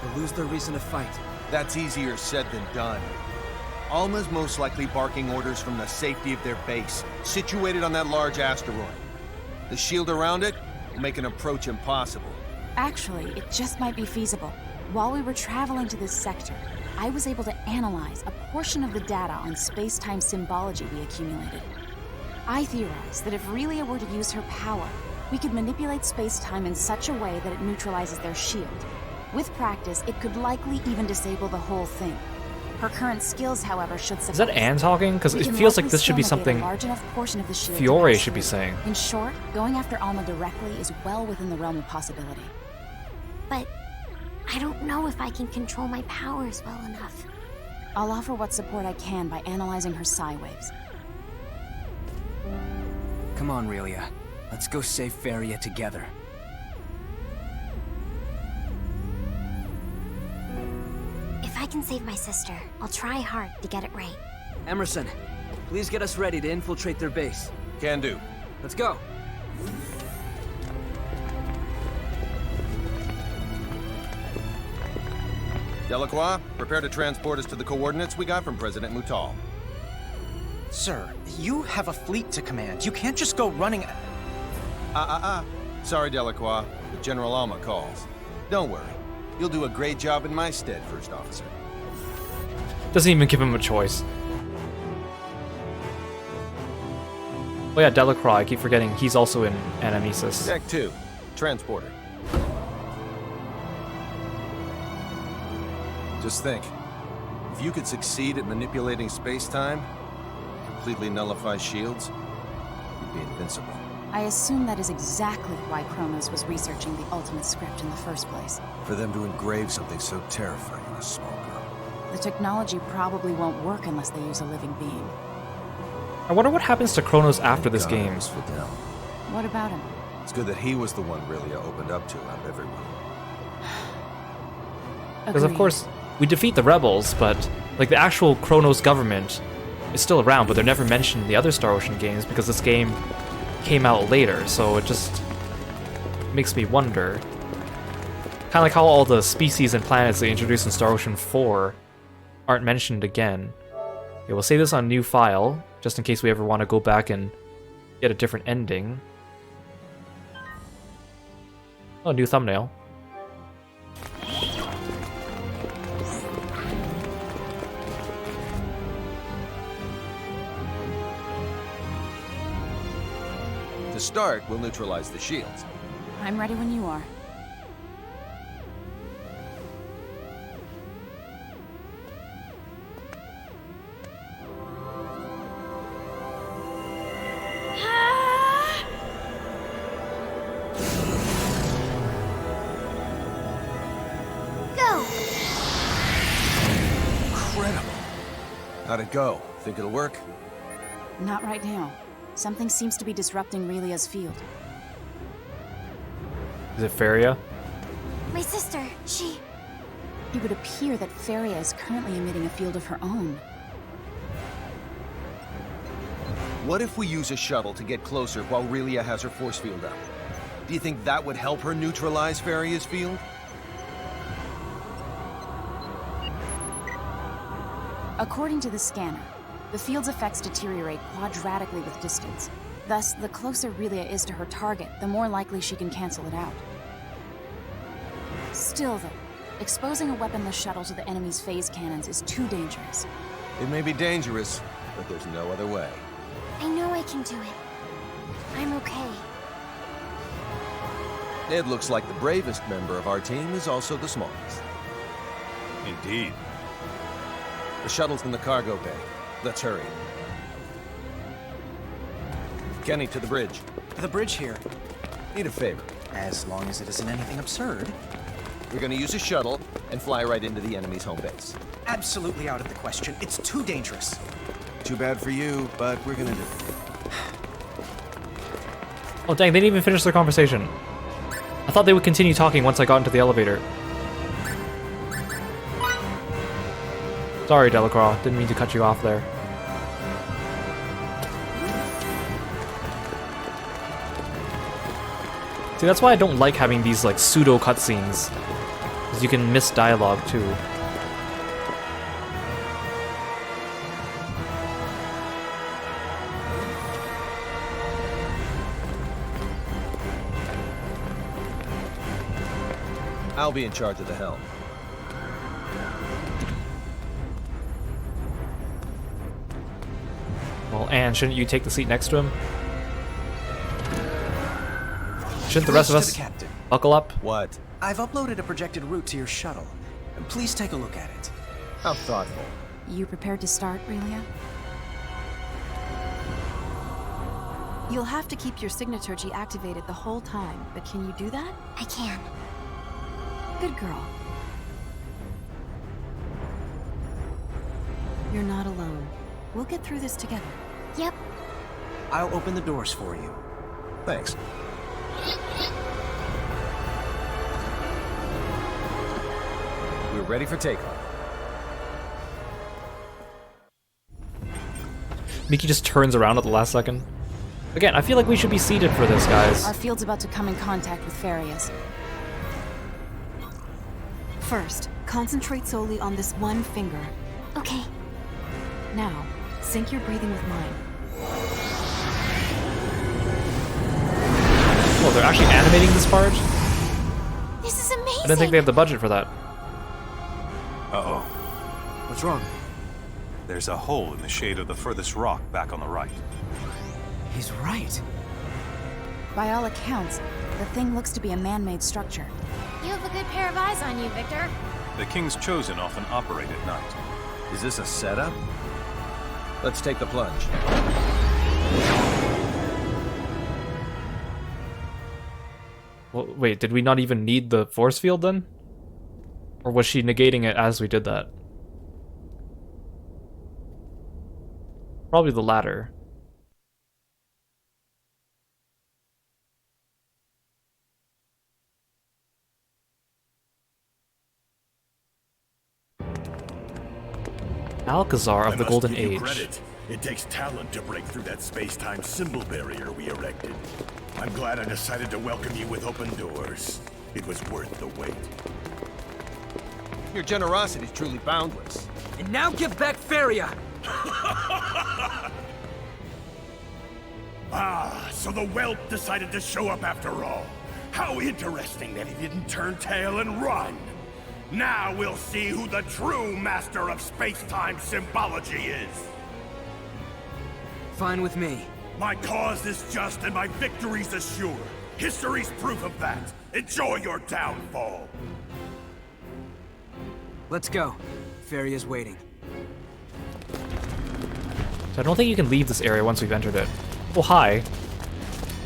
they'll lose their reason to fight. That's easier said than done. Alma's most likely barking orders from the safety of their base, situated on that large asteroid. The shield around it will make an approach impossible. Actually, it just might be feasible. While we were traveling to this sector, I was able to analyze a portion of the data on space-time symbology we accumulated. I theorized that if Relia were to use her power, we could manipulate space-time in such a way that it neutralizes their shield. With practice, it could likely even disable the whole thing. Her current skills, however, should suffice. Is that Anne talking? Because it feels like this should be something Fiore should be saying. In short, going after Alma directly is well within the realm of possibility. But I don't know if I can control my powers well enough. I'll offer what support I can by analyzing her psi waves. Come on, Relia. Let's go save Faria together. If I can save my sister, I'll try hard to get it right. Emerson, please get us ready to infiltrate their base. Can do. Let's go. Delacroix, prepare to transport us to the coordinates we got from President Mutal. Sir, you have a fleet to command. You can't just go running... Sorry, Delacroix, but General Alma calls. Don't worry. You'll do a great job in my stead, First Officer. Doesn't even give him a choice. Oh yeah, Delacroix, I keep forgetting he's also in Anamnesis. Deck 2, Transporter. Just think, if you could succeed at manipulating space-time, completely nullify shields, you'd be invincible. I assume that is exactly why Kronos was researching the ultimate script in the first place. For them to engrave something so terrifying in a small girl. The technology probably won't work unless they use a living being. I wonder what happens to Kronos after this game. What about him? It's good that he was the one Relia opened up to out of everyone. Because of course, we defeat the rebels, but like the actual Kronos government is still around, but they're never mentioned in the other Star Ocean games because this game came out later, so it just makes me wonder. Kind of like how all the species and planets they introduced in Star Ocean 4 aren't mentioned again. Okay, we'll save this on new file, just in case we ever want to go back and get a different ending. Oh, new thumbnail. To start, we'll neutralize the shields. I'm ready when you are. How'd it go? Think it'll work? Not right now. Something seems to be disrupting Relia's field. Is it Feria? My sister, she... It would appear that Feria is currently emitting a field of her own. What if we use a shuttle to get closer while Relia has her force field up? Do you think that would help her neutralize Feria's field? According to the scanner, the field's effects deteriorate quadratically with distance. Thus, the closer Relia is to her target, the more likely she can cancel it out. Still though, exposing a weaponless shuttle to the enemy's phase cannons is too dangerous. It may be dangerous, but there's no other way. I know I can do it. I'm okay. It looks like the bravest member of our team is also the smallest. Indeed. The shuttle's in the cargo bay. Let's hurry. Kenny, to the bridge. The bridge here. Need a favor. As long as it isn't anything absurd. We're gonna use a shuttle and fly right into the enemy's home base. Absolutely out of the question. It's too dangerous. Too bad for you, but we're gonna do it. Oh dang, they didn't even finish their conversation. I thought they would continue talking once I got into the elevator. Sorry, Delacroix. Didn't mean to cut you off there. See, that's why I don't like having these, like, pseudo cutscenes. Because you can miss dialogue, too. I'll be in charge of the helm. Well, Anne, shouldn't you take the seat next to him? Shouldn't the rest of us buckle up? What? I've uploaded a projected route to your shuttle. Please take a look at it. How thoughtful. You prepared to start, Relia? You'll have to keep your signaturgy activated the whole time, but can you do that? I can. Good girl. You're not alone. We'll get through this together. Yep. I'll open the doors for you. Thanks. We're ready for takeoff. Miki just turns around at the last second. Again, I feel like we should be seated for this, guys. Our field's about to come in contact with Feria's. First, concentrate solely on this one finger. Okay. Now, sync your breathing with mine. Oh, they're actually animating this part? This is amazing! I didn't think they had the budget for that. Uh-oh. What's wrong? There's a hole in the shade of the furthest rock back on the right. He's right. By all accounts, the thing looks to be a man-made structure. You have a good pair of eyes on you, Victor. The King's Chosen often operate at night. Is this a setup? Let's take the plunge. Well, wait, did we not even need the force field then? Or was she negating it as we did that? Probably the latter. Alcazar of the Golden Age. Credit. It takes talent to break through that space-time symbol barrier we erected. I'm glad I decided to welcome you with open doors. It was worth the wait. Your generosity is truly boundless. And now give back Feria! Ah, so the whelp decided to show up after all. How interesting that he didn't turn tail and run. Now we'll see who the true master of space-time symbology is. Fine with me. My cause is just and my victory's assured. History's proof of that. Enjoy your downfall. Let's go. Feria's waiting. So I don't think you can leave this area once we've entered it. Oh, hi.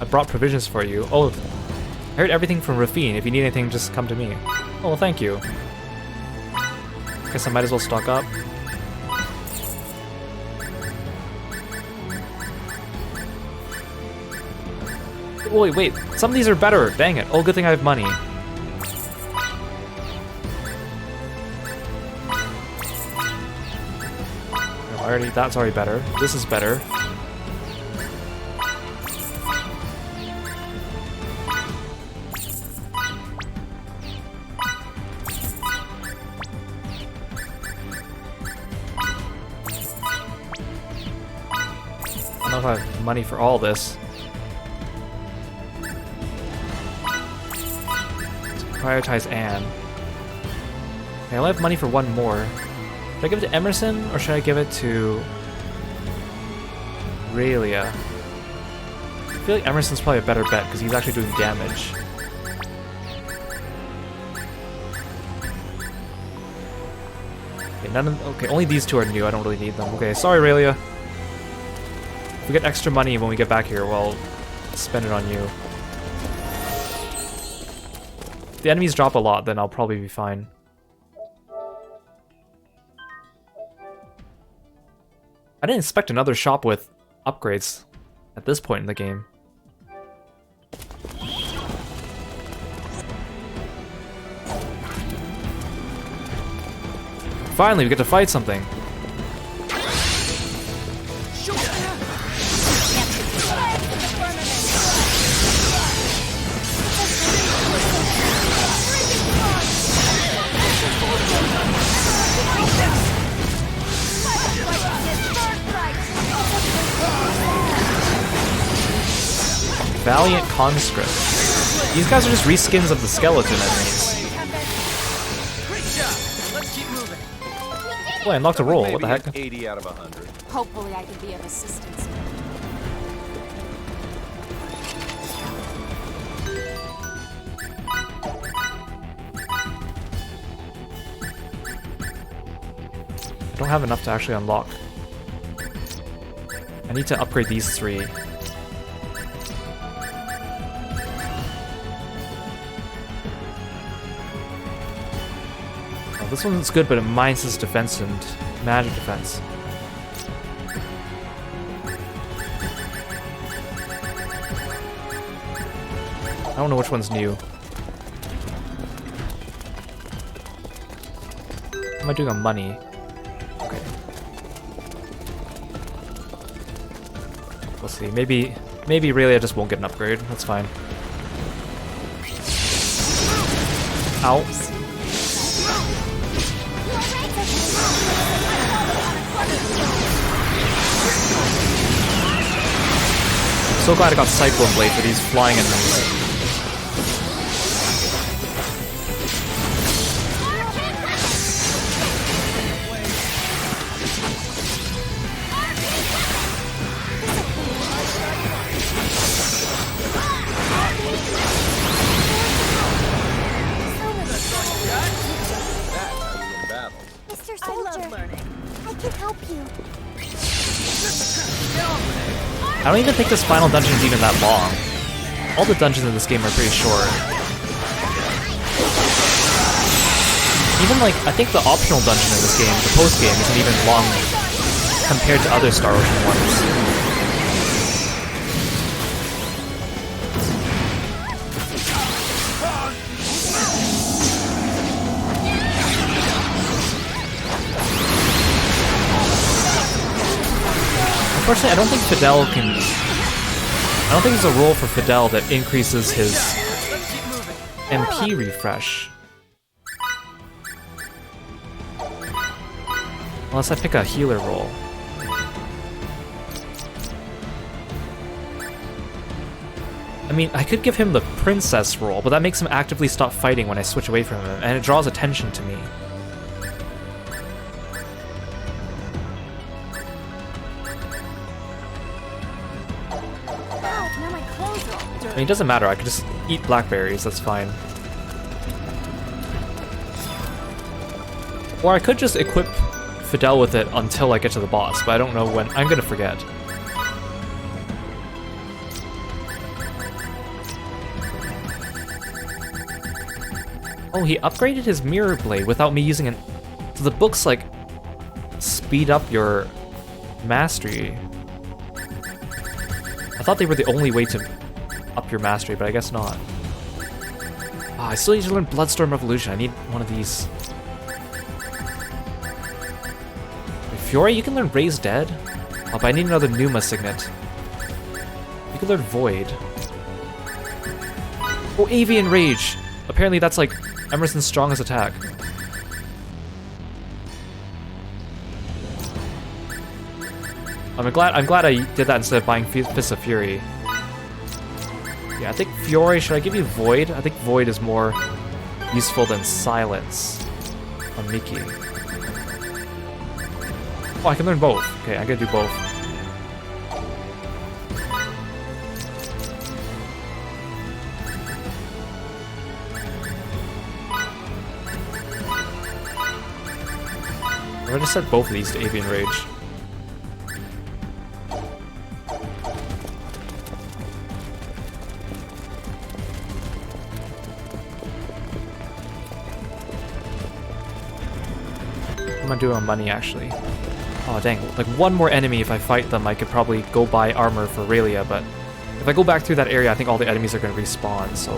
I brought provisions for you. Oh, I heard everything from Rafine. If you need anything, just come to me. Oh, well, thank you. Guess I might as well stock up. Oh, wait, some of these are better. Dang it. Oh, good thing I have money. No, that's already better. This is better. I don't know if I have money for all this. Let's prioritize Anne. Okay, I only have money for one more. Should I give it to Emerson, or should I give it to Aurelia? I feel like Emerson's probably a better bet, because he's actually doing damage. Okay, okay, only these two are new, I don't really need them. Okay, sorry Aurelia. If we get extra money when we get back here, well, spend it on you. If the enemies drop a lot, then I'll probably be fine. I didn't expect another shop with upgrades at this point in the game. Finally, we get to fight something. Valiant Conscript. These guys are just reskins of the skeleton enemies. Oh, I unlocked a roll. What the heck? 80 out of 100. Hopefully I can be of assistance. I don't have enough to actually unlock. I need to upgrade these three. Oh, this one's good, but it minuses defense and magic defense. I don't know which one's new. What am I doing on money? Okay. We'll see. Maybe really I just won't get an upgrade. That's fine. Ow. so glad I got Cyclone Blade for these flying enemies. Mr. Soldier, I can help you. I don't even think this final dungeon is even that long. All the dungeons in this game are pretty short. Even like, I think the optional dungeon in this game, the post-game, isn't even long compared to other Star Ocean ones. Unfortunately, I don't think Fidel can... I don't think there's a role for Fidel that increases his MP refresh. Unless I pick a healer role. I mean, I could give him the princess role, but that makes him actively stop fighting when I switch away from him, and it draws attention to me. I mean, it doesn't matter, I could just eat blackberries, that's fine. Or I could just equip Fidel with it until I get to the boss, but I don't know when. I'm gonna forget. Oh, he upgraded his mirror blade without me using an... So the books, like, speed up your mastery. I thought they were the only way to up your mastery, but I guess not. I still need to learn Bloodstorm Revolution. I need one of these. Wait, Fiore, you can learn Raise Dead? Oh, but I need another Pneuma Signet. You can learn Void. Oh, Avian Rage! Apparently that's like Emerson's strongest attack. I'm glad I did that instead of buying Fist of Fury. Yeah, I think Fiore, should I give you Void? I think Void is more useful than Silence on Miki. Oh, I can learn both. Okay, I'm gonna do both. I'm gonna set both of these to Avian Rage. What am I doing on money, actually? Oh, dang. Like, one more enemy, if I fight them, I could probably go buy armor for Aurelia, but if I go back through that area, I think all the enemies are going to respawn, so...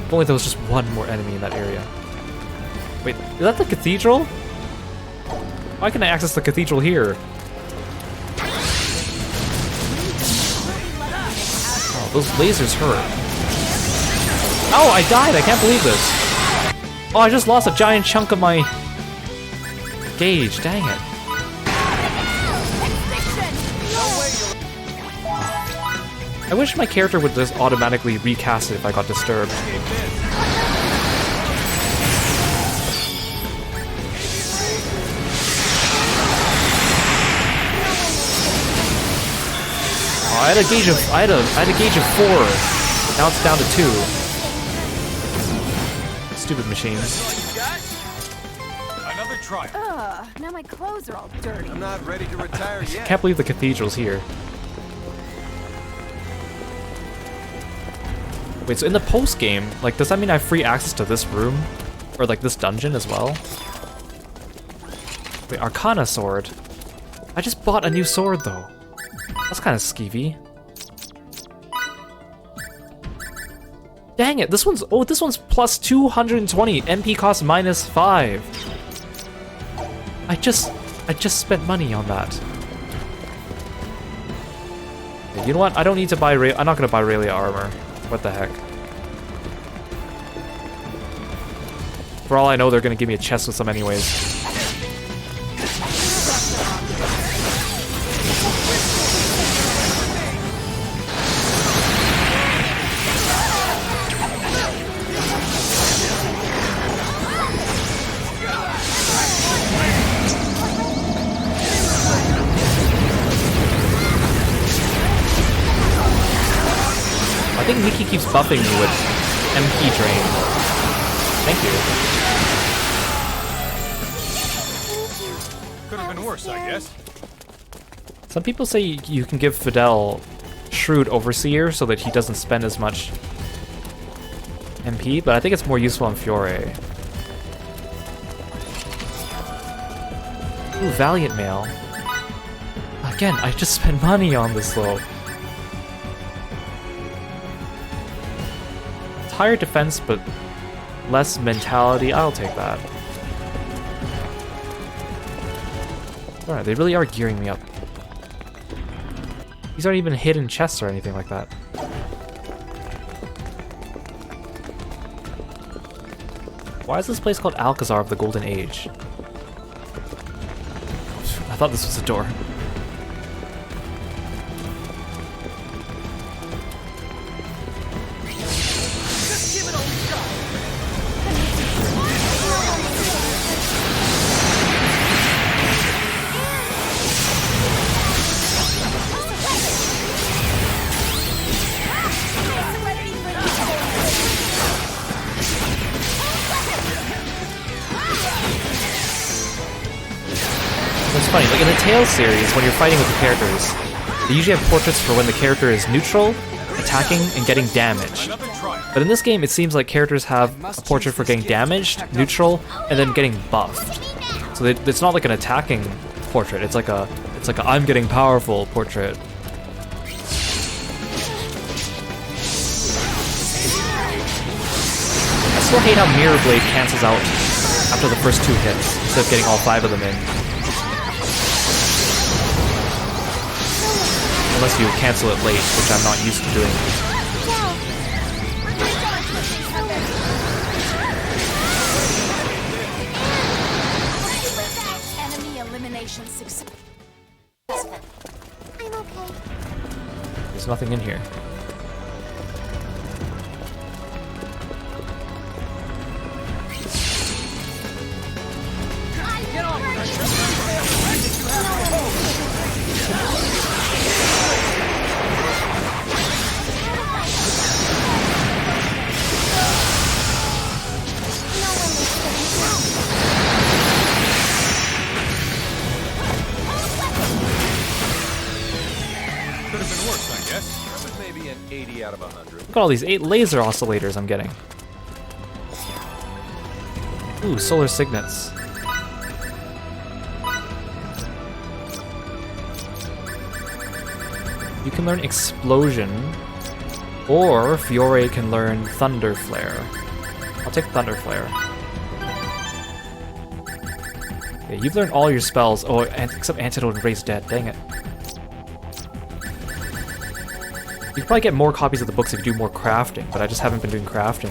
If only there was just one more enemy in that area. Wait, is that the cathedral? Why can I access the cathedral here? Oh, those lasers hurt. Oh, I died! I can't believe this! Oh, I just lost a giant chunk of my gauge. Dang it. I wish my character would just automatically recast it if I got disturbed. Oh, I had a gauge of 4. Now it's down to 2. Stupid machines. Another try. Now my clothes are all dirty. I'm not ready to retire I yet. can't believe the cathedral's here. Wait, so in the post game, like, does that mean I have free access to this room? Or like this dungeon as well? Wait, Arcana sword. I just bought a new sword though. That's kind of skeevy. Dang it, this one's plus 220, MP cost minus 5. I just spent money on that. You know what? I don't need to buy I'm not gonna buy Aurelia armor. What the heck? For all I know, they're gonna give me a chest with some anyways. keeps buffing me with MP drain. Thank you. Could have been worse, I guess. Some people say you can give Fidel Shrewd Overseer so that he doesn't spend as much MP, but I think it's more useful on Fiore. Ooh, Valiant Mail. Again, I just spent money on this though. It's higher defense, but less mentality. I'll take that. Alright, they really are gearing me up. These aren't even hidden chests or anything like that. Why is this place called Alcazar of the Golden Age? I thought this was a door. It's funny, like in the Tales series, when you're fighting with the characters, they usually have portraits for when the character is neutral, attacking, and getting damaged. But in this game, it seems like characters have a portrait for getting damaged, neutral, and then getting buffed. So it's not like an attacking portrait, it's like a I'm getting powerful portrait. I still hate how Mirror Blade cancels out after the first 2 hits, instead of getting all 5 of them in. Unless you cancel it late, which I'm not used to doing. Enemy elimination success. I'm okay. There's nothing in here. Maybe an 80 out of 100. Look at all these 8 laser oscillators I'm getting. Ooh, solar signets. You can learn Explosion, or Fiore can learn Thunder Flare. I'll take Thunder Flare. Okay, you've learned all your spells. Oh, except Antidote and Raise Dead. Dang it. You can probably get more copies of the books if you do more crafting, but I just haven't been doing crafting.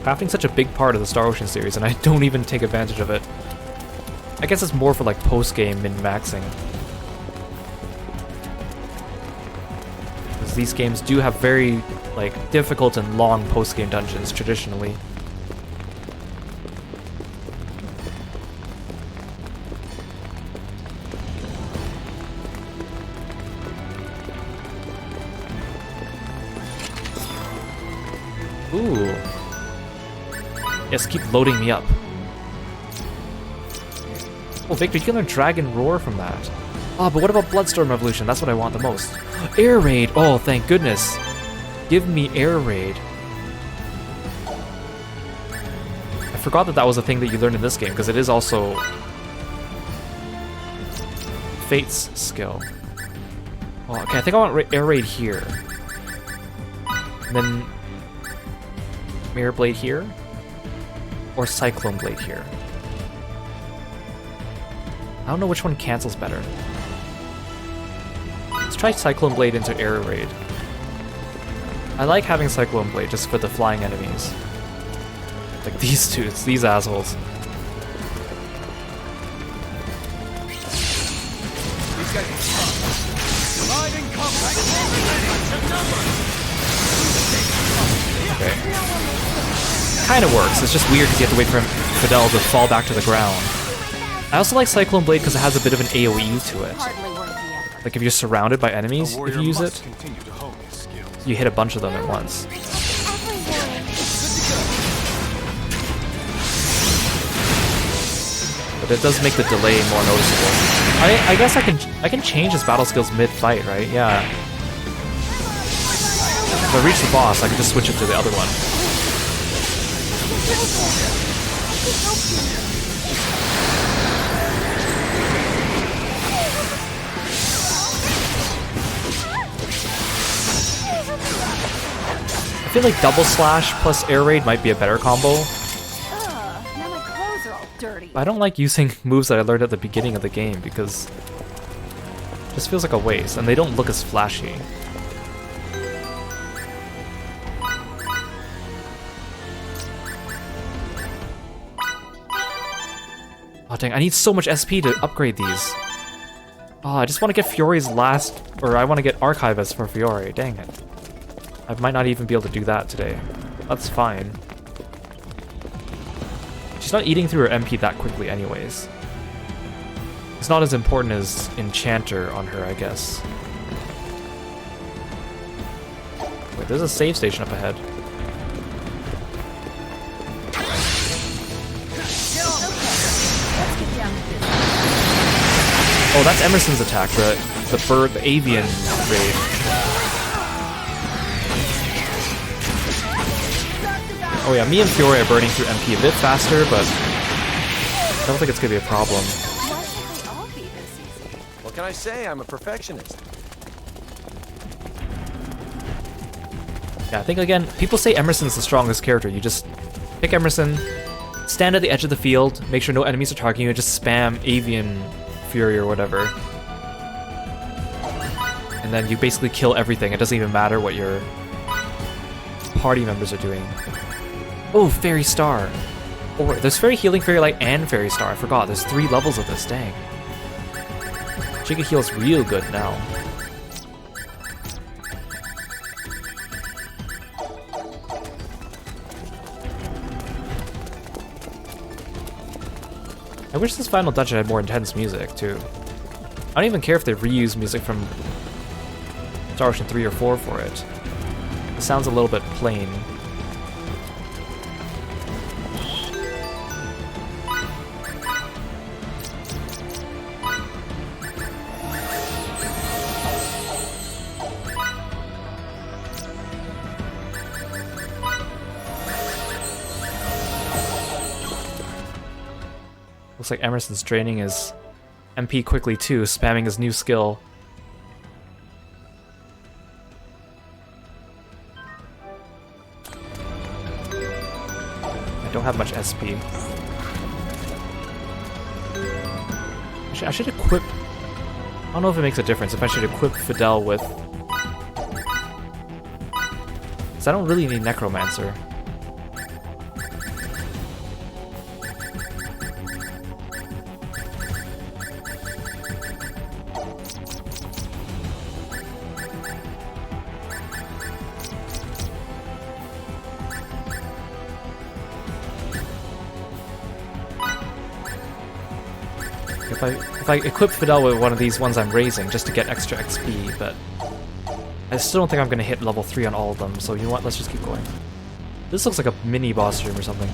Crafting's such a big part of the Star Ocean series, and I don't even take advantage of it. I guess it's more for like post-game min-maxing. Because these games do have very like difficult and long post-game dungeons traditionally. Ooh. Yes, keep loading me up. Oh, Victor, you can learn Dragon Roar from that. Oh, but what about Bloodstorm Evolution? That's what I want the most. Air Raid! Oh, thank goodness. Give me Air Raid. I forgot that that was a thing that you learned in this game, because it is also Fate's skill. Oh, okay, I think I want Air Raid here. And then Mirror Blade here, or Cyclone Blade here. I don't know which one cancels better. Let's try Cyclone Blade into Air Raid. I like having Cyclone Blade just for the flying enemies. Like these two, it's these assholes. Okay. Kinda works, it's just weird because you have to wait for Fidel to fall back to the ground. I also like Cyclone Blade because it has a bit of an AoE to it. Hardly worth the effort. Like if you're surrounded by enemies, if you use it, you hit a bunch of them at once. But it does make the delay more noticeable. I guess I can change his battle skills mid-fight, right? Yeah. If I reach the boss, I can just switch it to the other one. I feel like double slash plus air raid might be a better combo. Now my clothes are all dirty. I don't like using moves that I learned at the beginning of the game because it just feels like a waste, and they don't look as flashy. Oh dang, I need so much SP to upgrade these. Oh, I just want to get Fiore's last, or I want to get Archivist for Fiore, dang it. I might not even be able to do that today. That's fine. She's not eating through her MP that quickly anyways. It's not as important as Enchanter on her, I guess. Wait, there's a save station up ahead. Oh, that's Emerson's attack, the bird, the avian raid. Oh yeah, me and Fiore are burning through MP a bit faster, but I don't think it's gonna be a problem. What can I say? I'm a perfectionist. Yeah, I think again, people say Emerson's the strongest character. You just pick Emerson, stand at the edge of the field, make sure no enemies are targeting you, and just spam avian fury or whatever. And then you basically kill everything. It doesn't even matter what your party members are doing. Oh, Fairy Star. Oh, there's Fairy Healing, Fairy Light, and Fairy Star. I forgot. There's 3 levels of this. Dang. Chica heals real good now. I wish this final dungeon had more intense music, too. I don't even care if they reuse music from Star Ocean 3 or 4 for it. It sounds a little bit plain. Looks like Emerson's draining his MP quickly too, spamming his new skill. I don't have much SP. I should equip... I don't know if it makes a difference if I should equip Fidel with... because I don't really need Necromancer. If I equip Fidel with one of these ones I'm raising just to get extra XP, but I still don't think I'm going to hit level 3 on all of them, so you know what, let's just keep going. This looks like a mini boss room or something.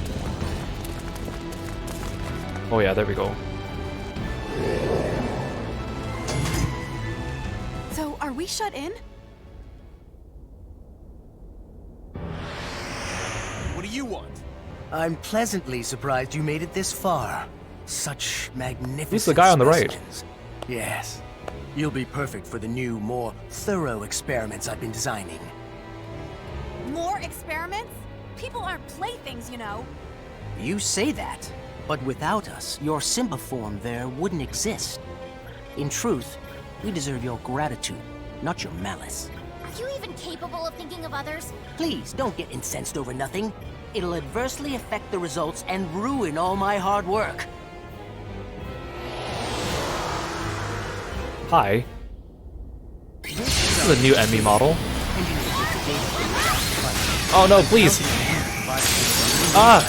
Oh yeah, there we go. So, are we shut in? What do you want? I'm pleasantly surprised you made it this far. Such magnificent Who's the guy on the right? specimens. Yes. You'll be perfect for the new, more thorough experiments I've been designing. More experiments? People aren't playthings, you know. You say that, but without us, your Simba form there wouldn't exist. In truth, we deserve your gratitude, not your malice. Are you even capable of thinking of others? Please, don't get incensed over nothing. It'll adversely affect the results and ruin all my hard work. Hi. This is a new enemy model. Oh no, please! Ah!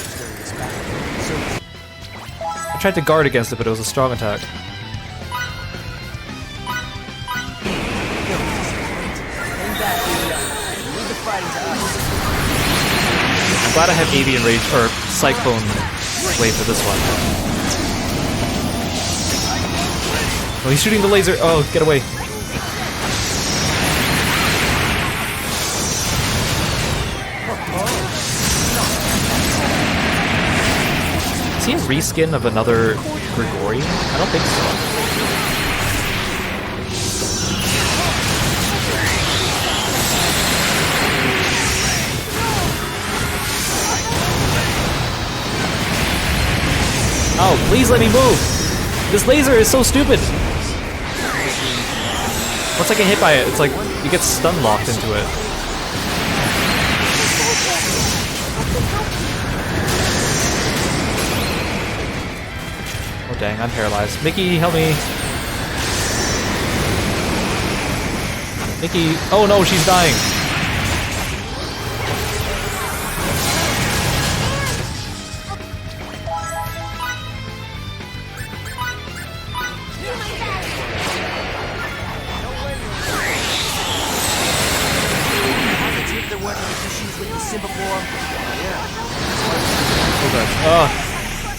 I tried to guard against it, but it was a strong attack. I'm glad I have Avian Rage or Cyclone Blade for this one. Oh, he's shooting the laser. Oh, get away. Is he a reskin of another Gregorian? I don't think so. Oh, please let me move! This laser is so stupid! Once I get hit by it, it's like you get stun locked into it. Oh dang, I'm paralyzed. Mickey, help me! Mickey, oh no, she's dying!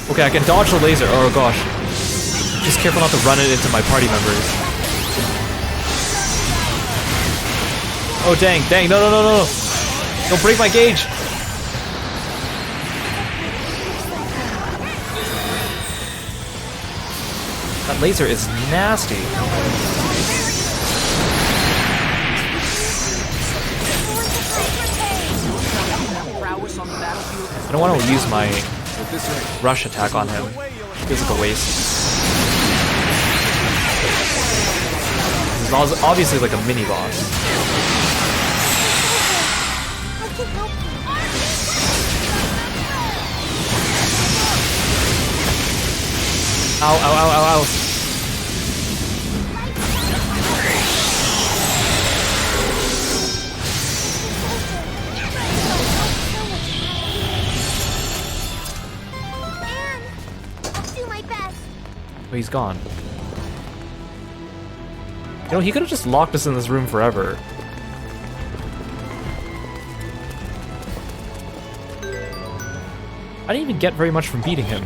Okay, I can dodge the laser. Oh gosh. Just careful not to run it into my party members. Oh dang, dang, no, no, no, no. Don't break my gauge. That laser is nasty. I don't want to use my rush attack on him. Feels like a waste. He's obviously like a mini boss. Ow, ow, ow, ow, ow. Oh, he's gone. You know, he could have just locked us in this room forever. I didn't even get very much from beating him.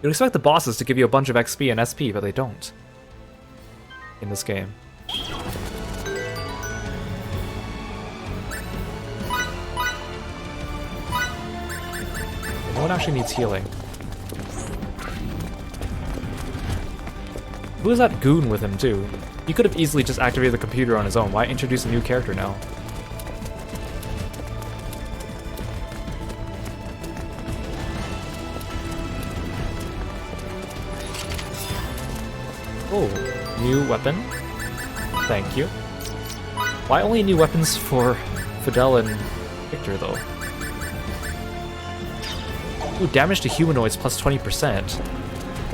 You'd expect the bosses to give you a bunch of XP and SP, but they don't. In this game. No one actually needs healing. Who is that goon with him, too? He could have easily just activated the computer on his own. Why introduce a new character now? Oh, new weapon. Thank you. Why only new weapons for Fidel and Victor, though? Ooh, damage to humanoids plus 20%.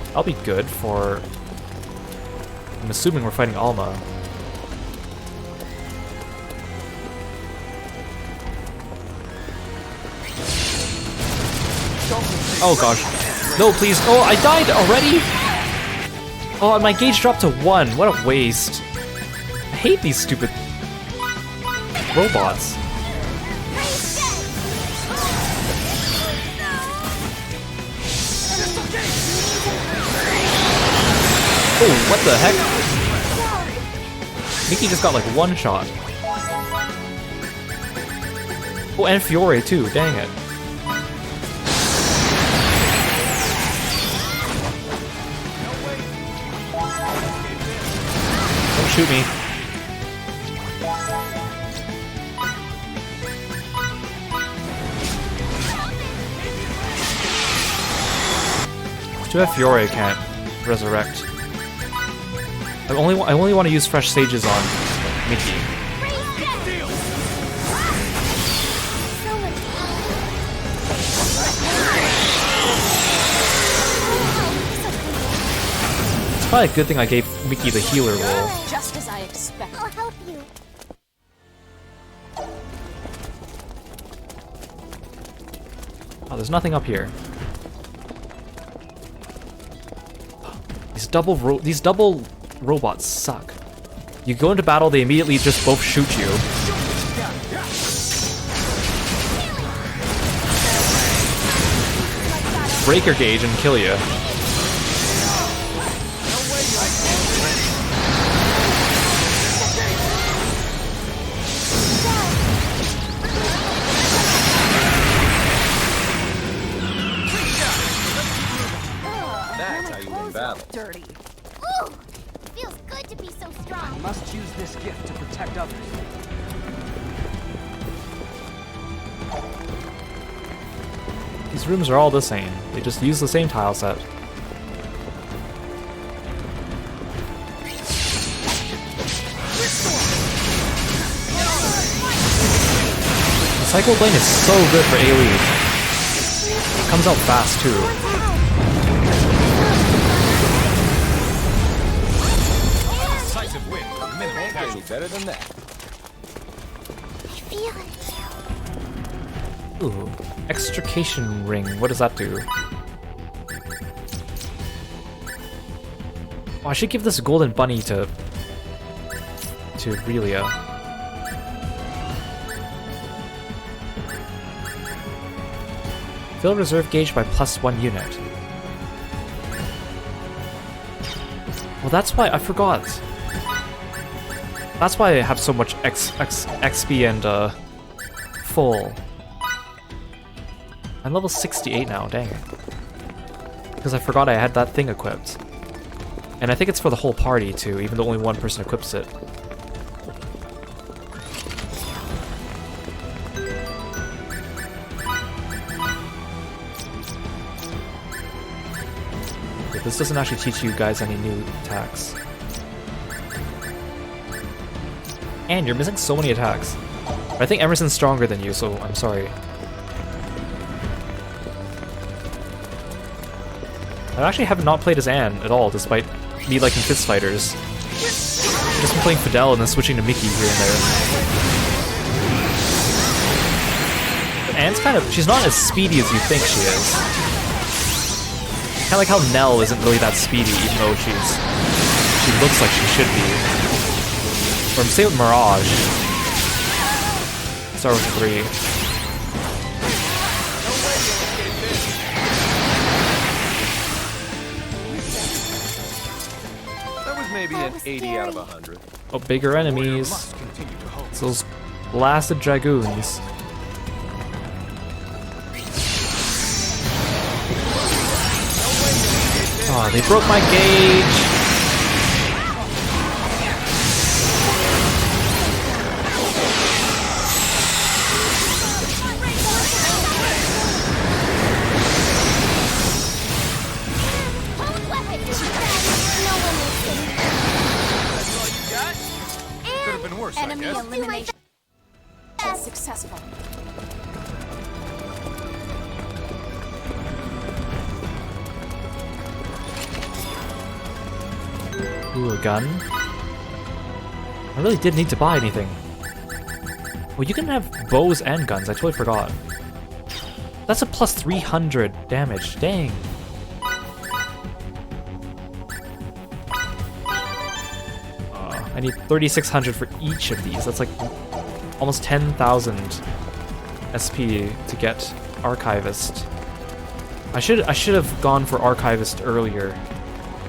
That'll be good for... I'm assuming we're fighting Alma. Oh gosh. No, please. Oh, I died already? Oh, and my gauge dropped to 1. What a waste. I hate these stupid robots. Oh, what the heck? Mickey just got like one shot. Oh, and Fiore too, dang it. Don't shoot me. Too bad Fiore can't resurrect. I only want to use fresh sages on Mickey. It's probably a good thing I gave Mickey the healer role. Just as I expected. I'll help you. Oh, there's nothing up here. These double robots suck. You go into battle, they immediately just both shoot you. Break your gauge and kill you. That's how you win battle. Dirty. Ooh! Feels good to be so strong. I must use this gift to protect others. These rooms are all the same. They just use the same tile set. The Cycle Blade is so good for AoE. It comes out fast too. Decisive win. Minimal casualty. Better than that. I feel it. Ooh. Extrication ring. What does that do? Oh, I should give this golden bunny to Relia. Fill reserve gauge by +1 unit. Well, that's why I forgot. That's why I have so much XP and full. I'm level 68 now, dang. Because I forgot I had that thing equipped. And I think it's for the whole party too, even though only one person equips it. Okay, this doesn't actually teach you guys any new attacks. And you're missing so many attacks. I think Emerson's stronger than you, so I'm sorry. I actually have not played as Anne at all, despite me liking fist fighters. I've just been playing Fidel and then switching to Mickey here and there. But Anne's she's not as speedy as you think she is. Kinda like how Nell isn't really that speedy, even though she looks like she should be. Or same with Mirage. Star Wars 3. Maybe an 80 out of 100. Oh, bigger enemies. It's those blasted dragoons. Oh, they broke my gauge. Enemy elimination. Successful. Ooh, a gun. I really did need to buy anything. Well, you can have bows and guns. I totally forgot. That's a plus 300 damage. Dang. I need 3,600 for each of these. That's like almost 10,000 SP to get Archivist. I should have gone for Archivist earlier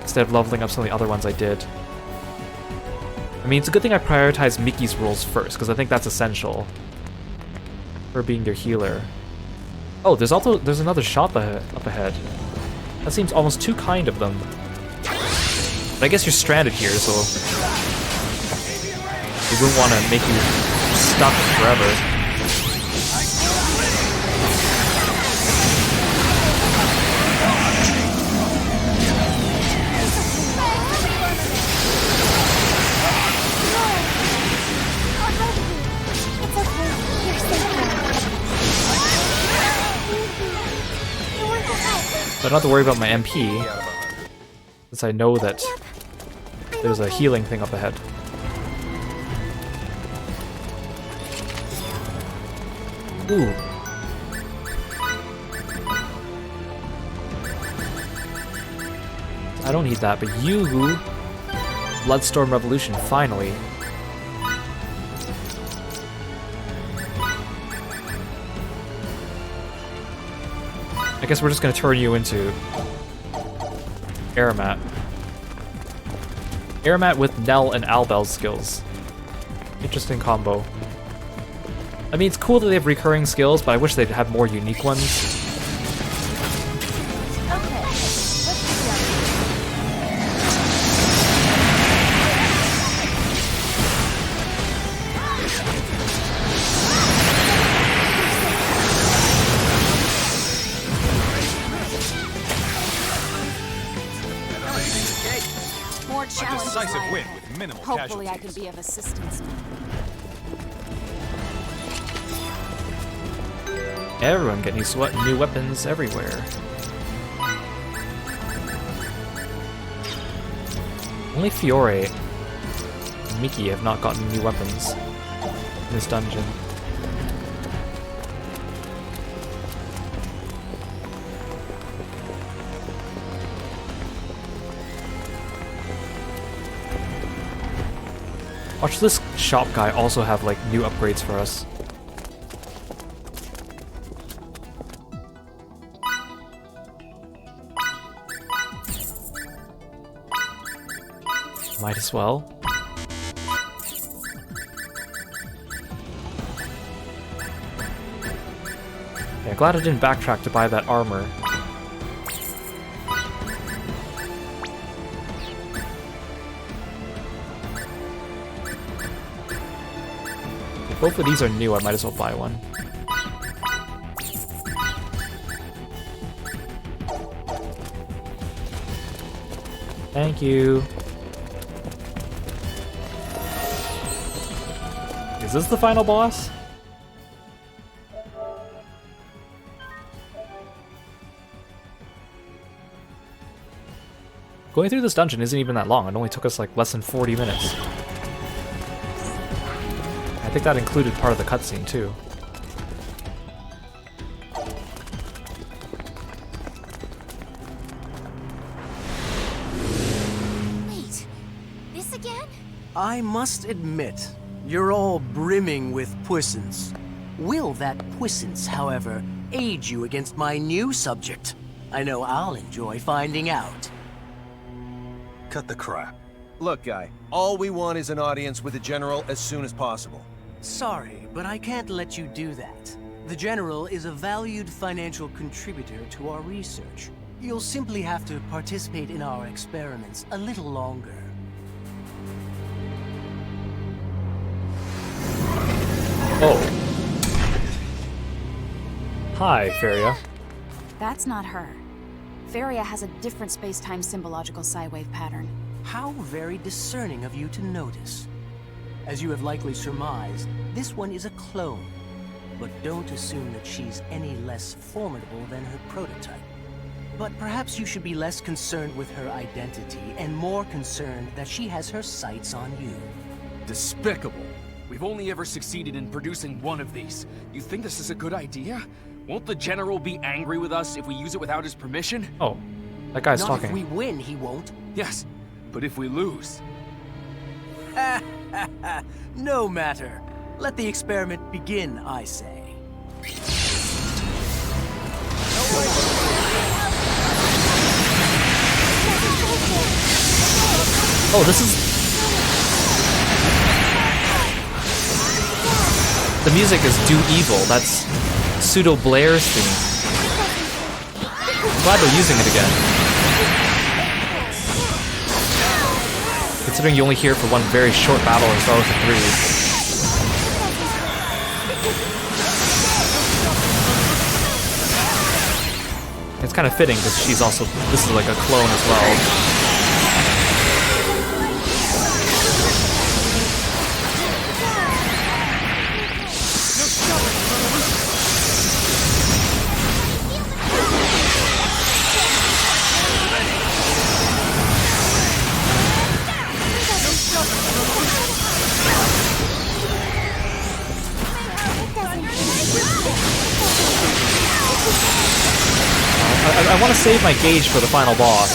instead of leveling up some of the other ones I did. I mean, it's a good thing I prioritized Mickey's rules first, because I think that's essential for being your healer. Oh, there's another shop up ahead. That seems almost too kind of them. But I guess you're stranded here, so they wouldn't want to make you stuck forever. So I don't have to worry about my MP, since I know that there's a healing thing up ahead. Ooh. I don't need that, but you... Bloodstorm Revolution, finally. I guess we're just gonna turn you into Aramat. Aramat with Nell and Albel's skills. Interesting combo. I mean, it's cool that they have recurring skills, but I wish they'd have more unique ones. More challenges lie decisive win ahead. with minimal Hopefully I casualties. can be of assistance now. Everyone getting new weapons everywhere. Only Fiore and Miki have not gotten new weapons in this dungeon. Watch this shop guy also have like new upgrades for us. Might as well. Yeah, glad I didn't backtrack to buy that armor. If both of these are new, I might as well buy one. Thank you. Is this the final boss? Going through this dungeon isn't even that long. It only took us like less than 40 minutes. I think that included part of the cutscene too. Wait, this again? I must admit, you're all brimming with puissance. Will that puissance, however, aid you against my new subject? I know I'll enjoy finding out. Cut the crap. Look, guy, all we want is an audience with the General as soon as possible. Sorry, but I can't let you do that. The General is a valued financial contributor to our research. You'll simply have to participate in our experiments a little longer. Oh. Hi, Feria. That's not her. Feria has a different space-time symbological psi wave pattern. How very discerning of you to notice. As you have likely surmised, this one is a clone. But don't assume that she's any less formidable than her prototype. But perhaps you should be less concerned with her identity and more concerned that she has her sights on you. Despicable. We've only ever succeeded in producing one of these. You think this is a good idea? Won't the General be angry with us if we use it without his permission? Oh, that guy's Not talking. If we win, he won't. Yes, but if we lose... No matter. Let the experiment begin, I say. Oh, this is... The music is Do Evil. That's Pseudo Blair's theme. I'm glad they're using it again. Considering you only hear it for one very short battle in Star Wars 3. It's kind of fitting because she's also, this is like a clone as well. I want to save my gauge for the final boss,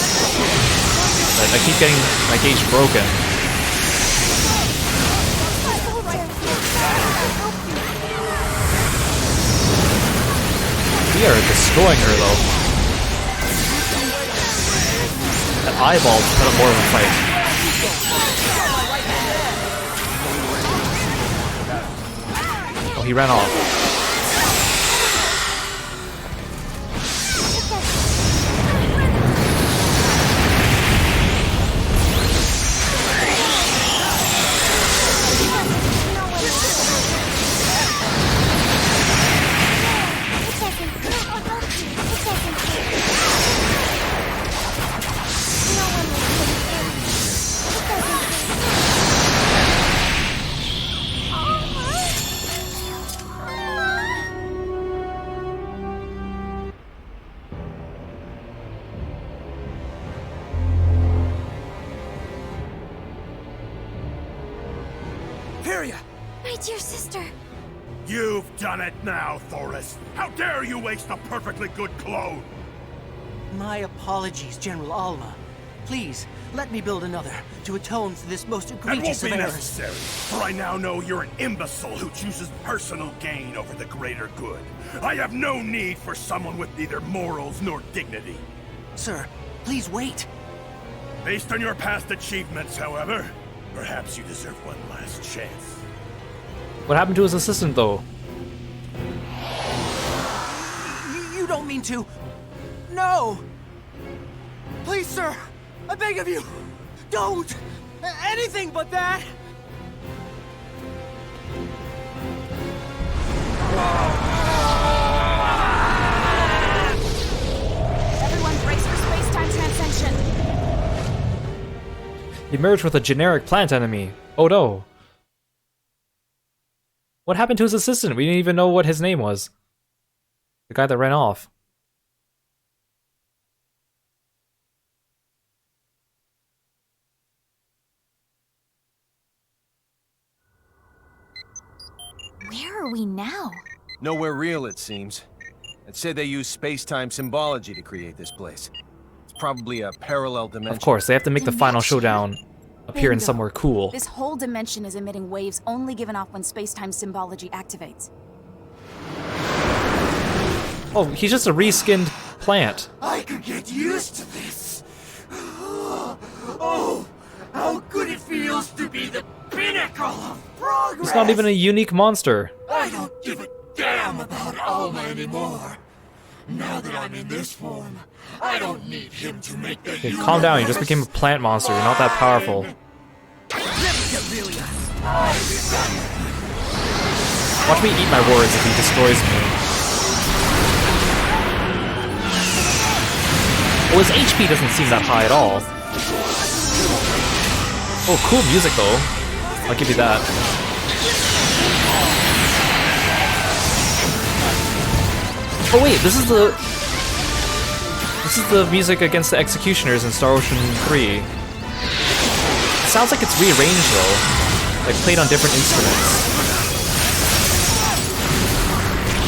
but I keep getting my gauge broken. We are destroying her though. that eyeball to put up more of a fight. Oh, he ran off. My dear sister. You've done it now, Thoris. How dare you waste a perfectly good clone? My apologies, General Alma. Please, let me build another to atone for this most That won't egregious be of errors. necessary, for I now know you're an imbecile who chooses personal gain over the greater good. I have no need for someone with neither morals nor dignity. Sir, please wait. Based on your past achievements, however, perhaps you deserve one last chance. What happened to his assistant, though? You don't mean to... No! Please, sir! I beg of you! Don't! Anything but that! Everyone brace for space-time transcension. He merged with a generic plant enemy. Oh no. What happened to his assistant? We didn't even know what his name was. The guy that ran off. Where are we now? Nowhere real, it seems. I'd say they use space-time symbology to create this place. It's probably a parallel dimension. Of course, they have to make the final showdown appear in Bingo. somewhere cool. This whole dimension is emitting waves only given off when space-time symbology activates. Oh, he's just a reskinned plant. I could get used to this. Oh, how good it feels to be the pinnacle of progress. He's not even a unique monster. I don't give a damn about Alma anymore. Now that I'm in this form, I don't need him to make the Okay, calm down, you just became a plant monster. You're not that powerful. Watch me eat my words if he destroys me. Oh, his HP doesn't seem that high at all. Oh, cool music though. I'll give you that. Oh wait, this is the music against the executioners in Star Ocean 3. It sounds like it's rearranged though, like played on different instruments.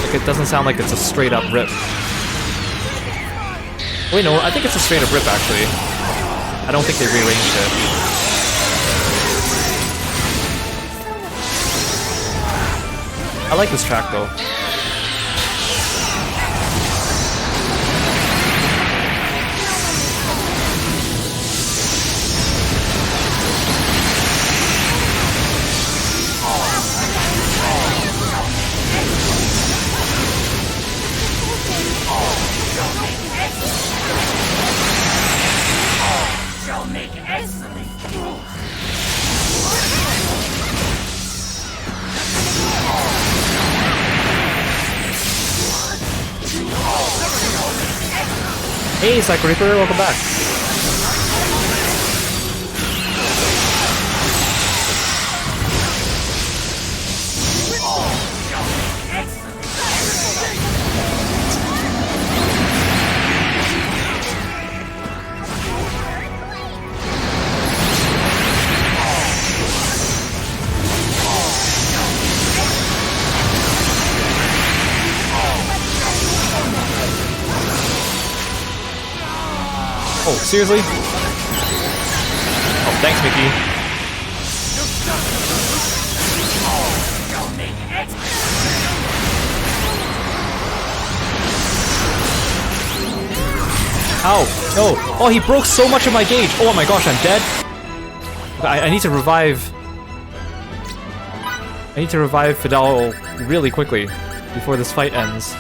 Like it doesn't sound like it's a straight up rip. Wait, no, I think it's a straight up rip actually. I don't think they rearranged it. I like this track though. Shall make excellent food. Hey, Psycho Reaper, welcome back. Oh, seriously? Oh, thanks, Mickey. How? No. Oh, he broke so much of my gauge. Oh my gosh, I'm dead. I need to revive. I need to revive Fidel really quickly before this fight ends.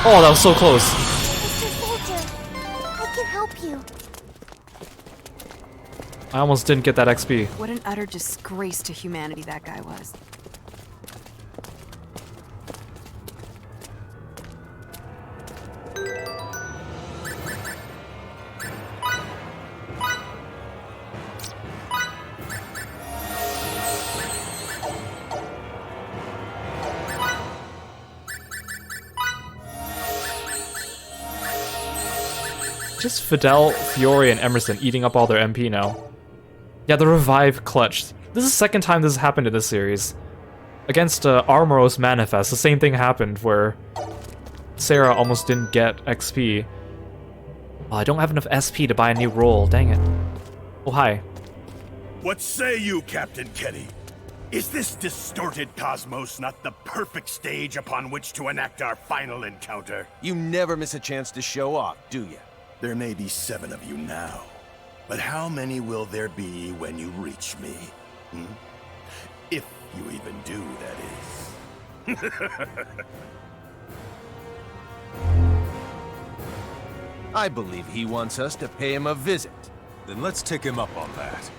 Oh, that was so close. Mr. Soldier, I can help you. I almost didn't get that XP. What an utter disgrace to humanity that guy was. Just Fidel, Fiore, and Emerson eating up all their MP now. Yeah, the revive clutched. This is the second time this has happened in this series. Against Armoros Manifest, the same thing happened where Sarah almost didn't get XP. Oh, I don't have enough SP to buy a new role, dang it. Oh, hi. What say you, Captain Kenny? Is this distorted cosmos not the perfect stage upon which to enact our final encounter? You never miss a chance to show off, do you? There may be 7 of you now, but how many will there be when you reach me? If you even do, that is. I believe he wants us to pay him a visit. Then let's take him up on that.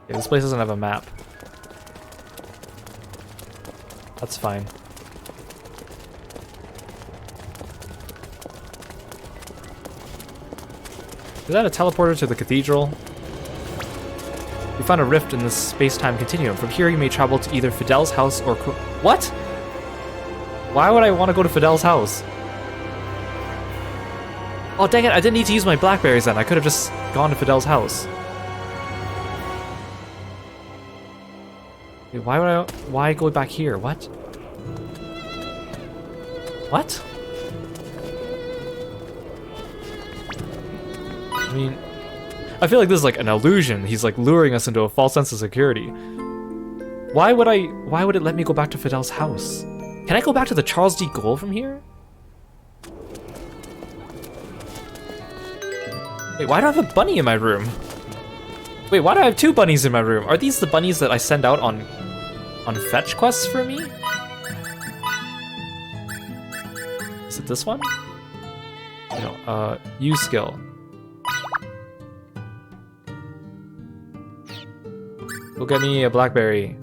Yeah, this place doesn't have a map. That's fine. Is that a teleporter to the cathedral? You found a rift in the space-time continuum. From here you may travel to either Fidel's house or... What? Why would I want to go to Fidel's house? Oh dang it, I didn't need to use my blackberries then. I could have just gone to Fidel's house. Wait, why go back here? What? What? I mean, I feel like this is like an illusion. He's like luring us into a false sense of security. Why would it let me go back to Fidel's house? Can I go back to the Charles D. Gaulle from here? Wait, why do I have a bunny in my room? Wait, why do I have 2 bunnies in my room? Are these the bunnies that I send out on fetch quests for me? Is it this one? No, use skill. Go get me a blackberry.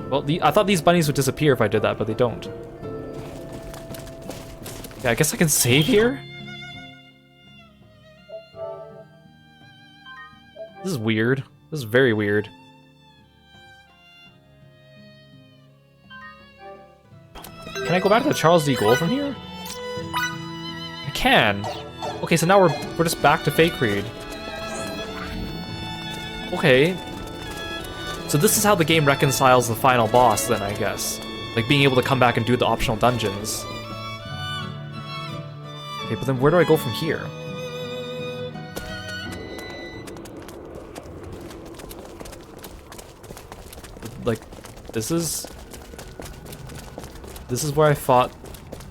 Well, I thought these bunnies would disappear if I did that, but they don't. Yeah, I guess I can save here? This is weird. This is very weird. Can I go back to the Charles D. Gaulle from here? I can. Okay, so now we're just back to Fate Creed. Okay. So this is how the game reconciles the final boss then, I guess. Like being able to come back and do the optional dungeons. Okay, but then where do I go from here? Like, this is where I fought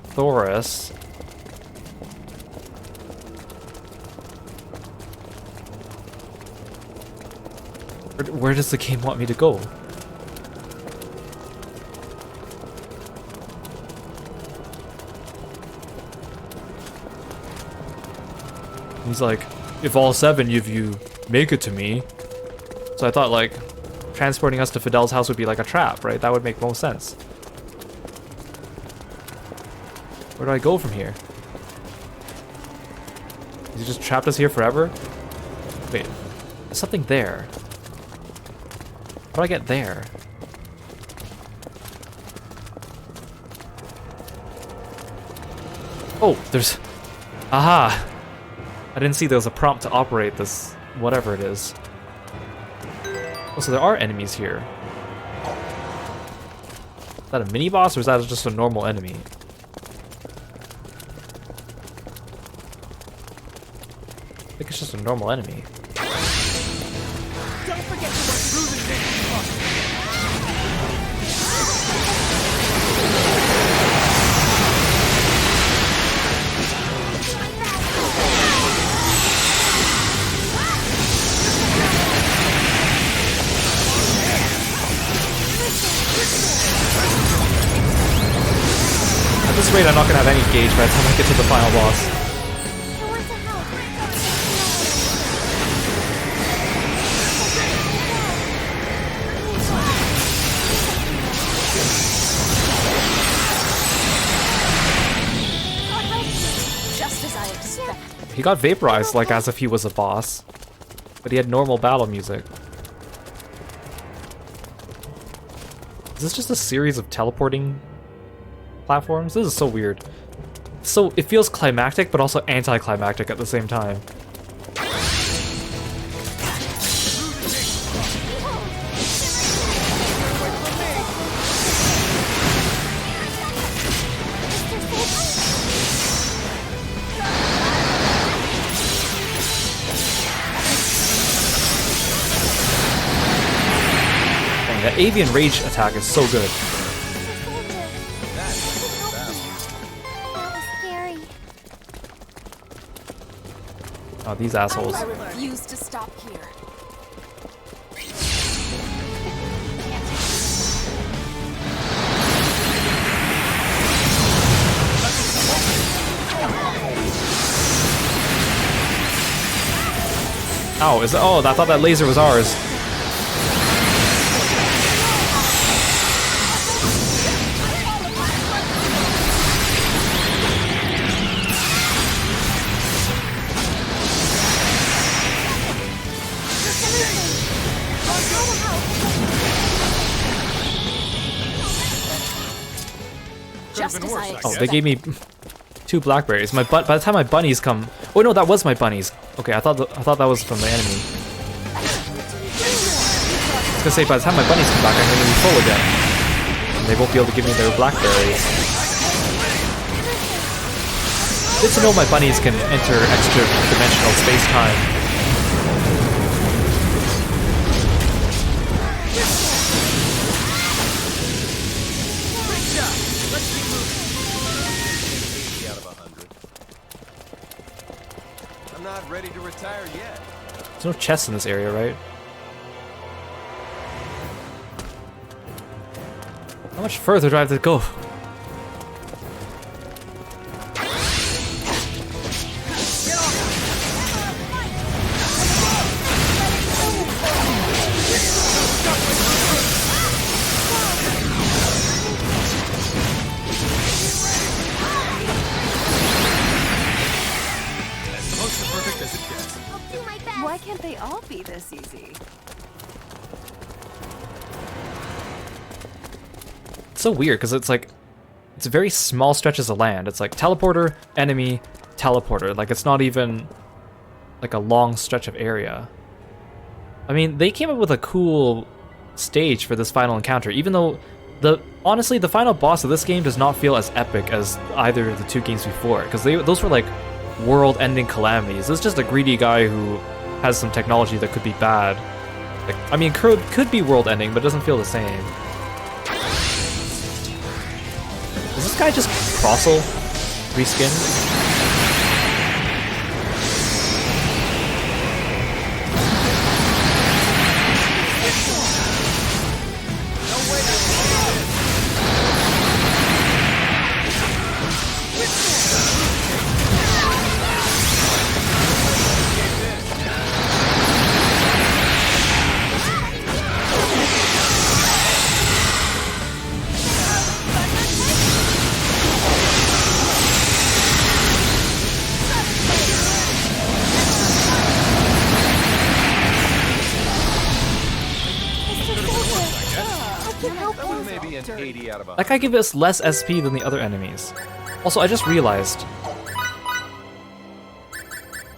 Thoris. Where does the game want me to go? He's like, if all 7 of you make it to me. So I thought like transporting us to Fidel's house would be like a trap, right? That would make most sense. Where do I go from here? Has he just trapped us here forever? Wait, there's something there. How do I get there? Oh, there's... Aha! I didn't see there was a prompt to operate this, whatever it is. Oh, so there are enemies here. Is that a mini-boss or is that just a normal enemy? think it's just a normal enemy. Don't forget to work through the safety. At this rate, I'm not gonna have any gauge by the time I get to the final boss. Just as I expected. He got vaporized like as if he was a boss, but he had normal battle music. Is this just a series of teleporting platforms? This is so weird. So it feels climactic, but also anticlimactic at the same time. Dang, that avian rage attack is so good. Oh, these assholes. I refuse to stop here. Oh, is it? Oh, I thought that laser was ours. Oh, they gave me 2 blackberries. By the time my bunnies come, oh no, that was my bunnies. Okay, I thought that was from the enemy. I was gonna say by the time my bunnies come back, I'm gonna be full again. And they won't be able to give me their blackberries. Good to know my bunnies can enter extra dimensional space-time. Ready to retire yet. There's no chests in this area, right? How much further do I have to go? Why can't they all be this easy? It's so weird because it's like it's very small stretches of land. It's like teleporter, enemy, teleporter. Like it's not even like a long stretch of area. I mean, they came up with a cool stage for this final encounter, even though honestly the final boss of this game does not feel as epic as either of the 2 games before, because those were like world-ending calamities. This is just a greedy guy who has some technology that could be bad. Like, I mean, could be world-ending, but it doesn't feel the same. Is this guy just Crossel reskinned? That guy gave us less SP than the other enemies. Also, I just realized,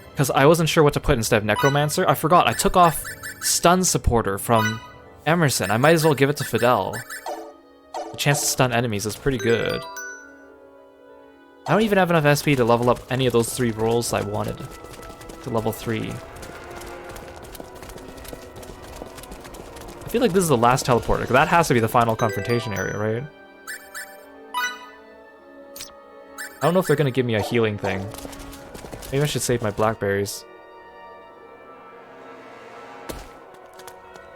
because I wasn't sure what to put instead of Necromancer, I forgot I took off Stun Supporter from Emerson. I might as well give it to Fidel. The chance to stun enemies is pretty good. I don't even have enough SP to level up any of those 3 roles I wanted. to level 3. I feel like this is the last teleporter. That has to be the final confrontation area, right? I don't know if they're gonna give me a healing thing. Maybe I should save my blackberries.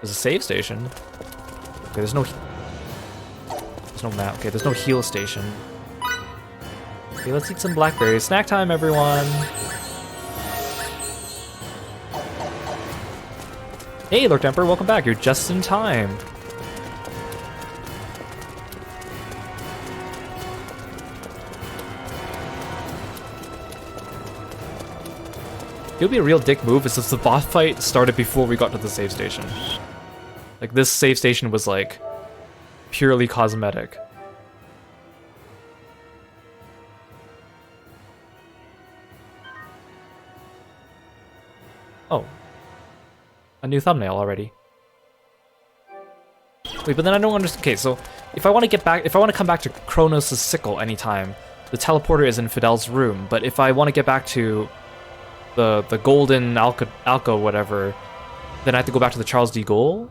There's a save station. Okay, there's no map. Okay, there's no heal station. Okay, let's eat some blackberries. Snack time, everyone! Hey, Lord Temper, welcome back. You're just in time. It would be a real dick move if the boss fight started before we got to the save station. Like, this save station was, like, purely cosmetic. Oh. A new thumbnail already. Wait, but then I don't understand. Okay, so if I want to get back, if I want to come back to Kronos' sickle anytime, the teleporter is in Fidel's room. But if I want to get back to the golden Alka whatever, then I have to go back to the Charles de Gaulle?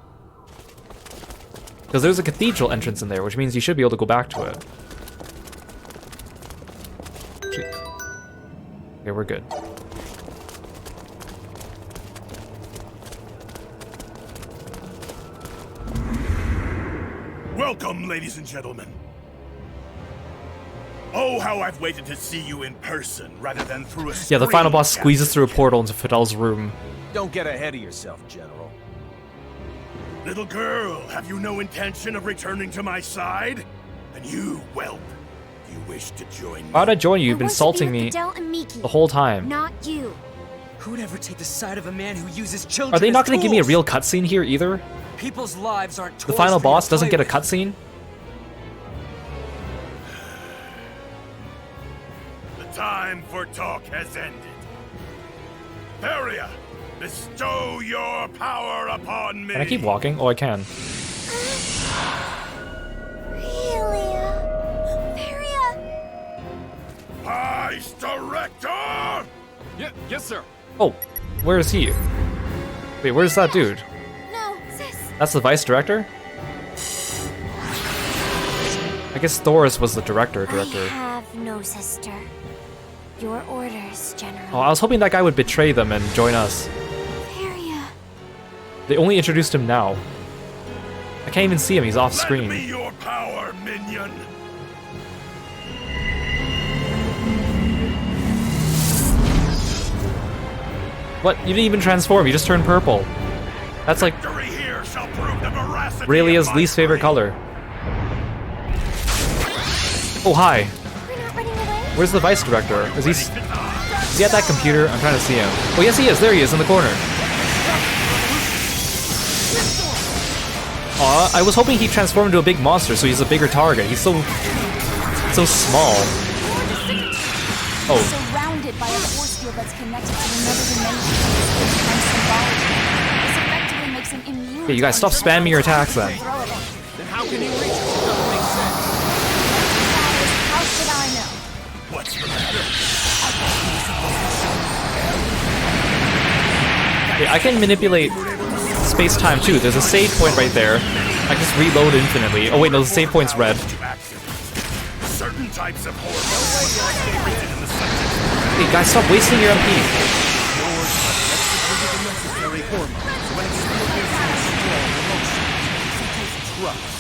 Because there's a cathedral entrance in there, which means you should be able to go back to it. Sweet. Okay, we're good. Welcome, ladies and gentlemen. Oh, how I've waited to see you in person rather than through a Yeah, the final screen boss squeezes through a portal into Fidel's room. Don't get ahead of yourself, General. Little girl, have you no intention of returning to my side? And you, whelp, you wish to join me? Why'd I join you? You've been insulting me the whole time. Not you. Who would ever take the side of a man who uses children? Are they not as going to give me a tools? real cutscene here either? People's lives aren't The toys final for you to boss doesn't play get a with. cutscene? The time for talk has ended. Theria, bestow your power upon me. Can I keep walking? Oh, I can. Vice Director! Yes, sir. Oh, where is he? Wait, where's that dude? No, sis. That's the vice director? I guess Thoris was the director. I have no sister. Your orders, General. Oh, I was hoping that guy would betray them and join us. Theria. They only introduced him now. I can't even see him, he's off Lend screen. me your power, minion. What? You didn't even transform, you just turned purple. That's like Victory here shall prove the veracity Raylia's of my least favorite color. Oh, hi. Where's the vice director? Is he at that computer? I'm trying to see him. Oh, yes, he is. There he is in the corner. Aw, I was hoping he'd transform into a big monster so he's a bigger target. He's so small. Oh. Surrounded by a force field that's connected to another dimension. And symbology. This effectively makes him immune. Okay, you guys stop spamming your attacks then. Then how can he reach it? It doesn't make sense. How should I know? What's the matter? Okay, I can manipulate space-time too. There's a save point right there. I just reload infinitely. Oh wait, no, the save point's red. Certain types of hormones in the subject. Hey guys, stop wasting your MP.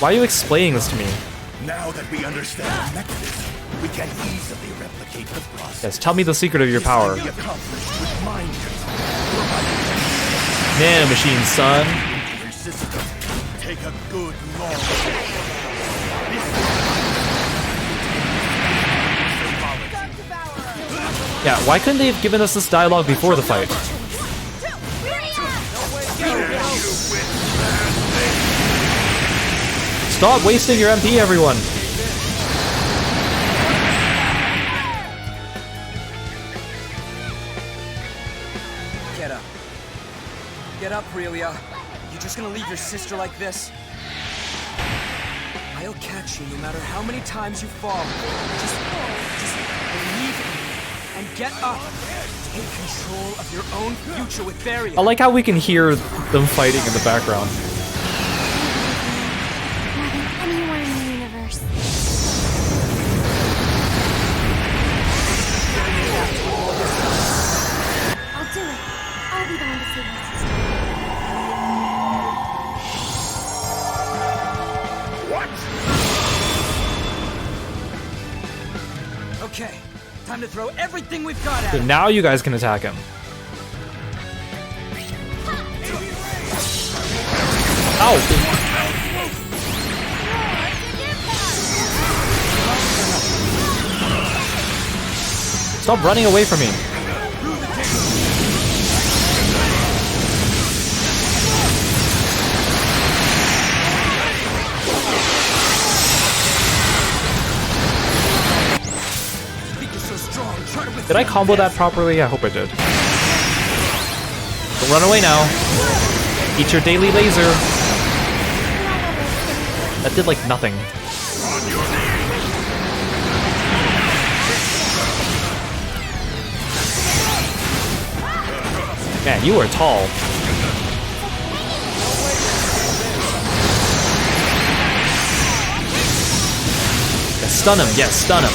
Why are you explaining this to me? Now that we understand the mechanism, we can easily replicate the process. Yes, tell me the secret of your power. Be accomplished with mind control. Nanomachine, son. Your system, take a good long Yeah, why couldn't they have given us this dialogue before the fight? Stop wasting your MP, everyone! Get up. Get up, Relia. You just gonna leave your sister like this? I'll catch you no matter how many times you fall. Just believe in me and get up. Take control of your own future with Barrier. I like how we can hear them fighting in the background. Anywhere in the universe. I'll do it. I'll be the one to save my sister. Okay, time to throw everything we've got at So him. now you guys can attack him. Ow! Stop running away from me. Did I combo that properly? I hope I did. Don't run away now. Eat your daily laser. That did like nothing. Man, you are tall. Yeah, stun him, yes, stun him.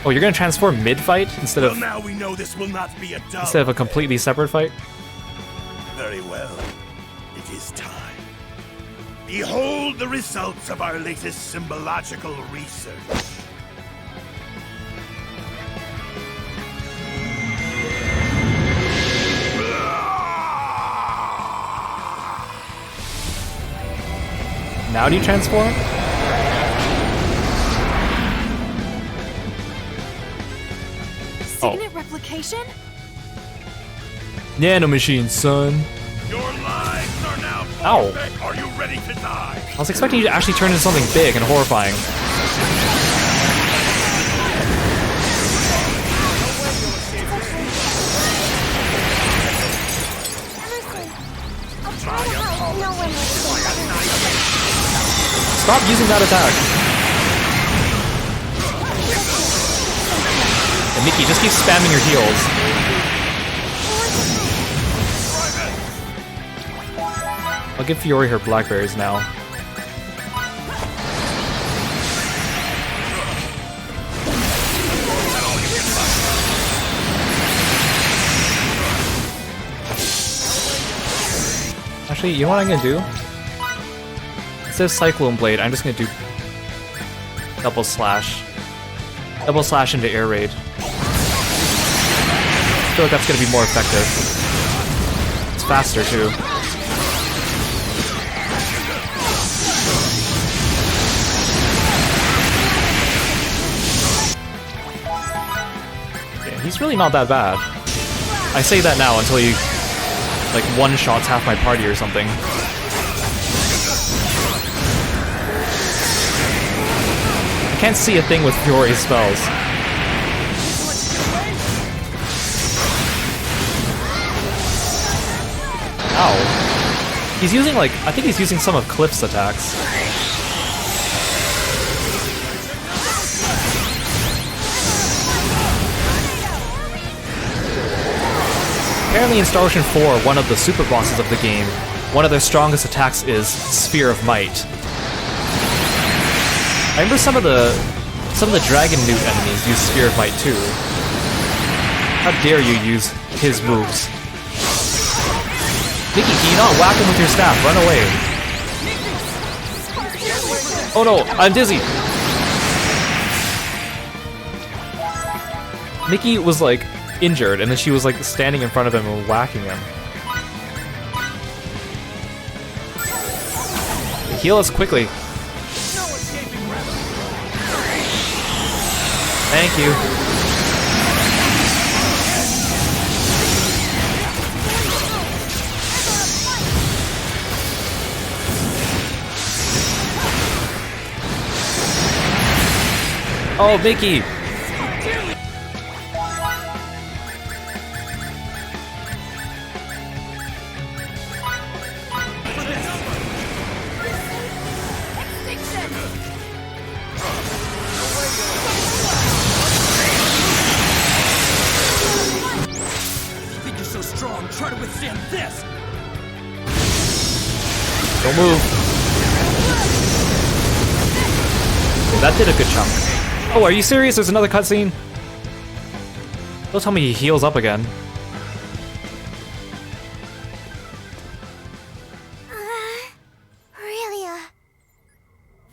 Oh, you're gonna transform mid-fight instead Well, of now we know this will not be a dub. instead of a completely separate fight? Very well. It is time. Behold the results of our latest symbological research. Now do you transform? Signet replication? Nanomachine, son. Your lives are now Ow. forfeit. Are you ready to die? I was expecting you to actually turn into something big and horrifying. Stop using that attack. And Mickey, just keep spamming your heals. I'll give Fiori her blackberries now. Actually, you know what I'm gonna do? Instead of Cyclone Blade, I'm just gonna do double slash. Double slash into air raid. I feel like that's gonna be more effective. It's faster too. Yeah, he's really not that bad. I say that now until he like one-shots half my party or something. I can't see a thing with Fiori's spells. Ow. He's using like, I think he's using some of Cliff's attacks. Apparently in Star Ocean 4, one of the super bosses of the game, one of their strongest attacks is Sphere of Might. I remember some of the Dragon Newt enemies use Sphere of Might too. How dare you use his moves? Mickey, can you not whack him with your staff? Run away. Oh no, I'm dizzy. Mickey was like injured, and then she was like standing in front of him and whacking him. Heal us quickly. Thank you. Oh, Mickey! Don't move. Okay, that did a good chunk. Oh, are you serious? There's another cutscene? Don't tell me he heals up again. Aurelia.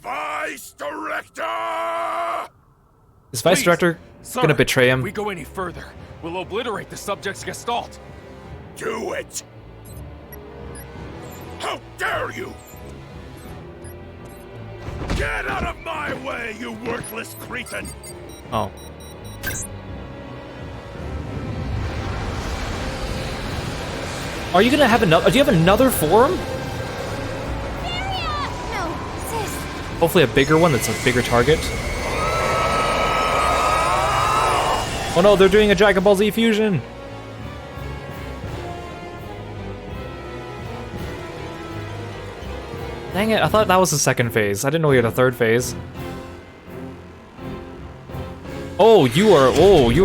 Vice Director! Is Vice Director gonna betray him? If we go any further, we'll obliterate the subject's gestalt. Do it! How dare you! Get out of my way, you worthless cretin! Oh. Are you gonna have another? Do you have another form? No, sis. Hopefully a bigger one that's a bigger target. Oh no, they're doing a Dragon Ball Z fusion! Dang it, I thought that was the second phase. I didn't know we had a third phase. Oh, you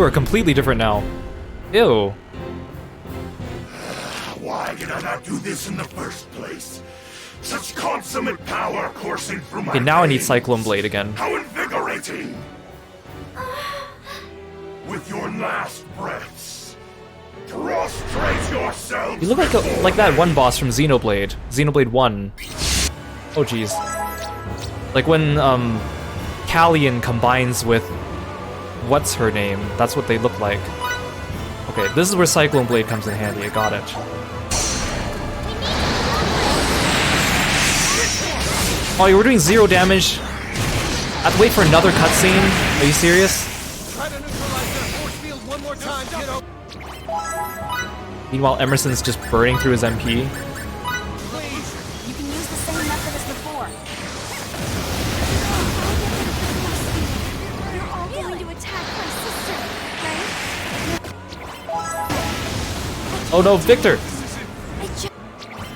are completely different now. Ew. Why did I not do this in the first place? Such consummate power coursing through my Okay, now I need veins. Cyclone Blade again. How invigorating! With your last breaths, prostrate yourselves. You look like that one boss from Xenoblade. Xenoblade 1. Oh jeez. Like when Callian combines with what's her name? That's what they look like. Okay, this is where Cyclone Blade comes in handy. I got it. Oh, you were doing 0 damage? I have to wait for another cutscene? Are you serious? Try to neutralize their force field one more time, kiddo. Meanwhile, Emerson's just burning through his MP. You can use the same method as before. You're all going to attack my sister, right? Oh no, Victor!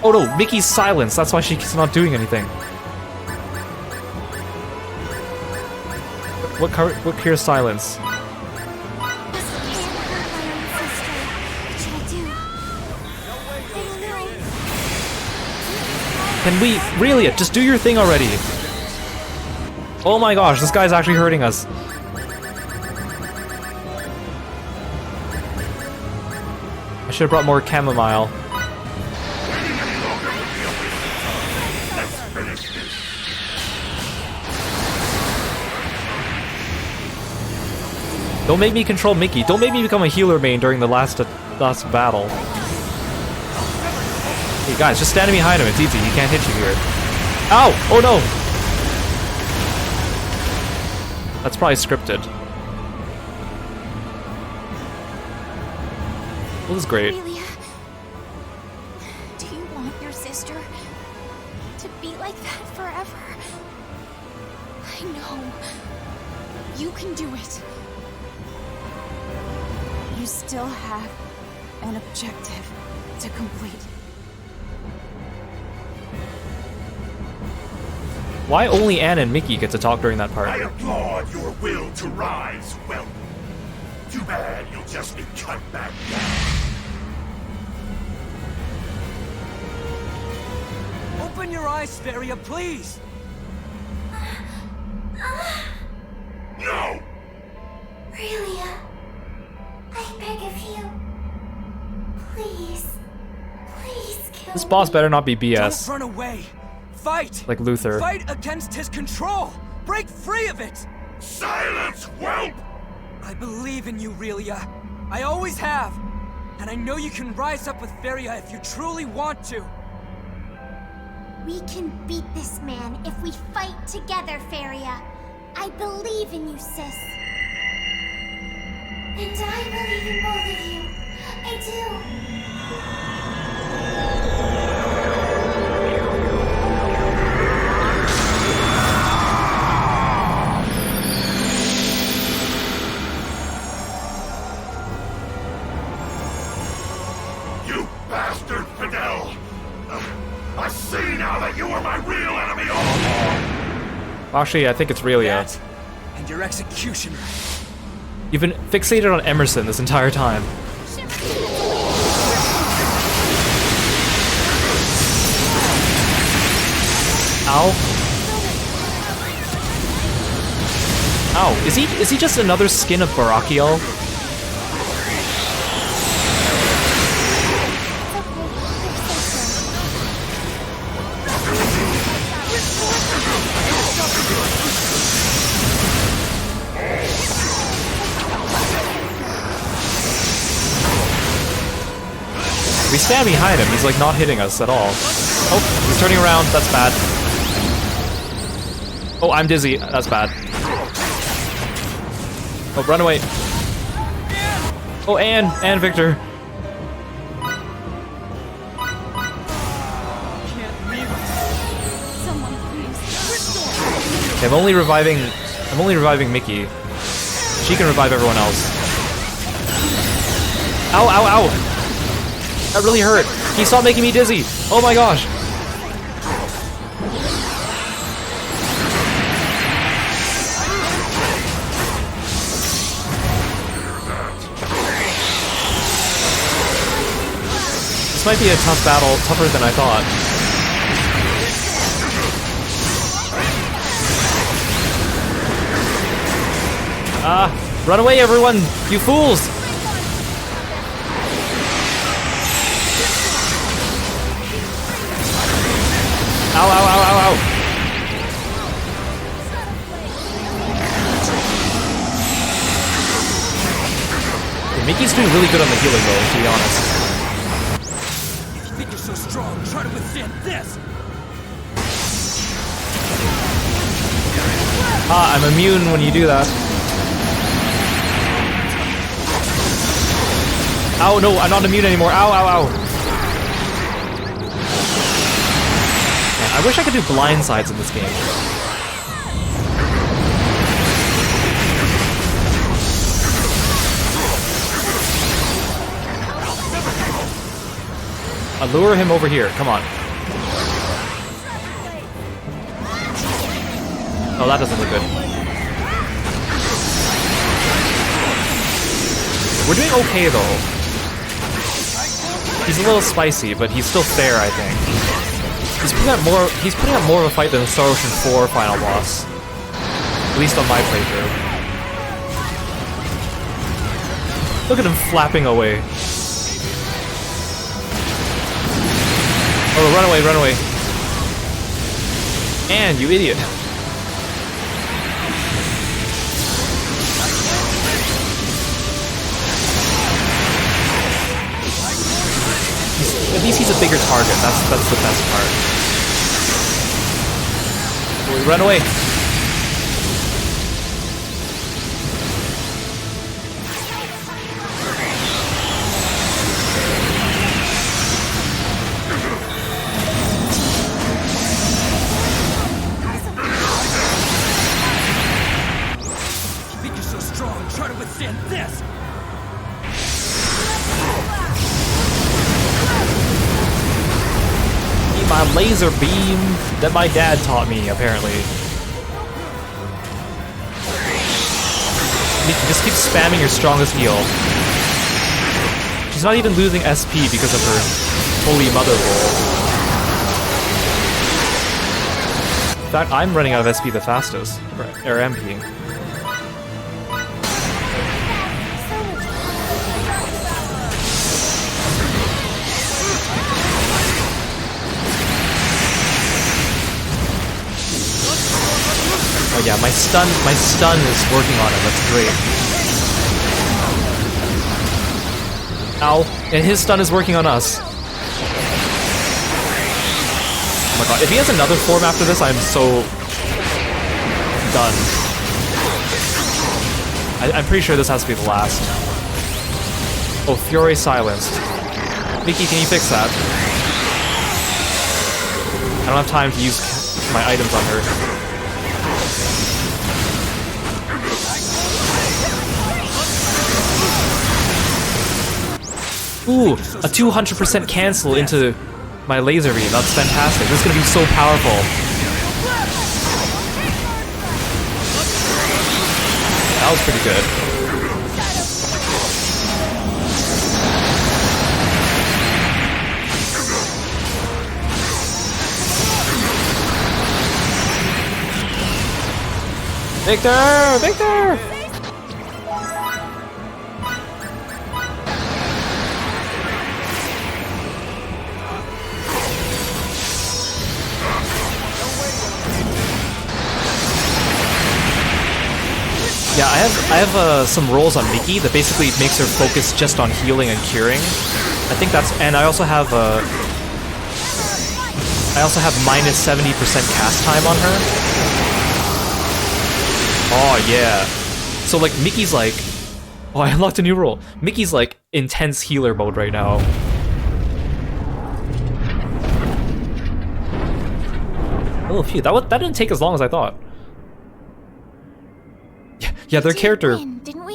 Oh no, Mickey's silenced. That's why she's not doing anything. What Kira's silence? Can we really just do your thing already? Oh my gosh, this guy's actually hurting us. I should have brought more chamomile. Don't make me control Mickey. Don't make me become a healer main during the last battle. Hey guys, just standing behind him. It's easy. He can't hit you here. Ow! Oh no! That's probably scripted. This is great. Aurelia, do you want your sister to be like that forever? I know. You can do it. You still have an objective to complete. Why only Anne and Mickey get to talk during that part? I applaud your will to rise, well. Too bad you'll just be cut back down. Open your eyes, Feria, please! No! Aurelia, I beg of you. Please. Please kill This boss better not be BS. Don't run away! Fight! Like Luther. Fight against his control! Break free of it! Silence, whelp! I believe in you, Aurelia. I always have. And I know you can rise up with Feria if you truly want to. We can beat this man if we fight together, Feria. I believe in you, sis. And I believe in both of you. I do. You bastard, Fidel! I see now that you were my real enemy all along! Actually, I think it's Aurelia. That, and your executioner. You've been fixated on Emerson this entire time. Ow. Ow. Is he just another skin of Barakiel? We stand behind him, he's like not hitting us at all. Oh, he's turning around, that's bad. Oh, I'm dizzy, that's bad. Oh, run away. Oh, and Victor. Okay, I'm only reviving Mickey. She can revive everyone else. Ow, ow, ow! That really hurt. He stopped making me dizzy. Oh my gosh. This might be a tough battle, tougher than I thought. Run away everyone, you fools! Ow, ow, ow, ow, ow. Yeah, Mickey's doing really good on the healing though, to be honest. If you think you're so strong, try to withstand this! Ah, I'm immune when you do that. Ow, no, I'm not immune anymore. Ow, ow, ow. I wish I could do blind sides in this game. I'll lure him over here, come on. Oh, that doesn't look good. We're doing okay though. He's a little spicy, but he's still fair, I think. He's putting up more of a fight than the Star Ocean 4 final boss. At least on my playthrough. Look at him flapping away. Oh, run away, run away. And you idiot. At least he's a bigger target. That's the best part. Run away. You think you're so strong, try to withstand this! My laser beam that my dad taught me, apparently. Just keep spamming your strongest heal. She's not even losing SP because of her holy mother roll. In fact, I'm running out of SP the fastest, or MP. Oh yeah, my stun is working on him, that's great. Ow, and his stun is working on us. Oh my god, if he has another form after this, I'm so done. I'm pretty sure this has to be the last. Oh, Fury silenced. Mickey, can you fix that? I don't have time to use my items on her. Ooh, a 200% cancel into my laser beam. That's fantastic. This is gonna be so powerful. That was pretty good. Victor! Victor! Yeah, I have some rolls on Miki that basically makes her focus just on healing and curing. I think that's, and I also have minus 70% cast time on her. Oh yeah. So like Miki's like, oh, I unlocked a new role. Miki's like intense healer mode right now. Oh phew, that didn't take as long as I thought. Yeah, their character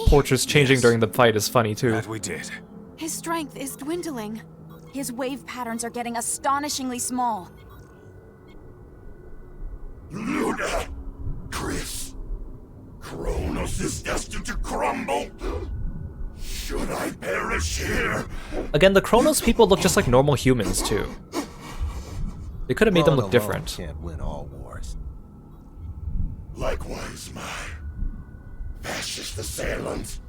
portraits changing during the fight is funny too. That we did. His strength is dwindling. His wave patterns are getting astonishingly small. Luna! Chris! Kronos is destined to crumble! Should I perish here? Again, the Kronos people look just like normal humans too. They could have made them look different. Can't win all wars. Likewise, my fascist assailant.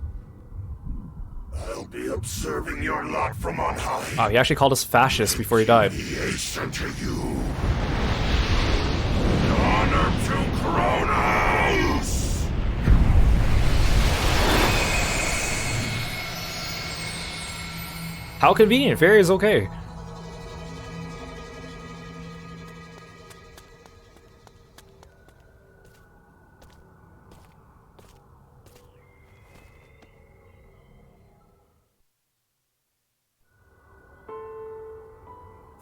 I'll be observing your lot from on high. Oh, he actually called us fascists before he died. Creation to you. Honor to Kronos! How convenient. Fairy is okay.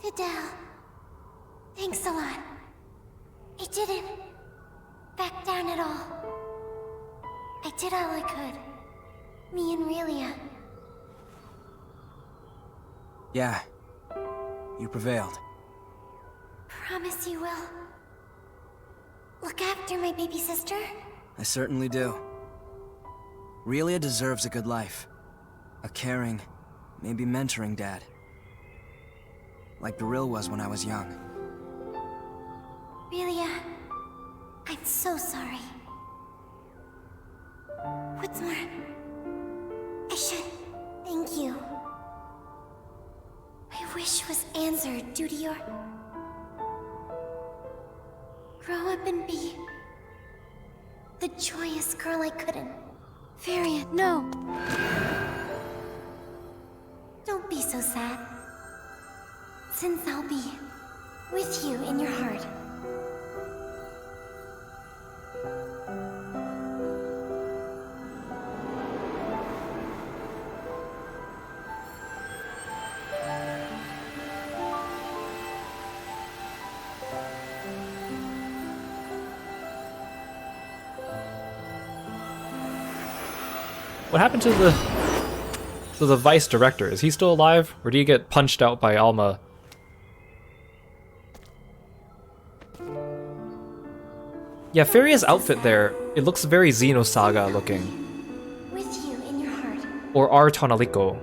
Fidel, thanks a lot. I didn't back down at all. I did all I could. Me and Relia. Yeah. You prevailed. Promise you will. Look after my baby sister. I certainly do. Relia deserves a good life. A caring, maybe mentoring dad. Like Beryl was when I was young. Relia, I'm so sorry. What's more, I should thank you. My wish was answered due to your... grow up and be... the joyous girl I couldn't. Varian, no. Don't be so sad. Since I'll be with you in your heart. What happened to the vice director? Is he still alive, or do you get punched out by Alma? Yeah, Faria's outfit there, it looks very Xenosaga looking. With you in your heart. Or R. Tonaliko.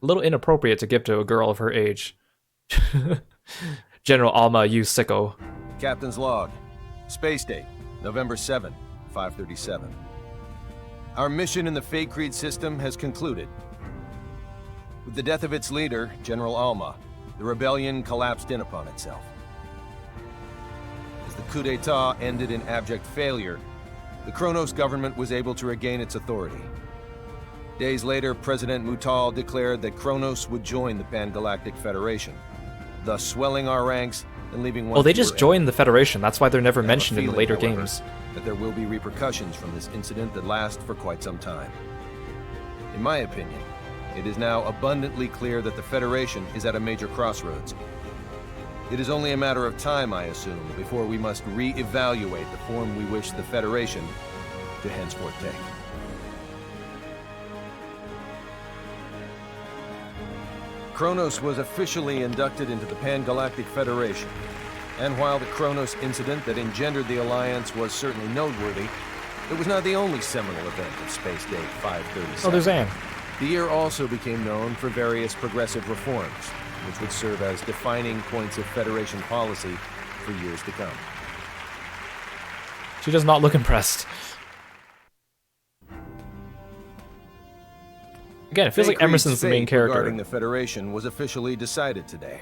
A little inappropriate to give to a girl of her age. General Alma, you sicko. Captain's log. Space date, November 7, 537. Our mission in the Fate Creed system has concluded. With the death of its leader, General Alma, the rebellion collapsed in upon itself. As the coup d'etat ended in abject failure, the Kronos government was able to regain its authority. Days later, President Mutal declared that Kronos would join the Pan-Galactic Federation, thus swelling our ranks and leaving one. Oh, they just joined the Federation. That's why they're never mentioned in the later however, games. That there will be repercussions from this incident that last for quite some time. In my opinion, it is now abundantly clear that the Federation is at a major crossroads. It is only a matter of time, I assume, before we must re-evaluate the form we wish the Federation to henceforth take. Kronos was officially inducted into the Pan-Galactic Federation, and while the Kronos incident that engendered the Alliance was certainly noteworthy, it was not the only seminal event of Space Date 537. Oh, there's Anne. The year also became known for various progressive reforms, which would serve as defining points of Federation policy for years to come. She does not look impressed. Again, it feels like Emerson's the main character. Regarding the Federation was officially decided today.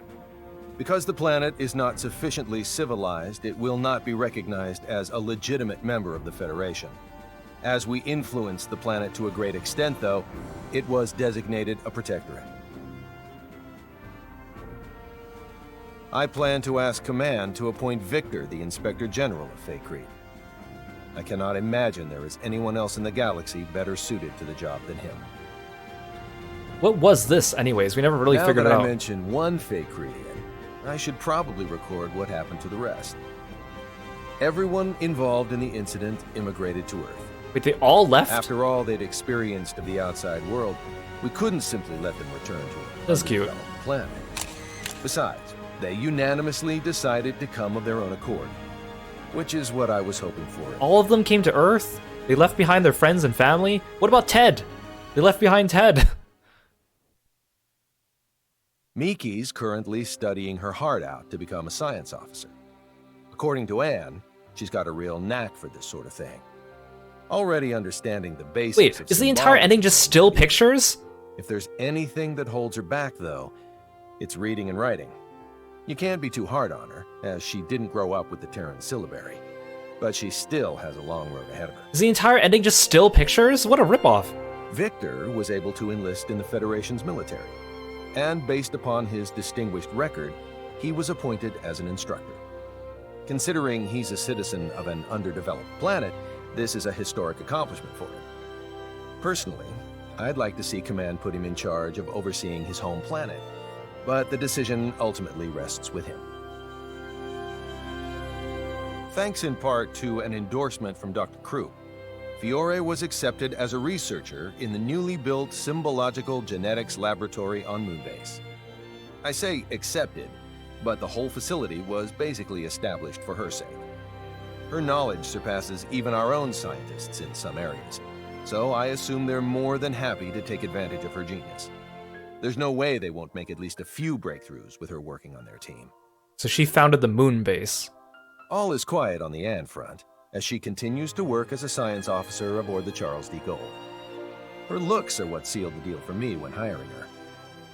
Because the planet is not sufficiently civilized, it will not be recognized as a legitimate member of the Federation. As we influenced the planet to a great extent, though, it was designated a protectorate. I plan to ask Command to appoint Victor the Inspector General of Faithlessness. I cannot imagine there is anyone else in the galaxy better suited to the job than him. What was this, anyways? We never really figured it out. Now that I mentioned one Faithlessness, I should probably record what happened to the rest. Everyone involved in the incident immigrated to Earth. Wait, they all left? After all they'd experienced of the outside world, we couldn't simply let them return to a That's cute. planet. Besides, they unanimously decided to come of their own accord, which is what I was hoping for. All of them came to Earth? They left behind their friends and family? What about Ted? They left behind Ted. Miki's currently studying her heart out to become a science officer. According to Anne, she's got a real knack for this sort of thing. Already understanding the basics Wait, of is the entire ending just still pictures? If there's anything that holds her back, though, it's reading and writing. You can't be too hard on her, as she didn't grow up with the Terran syllabary. But she still has a long road ahead of her. Is the entire ending just still pictures? What a ripoff. Victor was able to enlist in the Federation's military. And based upon his distinguished record, he was appointed as an instructor. Considering he's a citizen of an underdeveloped planet, this is a historic accomplishment for him. Personally, I'd like to see Command put him in charge of overseeing his home planet, but the decision ultimately rests with him. Thanks in part to an endorsement from Dr. Krupp, Fiore was accepted as a researcher in the newly built Symbological Genetics Laboratory on Moonbase. I say accepted, but the whole facility was basically established for her sake. Her knowledge surpasses even our own scientists in some areas, so I assume they're more than happy to take advantage of her genius. There's no way they won't make at least a few breakthroughs with her working on their team. So she founded the moon base. All is quiet on the Anne front, as she continues to work as a science officer aboard the Charles D. Gold. Her looks are what sealed the deal for me when hiring her.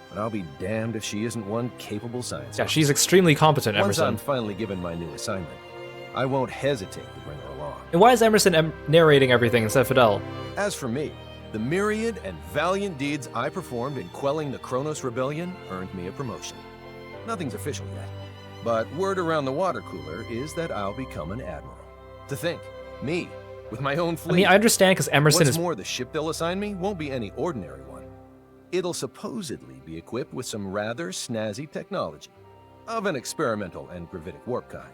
But I'll be damned if she isn't one capable science officer. She's extremely competent, Once Emerson. I'm finally given my new assignment, I won't hesitate to bring her along. And why is Emerson narrating everything instead of Fidel? As for me, the myriad and valiant deeds I performed in quelling the Kronos Rebellion earned me a promotion. Nothing's official yet, but word around the water cooler is that I'll become an admiral. To think, me, with my own fleet. I mean, I understand because Emerson What's is... more, the ship they'll assign me won't be any ordinary one. It'll supposedly be equipped with some rather snazzy technology, of an experimental and gravitic warp kind.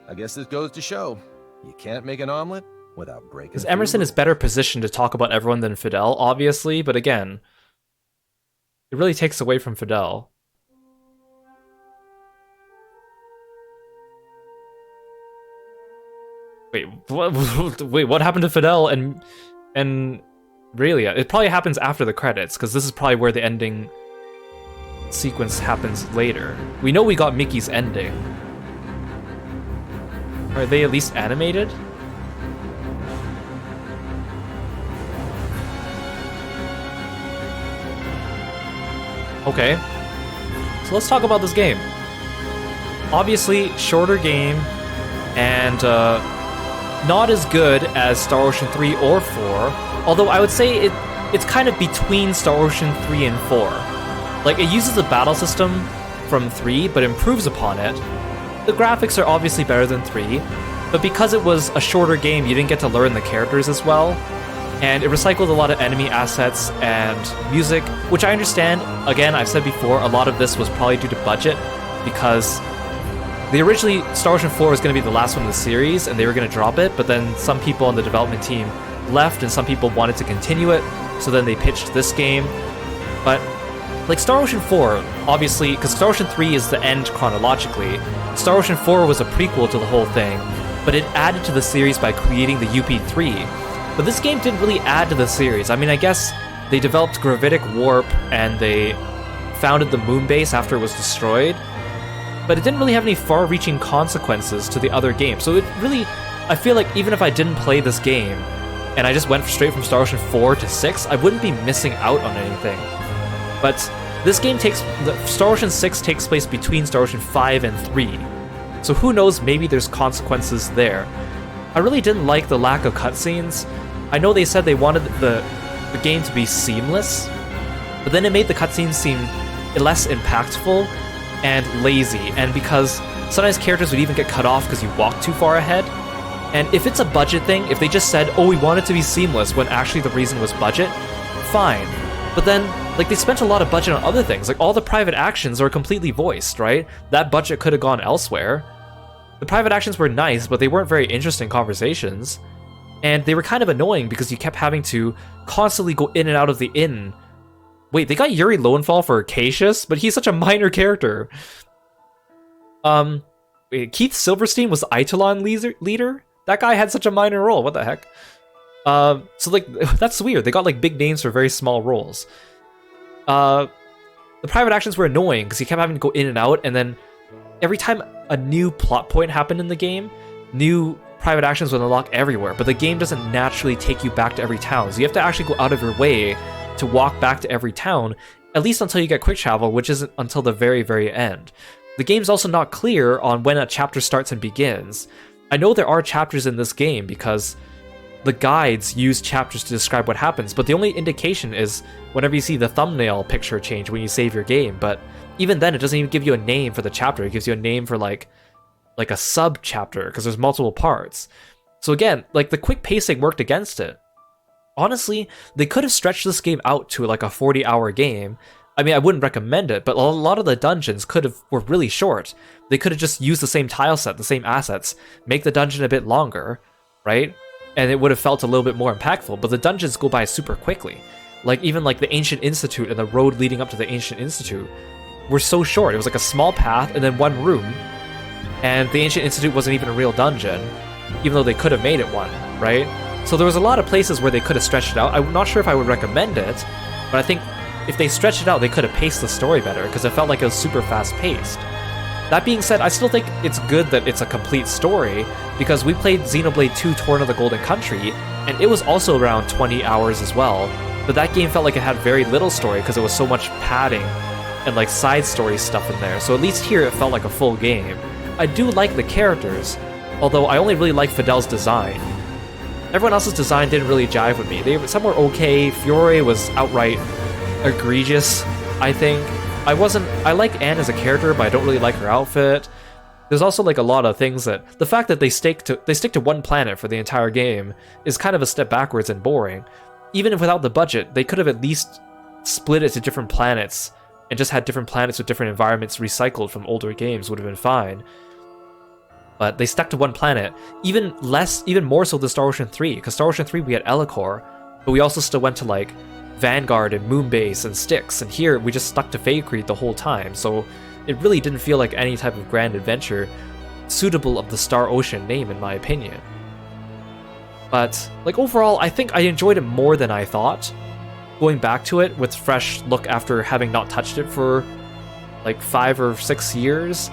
I guess this goes to show, you can't make an omelet without breaking. Because Emerson is better positioned to talk about everyone than Fidel, obviously, but again, it really takes away from Fidel. Wait, what happened to Fidel and Relia? It probably happens after the credits, because this is probably where the ending sequence happens later. We know we got Mickey's ending. Are they at least animated? Okay. So let's talk about this game. Obviously, shorter game, and not as good as Star Ocean 3 or 4, although I would say it's kind of between Star Ocean 3 and 4. Like, it uses the battle system from 3, but improves upon it. The graphics are obviously better than 3, but because it was a shorter game, you didn't get to learn the characters as well, and it recycled a lot of enemy assets and music, which I understand. Again, I've said before, a lot of this was probably due to budget, because originally Star Ocean 4 was going to be the last one in the series, and they were going to drop it, but then some people on the development team left, and some people wanted to continue it, so then they pitched this game. But like Star Ocean 4, obviously, because Star Ocean 3 is the end chronologically, Star Ocean 4 was a prequel to the whole thing, but it added to the series by creating the UP3. But this game didn't really add to the series. I mean, I guess they developed gravitic warp and they founded the moon base after it was destroyed, but it didn't really have any far-reaching consequences to the other games. So it really, I feel like even if I didn't play this game and I just went straight from Star Ocean 4 to 6, I wouldn't be missing out on anything. But this game Star Ocean 6 takes place between Star Ocean 5 and 3. So who knows, maybe there's consequences there. I really didn't like the lack of cutscenes. I know they said they wanted the game to be seamless, but then it made the cutscenes seem less impactful and lazy, and because sometimes characters would even get cut off because you walk too far ahead. And if it's a budget thing, if they just said, oh, we want it to be seamless when actually the reason was budget, fine. But then, like, they spent a lot of budget on other things. Like, all the private actions are completely voiced, right? That budget could have gone elsewhere. The private actions were nice, but they weren't very interesting conversations. And they were kind of annoying because you kept having to constantly go in and out of the inn. Wait, they got Yuri Lowenthal for Cassius? But he's such a minor character. Wait, Keith Silverstein was Eidolon leader? That guy had such a minor role, what the heck? So like, that's weird. They got like big names for very small roles. The private actions were annoying because you kept having to go in and out, and then every time a new plot point happened in the game, new private actions would unlock everywhere, but the game doesn't naturally take you back to every town, so you have to actually go out of your way to walk back to every town, at least until you get quick travel, which isn't until the very, very end. The game's also not clear on when a chapter starts and begins. I know there are chapters in this game because the guides use chapters to describe what happens, but the only indication is whenever you see the thumbnail picture change when you save your game, but even then it doesn't even give you a name for the chapter. It gives you a name for like a sub-chapter, because there's multiple parts. So again, like, the quick pacing worked against it. Honestly, they could have stretched this game out to like a 40-hour game. I mean, I wouldn't recommend it, but a lot of the dungeons were really short. They could have just used the same tile set, the same assets, make the dungeon a bit longer, right? And it would have felt a little bit more impactful, but the dungeons go by super quickly. Like, even like the Ancient Institute and the road leading up to the Ancient Institute were so short. It was like a small path and then one room, and the Ancient Institute wasn't even a real dungeon, even though they could have made it one, right? So there was a lot of places where they could have stretched it out. I'm not sure if I would recommend it, but I think if they stretched it out, they could have paced the story better, because it felt like it was super fast-paced. That being said, I still think it's good that it's a complete story, because we played Xenoblade 2 Torn of the Golden Country, and it was also around 20 hours as well, but that game felt like it had very little story because it was so much padding and like side story stuff in there, so at least here it felt like a full game. I do like the characters, although I only really like Fidel's design. Everyone else's design didn't really jive with me. Some were okay. Fiore was outright egregious, I think. I like Anne as a character, but I don't really like her outfit. There's also like a lot of things that, the fact that they stick to one planet for the entire game is kind of a step backwards and boring. Even if without the budget, they could have at least split it to different planets and just had different planets with different environments recycled from older games would have been fine. But they stuck to one planet, even more so than Star Ocean 3, because Star Ocean 3 we had Elicor, but we also still went to like Vanguard and Moonbase and Styx, and here we just stuck to Faycrete the whole time, so it really didn't feel like any type of grand adventure suitable of the Star Ocean name, in my opinion. But like, overall, I think I enjoyed it more than I thought. Going back to it with fresh look after having not touched it for like 5 or 6 years,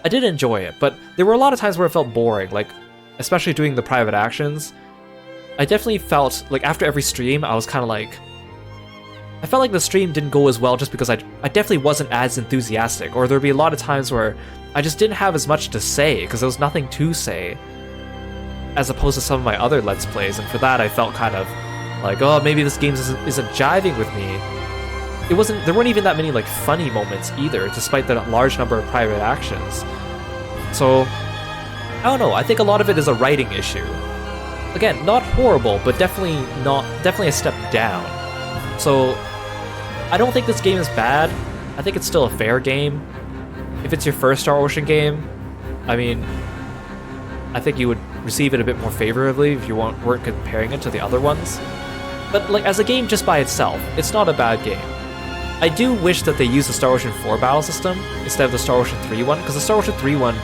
I did enjoy it, but there were a lot of times where it felt boring, like especially doing the private actions. I definitely felt like after every stream, I was kind of like, I felt like the stream didn't go as well just because I definitely wasn't as enthusiastic, or there'd be a lot of times where I just didn't have as much to say because there was nothing to say, as opposed to some of my other Let's Plays, and for that I felt kind of like, oh, maybe this game isn't jiving with me. There weren't even that many like funny moments either, despite the large number of private actions. So, I don't know, I think a lot of it is a writing issue. Again, not horrible, but definitely a step down. So, I don't think this game is bad. I think it's still a fair game. If it's your first Star Ocean game, I mean, I think you would receive it a bit more favorably if you weren't comparing it to the other ones. But like, as a game just by itself, it's not a bad game. I do wish that they used the Star Ocean 4 battle system instead of the Star Ocean 3 one, because the Star Ocean 3 one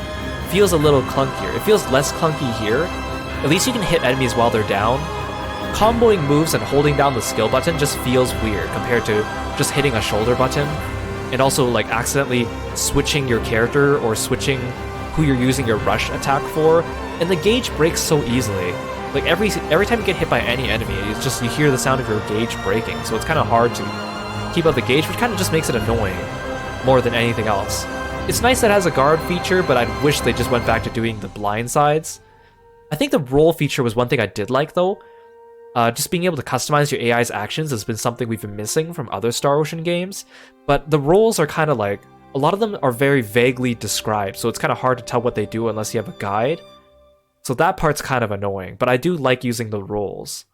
feels a little clunkier. It feels less clunky here. At least you can hit enemies while they're down, comboing moves and holding down the skill button just feels weird compared to just hitting a shoulder button. And also like accidentally switching your character or switching who you're using your rush attack for. And the gauge breaks so easily. Like every time you get hit by any enemy, it's just you hear the sound of your gauge breaking. So it's kind of hard to keep up the gauge, which kind of just makes it annoying more than anything else. It's nice that it has a guard feature, but I wish they just went back to doing the blind sides. I think the roll feature was one thing I did like though. Just being able to customize your AI's actions has been something we've been missing from other Star Ocean games, but the roles are kind of like, a lot of them are very vaguely described, so it's kind of hard to tell what they do unless you have a guide. So that part's kind of annoying, but I do like using the roles.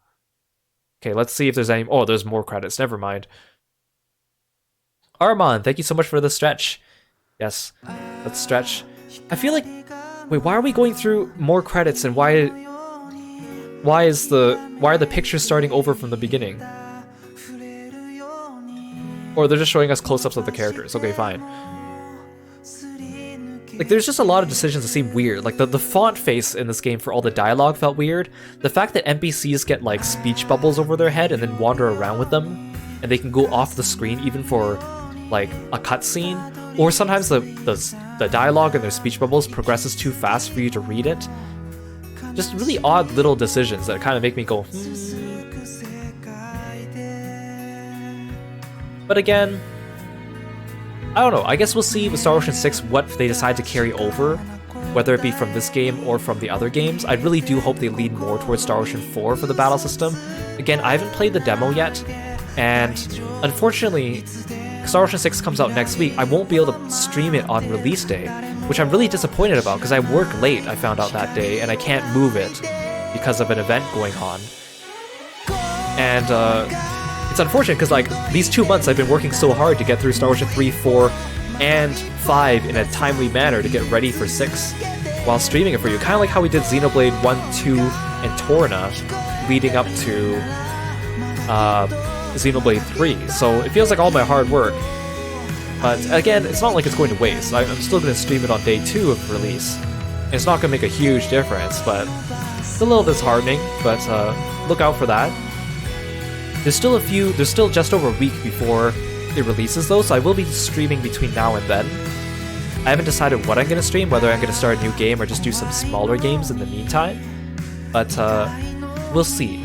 Okay, let's see if there's any... Oh, there's more credits, never mind. Armand, thank you so much for the stretch. Yes, let's stretch. I feel like... Wait, why are we going through more credits and why are the pictures starting over from the beginning? Or they're just showing us close-ups of the characters. Okay, fine. Like, there's just a lot of decisions that seem weird. Like, the font face in this game for all the dialogue felt weird. The fact that NPCs get, like, speech bubbles over their head and then wander around with them, and they can go off the screen even for, like, a cutscene. Or sometimes the dialogue and their speech bubbles progresses too fast for you to read it. Just really odd little decisions that kind of make me go, But again, I don't know. I guess we'll see with Star Ocean 6 what they decide to carry over, whether it be from this game or from the other games. I really do hope they lean more towards Star Ocean 4 for the battle system. Again, I haven't played the demo yet, and unfortunately, Star Ocean 6 comes out next week. I won't be able to stream it on release day, which I'm really disappointed about because I work late, I found out that day, and I can't move it because of an event going on. And it's unfortunate because like these 2 months I've been working so hard to get through Star Ocean 3, 4, and 5 in a timely manner to get ready for 6 while streaming it for you. Kind of like how we did Xenoblade 1, 2, and Torna leading up to Xenoblade 3. So it feels like all my hard work. But again, it's not like it's going to waste. I'm still going to stream it on day 2 of release. And it's not going to make a huge difference, but it's a little disheartening, but look out for that. There's still just over a week before it releases though, so I will be streaming between now and then. I haven't decided what I'm going to stream, whether I'm going to start a new game or just do some smaller games in the meantime. But we'll see.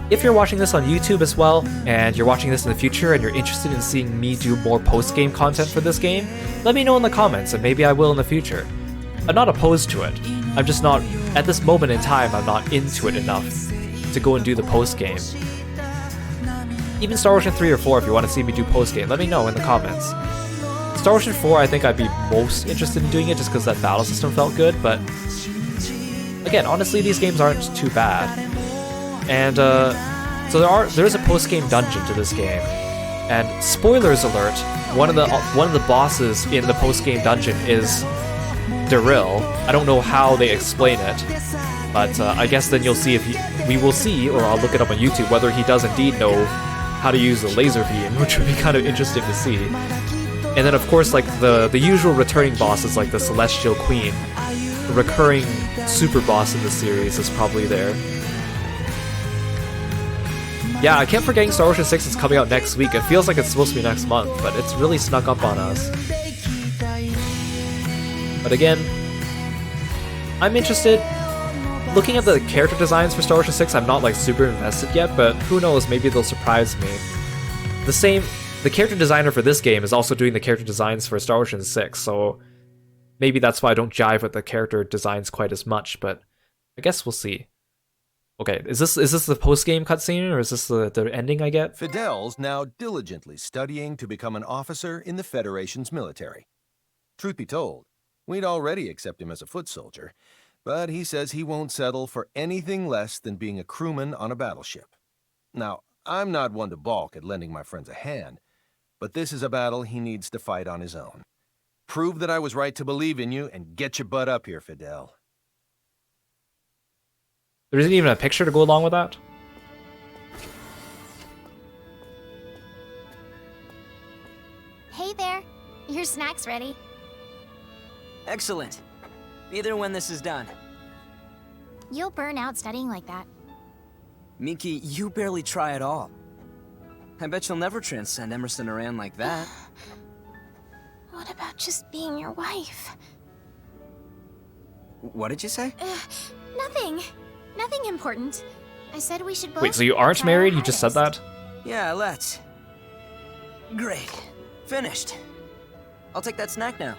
If you're watching this on YouTube as well, and you're watching this in the future and you're interested in seeing me do more post-game content for this game, let me know in the comments and maybe I will in the future. I'm not opposed to it. I'm just not, at this moment in time, I'm not into it enough to go and do the post-game. Even Star Ocean 3 or 4, if you want to see me do post-game, let me know in the comments. Star Ocean 4, I think I'd be most interested in doing it just because that battle system felt good, but again, honestly, these games aren't too bad. And so there's a post-game dungeon to this game, and spoilers alert, one of the bosses in the post-game dungeon is Daryl. I don't know how they explain it, but I guess then you'll see we will see, or I'll look it up on YouTube, whether he does indeed know how to use the laser beam, which would be kind of interesting to see. And then of course, like the usual returning bosses, like the Celestial Queen, the recurring super boss in the series is probably there. Yeah, I kept forgetting Star Ocean 6 is coming out next week. It feels like it's supposed to be next month, but it's really snuck up on us. But again, I'm interested. Looking at the character designs for Star Ocean 6, I'm not like super invested yet, but who knows, maybe they'll surprise me. The character designer for this game is also doing the character designs for Star Ocean 6, so maybe that's why I don't jive with the character designs quite as much, but I guess we'll see. Okay, is this the post-game cutscene, or is this the ending I get? Fidel's now diligently studying to become an officer in the Federation's military. Truth be told, we'd already accept him as a foot soldier, but he says he won't settle for anything less than being a crewman on a battleship. Now, I'm not one to balk at lending my friends a hand, but this is a battle he needs to fight on his own. Prove that I was right to believe in you and get your butt up here, Fidel. There isn't even a picture to go along with that? Hey there. Your snack's ready. Excellent. Either when this is done. You'll burn out studying like that. Miki, you barely try at all. I bet you'll never transcend Emerson Aran like that. What about just being your wife? What did you say? Nothing. Nothing important. I said we should both... Wait, so you aren't married? You just said that? Yeah, let's. Great. Finished. I'll take that snack now.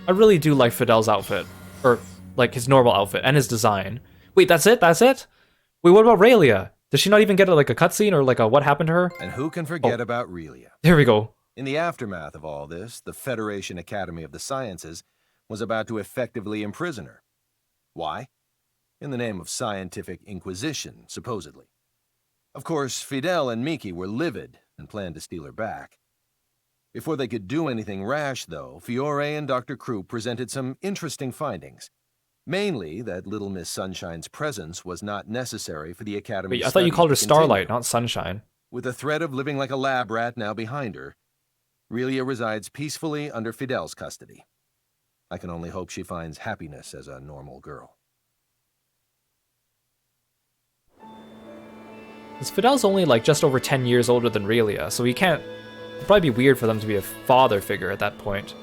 I really do like Fidel's outfit. Or, like, his normal outfit and his design. Wait, that's it? That's it? Wait, what about Raylia? Does she not even get, like, a cutscene or, like, a what happened to her? And who can forget about Raylia? There we go. In the aftermath of all this, the Federation Academy of the Sciences was about to effectively imprison her. Why? In the name of scientific inquisition, supposedly. Of course, Fidel and Miki were livid and planned to steal her back. Before they could do anything rash, though, Fiore and Dr. Krupp presented some interesting findings. Mainly that Little Miss Sunshine's presence was not necessary for the Academy's Wait, I thought you called her studies to continue. Starlight, not Sunshine. With the threat of living like a lab rat now behind her, Raylia resides peacefully under Fidel's custody. I can only hope she finds happiness as a normal girl. Because Fidel's only like just over 10 years older than Raylia, so he can't... It'd probably be weird for them to be a father figure at that point.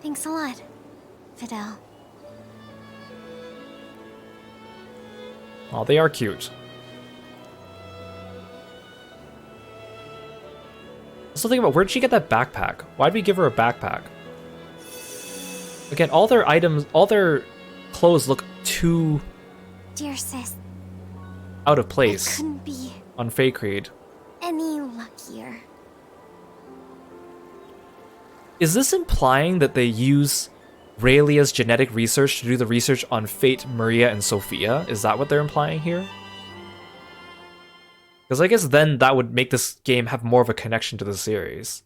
Thanks a lot, Fidel. Oh, they are cute. So think about, where'd she get that backpack? Why'd we give her a backpack? Again, all their items, all their clothes look too Dear sis, out of place couldn't be on Fake Read. any luckier. Is this implying that they use Raylia's genetic research to do the research on Fate, Maria, and Sophia? Is that what they're implying here? Because I guess then that would make this game have more of a connection to the series.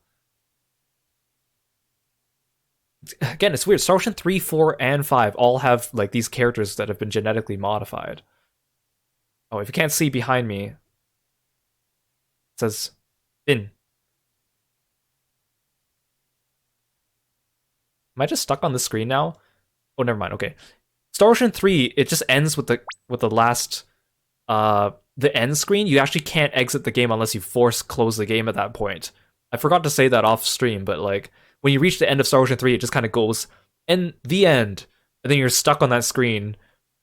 Again, it's weird. Star Ocean 3, 4, and 5 all have like these characters that have been genetically modified. Oh, if you can't see behind me, it says Finn. Am I just stuck on the screen now? Oh, never mind. Okay, Star Ocean 3. It just ends with the last the end screen. You actually can't exit the game unless you force close the game at that point. I forgot to say that off stream, but like when you reach the end of Star Ocean 3, it just kind of goes and the end, and then you're stuck on that screen,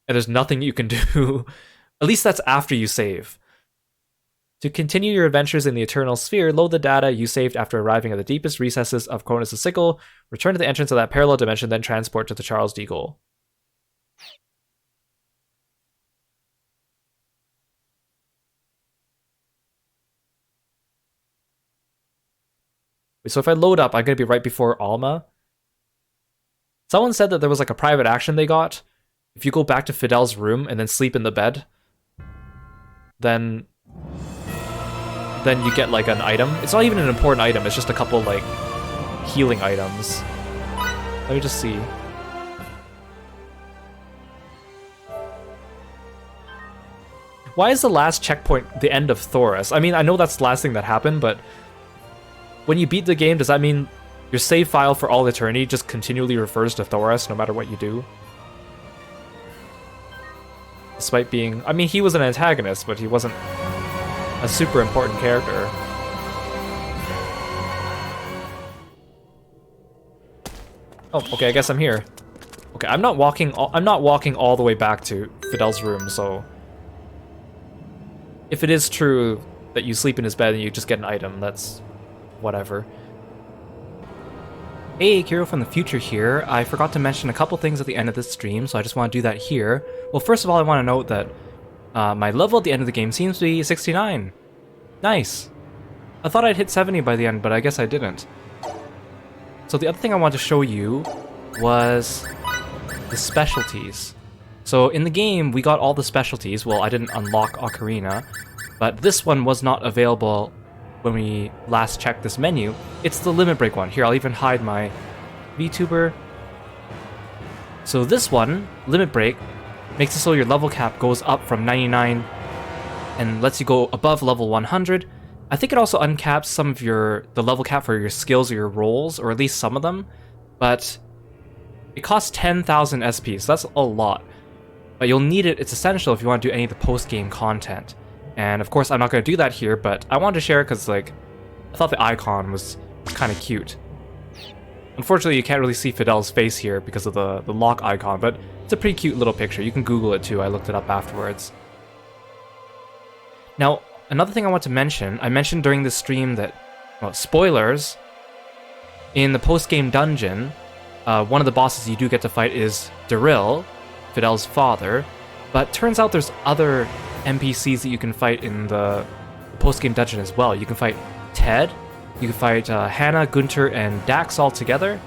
and there's nothing you can do. At least that's after you save. To continue your adventures in the Eternal Sphere, load the data you saved after arriving at the deepest recesses of Cronus' sickle, return to the entrance of that parallel dimension, then transport to the Charles de Gaulle. So if I load up, I'm going to be right before Alma. Someone said that there was like a private action they got. If you go back to Fidel's room and then sleep in the bed, then you get like an item. It's not even an important item, it's just a couple like healing items. Let me just see. Why is the last checkpoint the end of Thoris? I mean, I know that's the last thing that happened, but when you beat the game, does that mean your save file for all eternity just continually refers to Thoris no matter what you do? Despite being... I mean, he was an antagonist, but he wasn't a super important character. Oh, okay, I guess I'm here. Okay, I'm not walking all the way back to Fidel's room, so if it is true that you sleep in his bed and you just get an item, that's whatever. Hey, Kiro from the future here. I forgot to mention a couple things at the end of this stream, so I just want to do that here. Well, first of all, I want to note that my level at the end of the game seems to be 69. Nice. I thought I'd hit 70 by the end, but I guess I didn't. So the other thing I wanted to show you was the specialties. So in the game, we got all the specialties. Well, I didn't unlock Ocarina, but this one was not available when we last checked this menu. It's the limit break one. Here, I'll even hide my VTuber. So this one, limit break, makes it so your level cap goes up from 99 and lets you go above level 100. I think it also uncaps some of the level cap for your skills or your roles, or at least some of them, but it costs 10,000 SP, so that's a lot. But you'll need it, it's essential if you want to do any of the post-game content. And of course, I'm not going to do that here, but I wanted to share it because, like, I thought the icon was kind of cute. Unfortunately, you can't really see Fidel's face here because of the lock icon, but it's a pretty cute little picture. You can Google it too, I looked it up afterwards. Now, another thing I want to mention, I mentioned during the stream that, well, spoilers, in the post-game dungeon, one of the bosses you do get to fight is Daryl, Fidel's father, but turns out there's other NPCs that you can fight in the post-game dungeon as well. You can fight Ted, you can fight Hannah, Gunter, and Dax all together.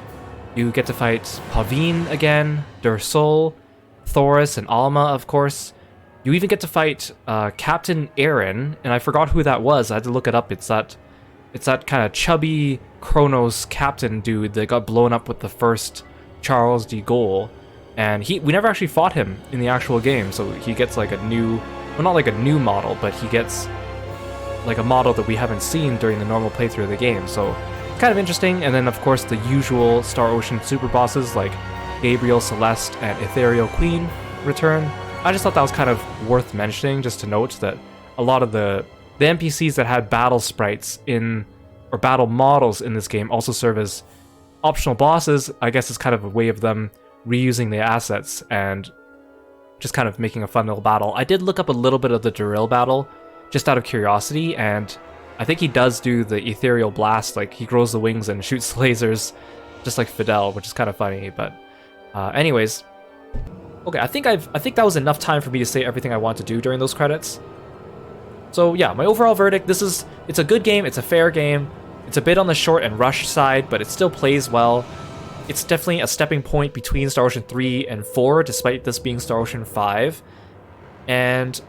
You get to fight Pavine again, Dursol, Thoris, and Alma, of course. You even get to fight Captain Aaron, and I forgot who that was. I had to look it up. It's that kind of chubby Kronos captain dude that got blown up with the first Charles de Gaulle. And we never actually fought him in the actual game, so he gets like a new, well, not like a new model, but he gets like a model that we haven't seen during the normal playthrough of the game. So it's kind of interesting. And then of course the usual Star Ocean super bosses like Gabriel, Celeste, and Ethereal Queen return. I just thought that was kind of worth mentioning, just to note that a lot of the NPCs that had battle sprites or battle models in this game also serve as optional bosses. I guess it's kind of a way of them reusing the assets and just kind of making a fun little battle. I did look up a little bit of the Daryl battle just out of curiosity, and I think he does do the ethereal blast, like he grows the wings and shoots lasers just like Fidel, which is kind of funny. But anyways, okay, I think that was enough time for me to say everything I want to do during those credits. So yeah, my overall verdict, it's a good game, it's a fair game. It's a bit on the short and rushed side, but it still plays well. It's definitely a stepping point between Star Ocean 3 and 4, despite this being Star Ocean 5. And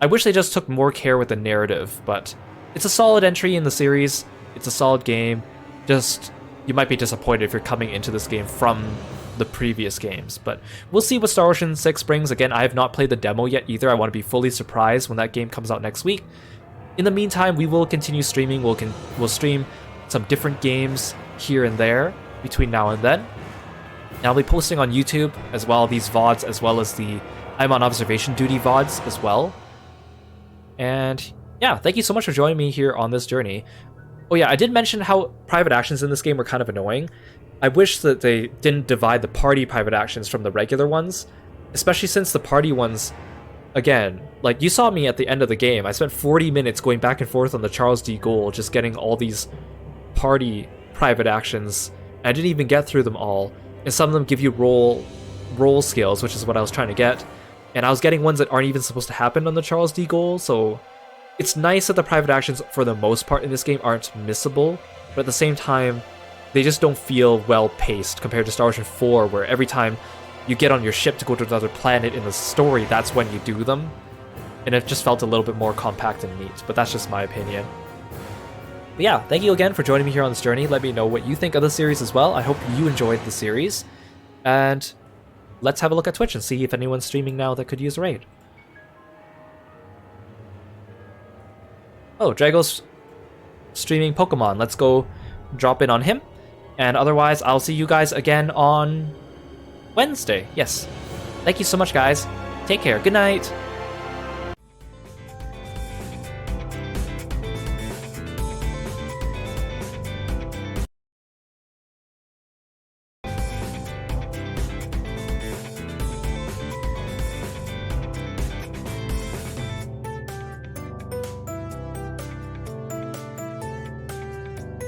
I wish they just took more care with the narrative, but it's a solid entry in the series. It's a solid game. Just, you might be disappointed if you're coming into this game from the previous games, but we'll see what Star Ocean 6 brings. Again, I have not played the demo yet either. I want to be fully surprised when that game comes out next week. In the meantime, we will continue streaming. We'll stream some different games here and there between now and then. And I'll be posting on YouTube as well, these VODs, as well as the I'm on observation duty VODs as well. And yeah, thank you so much for joining me here on this journey. Oh yeah, I did mention how private actions in this game were kind of annoying. I wish that they didn't divide the party private actions from the regular ones, especially since the party ones, again, like you saw me at the end of the game, I spent 40 minutes going back and forth on the Charles de Gaulle, just getting all these party private actions. I didn't even get through them all, and some of them give you role skills, which is what I was trying to get, and I was getting ones that aren't even supposed to happen on the Charles de Gaulle. So it's nice that the private actions for the most part in this game aren't missable, but at the same time they just don't feel well paced compared to Star Ocean 4, where every time you get on your ship to go to another planet in the story, that's when you do them, and it just felt a little bit more compact and neat. But that's just my opinion. But yeah, thank you again for joining me here on this journey. Let me know what you think of the series as well. I hope you enjoyed the series. And let's have a look at Twitch and see if anyone's streaming now that could use a raid. Oh, Drago's streaming Pokemon. Let's go drop in on him. And otherwise, I'll see you guys again on Wednesday. Yes. Thank you so much, guys. Take care. Good night.